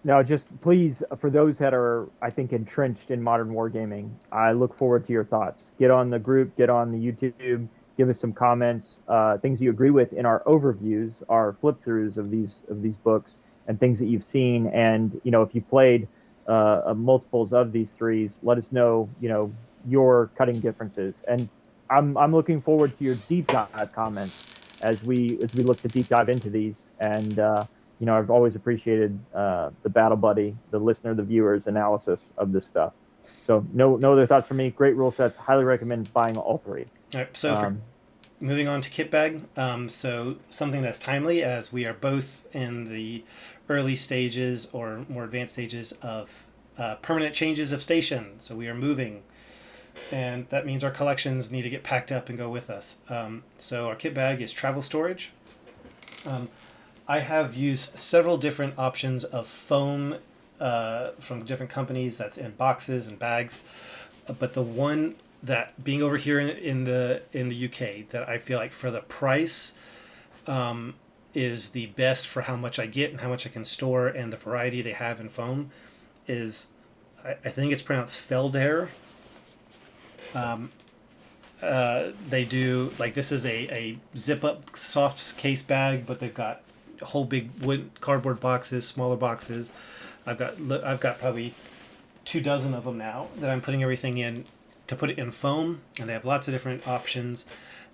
Now, just please, for those that are, I think, entrenched in modern wargaming, I look forward to your thoughts. Get on the group, get on the YouTube, give us some comments, things you agree with in our overviews, our flip throughs of these books, and things that you've seen. And if you played multiples of these threes, let us know your cutting differences. And I'm looking forward to your deep dive comments as we look to deep dive into these. And I've always appreciated the battle buddy, the listener, the viewers analysis of this stuff. So no other thoughts from me. Great rule sets. Highly recommend buying all three. All right, so moving on to kit bag. So something that's timely, as we are both in the early stages or more advanced stages of permanent changes of station. So we are moving, and that means our collections need to get packed up and go with us. So our kit bag is travel storage. I have used several different options of foam from different companies that's in boxes and bags, but the one that, being over here in the UK, that I feel like for the price is the best for how much I get and how much I can store, and the variety they have in foam is, I think it's pronounced Feldair. They do, like, this is a zip up soft case bag, but they've got whole big wood cardboard boxes, smaller boxes. I've got probably 24 of them now that I'm putting everything in to put it in foam, and they have lots of different options.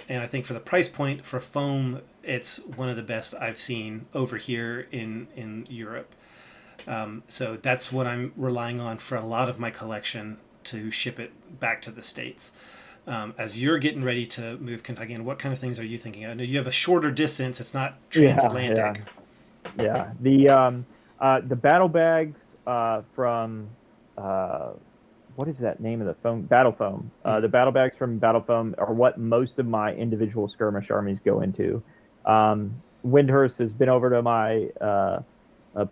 And I think for the price point for foam, it's one of the best I've seen over here in Europe. So that's what I'm relying on for a lot of my collection to ship it back to the States. As you're getting ready to move, Kentucky, what kind of things are you thinking? I know you have a shorter distance. It's not transatlantic. Yeah. The battle bags from what is that name of the foam? Battle foam. The battle bags from Battle Foam are what most of my individual skirmish armies go into. Windhurst has been over to my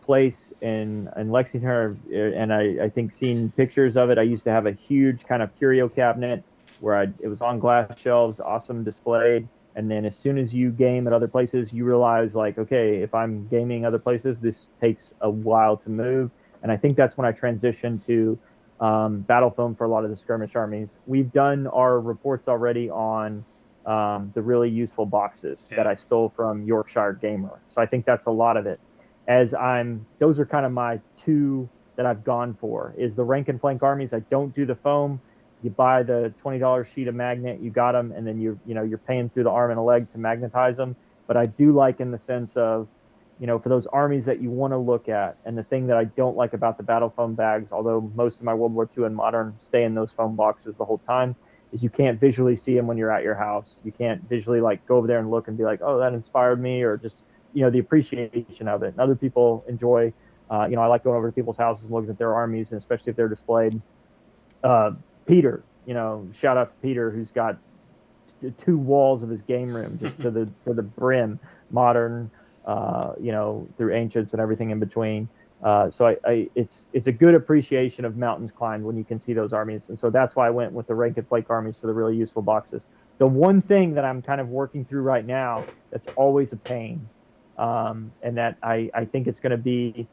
place in Lexington, and I think seen pictures of it. I used to have a huge kind of curio cabinet where it was on glass shelves, awesome displayed. And then as soon as you game at other places, you realize, like, okay, if I'm gaming other places, this takes a while to move. And I think that's when I transitioned to battle foam for a lot of the skirmish armies. We've done our reports already on the really useful boxes that I stole from Yorkshire Gamer. So I think that's a lot of it. Those are kind of my two that I've gone for, is the rank and flank armies. I don't do the foam. You buy the $20 sheet of magnet, you got them, and then you're paying through the arm and a leg to magnetize them. but I do like in the sense of, for those armies that you want to look at. And the thing that I don't like about the battle foam bags, although most of my World War II and modern stay in those foam boxes the whole time, is you can't visually see them when you're at your house. You can't visually like go over there and look and be like, oh, that inspired me, or just, the appreciation of it. And other people enjoy, I like going over to people's houses and looking at their armies, and especially if they're displayed. Peter, shout out to Peter, who's got two walls of his game room just to the brim, modern, through ancients and everything in between. So it's a good appreciation of mountains climbed when you can see those armies, and so that's why I went with the rank and flake armies to the really useful boxes. The one thing that I'm kind of working through right now that's always a pain, and that I think it's going to be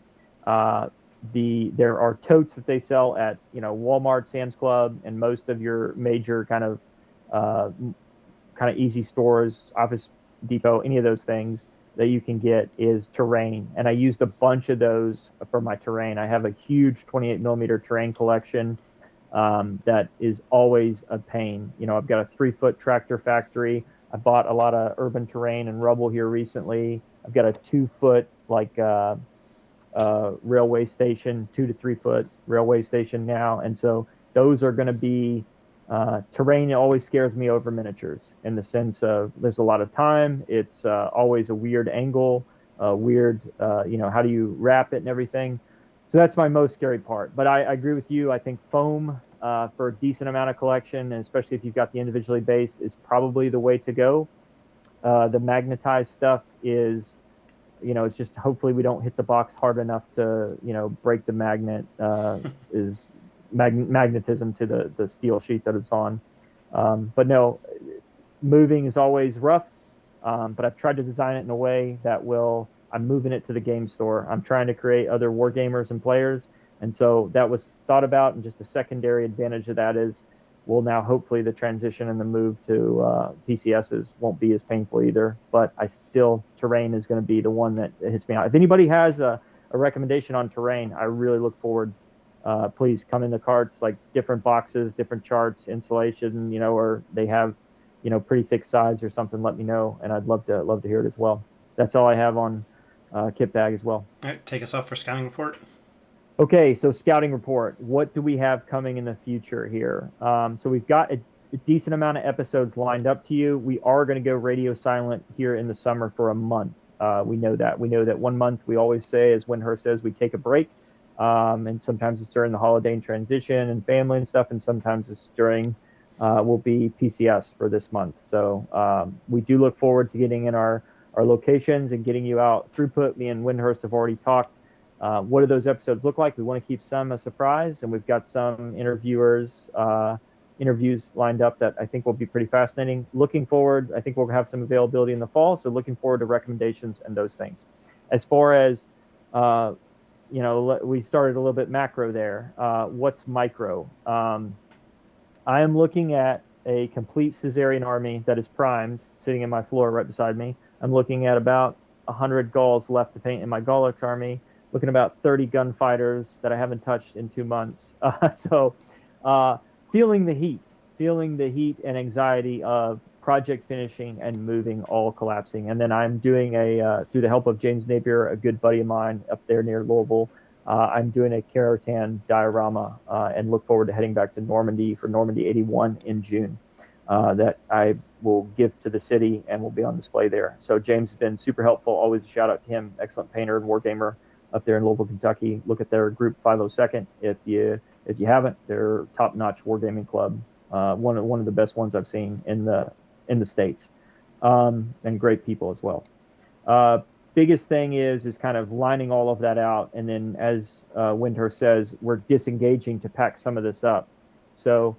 there are totes that they sell at Walmart, Sam's Club, and most of your major kind of easy stores, Office Depot, any of those things that you can get is terrain. And I used a bunch of those for my terrain. I have a huge 28 millimeter terrain collection that is always a pain. I've got a 3-foot tractor factory. I bought a lot of urban terrain and rubble here recently. I've got a 2-foot railway station, 2 to 3 foot railway station now. And so those are going to be terrain. Always scares me over miniatures in the sense of there's a lot of time. It's always a weird angle, weird, how do you wrap it and everything. So that's my most scary part. But I agree with you. I think foam for a decent amount of collection, and especially if you've got the individually based, is probably the way to go. The magnetized stuff is, it's just hopefully we don't hit the box hard enough to, break the magnet, is magnetism to the steel sheet that it's on. But no, moving is always rough, but I've tried to design it in a way that I'm moving it to the game store. I'm trying to create other war gamers and players. And so that was thought about, and just a secondary advantage of that is, well, now hopefully the transition and the move to PCSs won't be as painful either. But terrain is going to be the one that hits me out. If anybody has a recommendation on terrain, I really look forward. Please come in the carts, like different boxes, different charts, insulation, or they have, pretty thick sides or something. Let me know, and I'd love to hear it as well. That's all I have on kit bag as well. All right, take us off for scouting report. Okay, so scouting report. What do we have coming in the future here? So we've got a decent amount of episodes lined up to you. We are going to go radio silent here in the summer for a month. We know that. We know that 1 month we always say, as Windhurst says, we take a break. And sometimes it's during the holiday and transition and family and stuff, and sometimes it's during will be PCS for this month. So we do look forward to getting in our locations and getting you out throughput. Me and Windhurst have already talked. What do those episodes look like? We want to keep some a surprise, and we've got some interviews lined up that I think will be pretty fascinating. Looking forward, I think we'll have some availability in the fall, so looking forward to recommendations and those things. As far as we started a little bit macro there. What's micro? I am looking at a complete Caesarian army that is primed, sitting in my floor right beside me. I'm looking at about 100 Gauls left to paint in my Gallic army. Looking about 30 gunfighters that I haven't touched in 2 months. So feeling the heat and anxiety of project finishing and moving all collapsing. And then I'm doing through the help of James Napier, a good buddy of mine up there near Louisville, I'm doing a Carrotan diorama and look forward to heading back to Normandy for Normandy 81 in June that I will give to the city and will be on display there. So James has been super helpful. Always a shout out to him. Excellent painter and wargamer up there in Louisville, Kentucky. Look at their group 502nd if you haven't. They're top-notch wargaming club. One of the best ones I've seen in the States, and great people as well. Biggest thing is kind of lining all of that out, and then as Windhurst says, we're disengaging to pack some of this up. So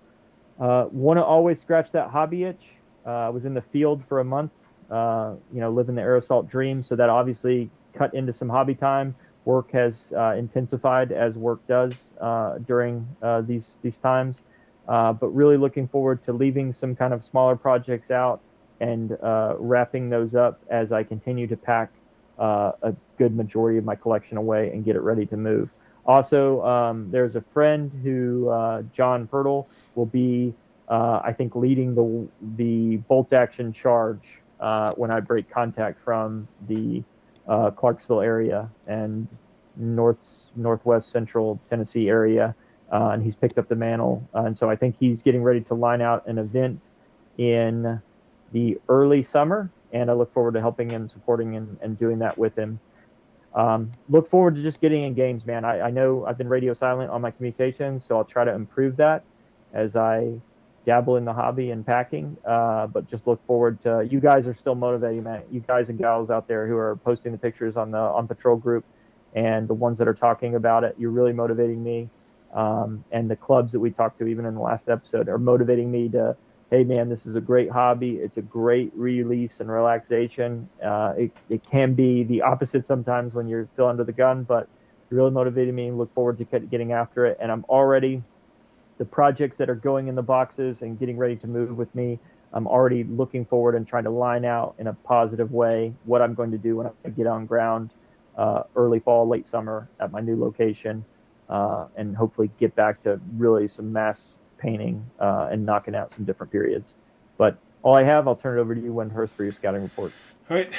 want to always scratch that hobby itch. I was in the field for a month, living the air assault dream, so that obviously cut into some hobby time. Work has intensified as work does during these times. But really looking forward to leaving some kind of smaller projects out and wrapping those up as I continue to pack a good majority of my collection away and get it ready to move. Also, there's a friend who, John Pirtle, will be, I think, leading the bolt action charge when I break contact from the Clarksville area and northwest central Tennessee area, and he's picked up the mantle. And so I think he's getting ready to line out an event in the early summer, and I look forward to helping him, supporting him, and doing that with him. Look forward to just getting in games, man. I know I've been radio silent on my communications, so I'll try to improve that as I dabble in the hobby and packing. But just look forward to, you guys are still motivating, man. You guys and gals out there who are posting the pictures on the On Patrol group and the ones that are talking about it, you're really motivating me. And the clubs that we talked to, even in the last episode, are motivating me to, hey man, this is a great hobby. It's a great release and relaxation. It can be the opposite sometimes when you're still under the gun, but it really motivated me and look forward to getting after it. And I'm already, the projects that are going in the boxes and getting ready to move with me, I'm already looking forward and trying to line out in a positive way what I'm going to do when I get on ground early fall, late summer at my new location, and hopefully get back to really some mass painting and knocking out some different periods. But all I have, I'll turn it over to you, Windhurst, for your scouting report. All right.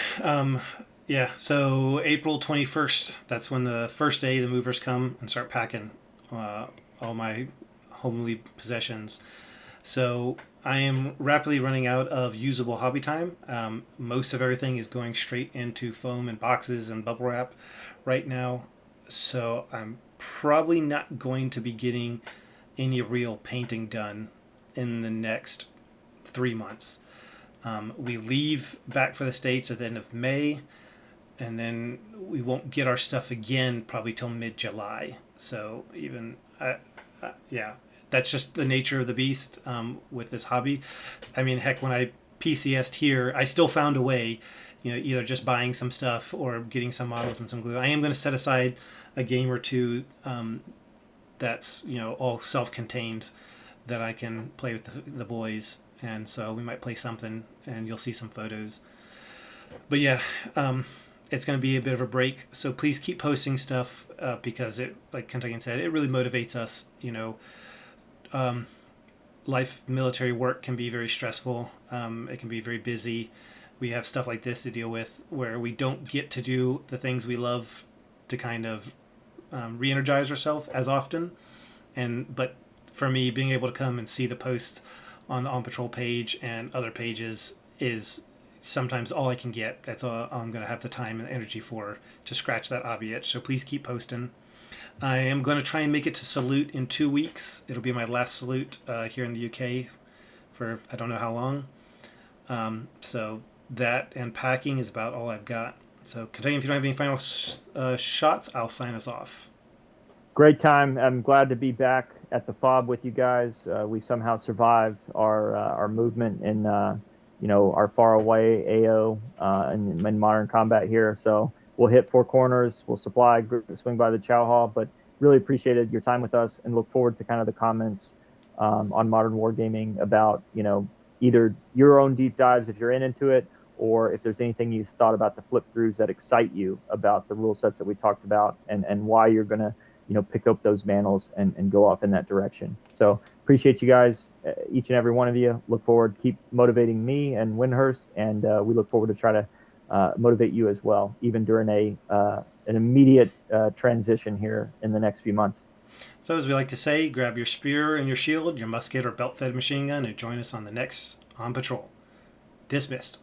Yeah, so April 21st, that's when the first day the movers come and start packing all my homely possessions. So I am rapidly running out of usable hobby time. Most of everything is going straight into foam and boxes and bubble wrap right now. So I'm probably not going to be getting any real painting done in the next 3 months. We leave back for the States at the end of May, and then we won't get our stuff again probably till mid-July. So even, yeah, that's just the nature of the beast with this hobby. I mean, heck, when I PCS'd here, I still found a way, either just buying some stuff or getting some models and some glue. I am going to set aside a game or two that's all self-contained that I can play with the boys, and so we might play something and you'll see some photos. But yeah, it's going to be a bit of a break, so please keep posting stuff because it, like Kentuckian said, it really motivates us. Life, military work can be very stressful. It can be very busy. We have stuff like this to deal with where we don't get to do the things we love to kind of re-energize ourselves as often. But for me, being able to come and see the posts on the On Patrol page and other pages is sometimes all I can get. That's all I'm going to have the time and energy for, to scratch that hobby itch. So please keep posting. I am going to try and make it to Salute in 2 weeks. It'll be my last Salute here in the UK for I don't know how long. So that and packing is about all I've got. So, Kentucky, if you don't have any final shots, I'll sign us off. Great time. I'm glad to be back at the FOB with you guys. We somehow survived our movement in our far away AO in modern combat here. So we'll hit four corners. We'll supply, swing by the chow hall. But really appreciated your time with us and look forward to kind of the comments on modern wargaming about either your own deep dives if you're into it, or if there's anything you've thought about the flip throughs that excite you about the rule sets that we talked about, and why you're going to pick up those mantles and go off in that direction. So appreciate you guys, each and every one of you. Look forward, keep motivating me and Windhurst, and we look forward to try to motivate you as well, even during an immediate transition here in the next few months. So as we like to say, grab your spear and your shield, your musket or belt-fed machine gun, and join us on the next On Patrol. Dismissed.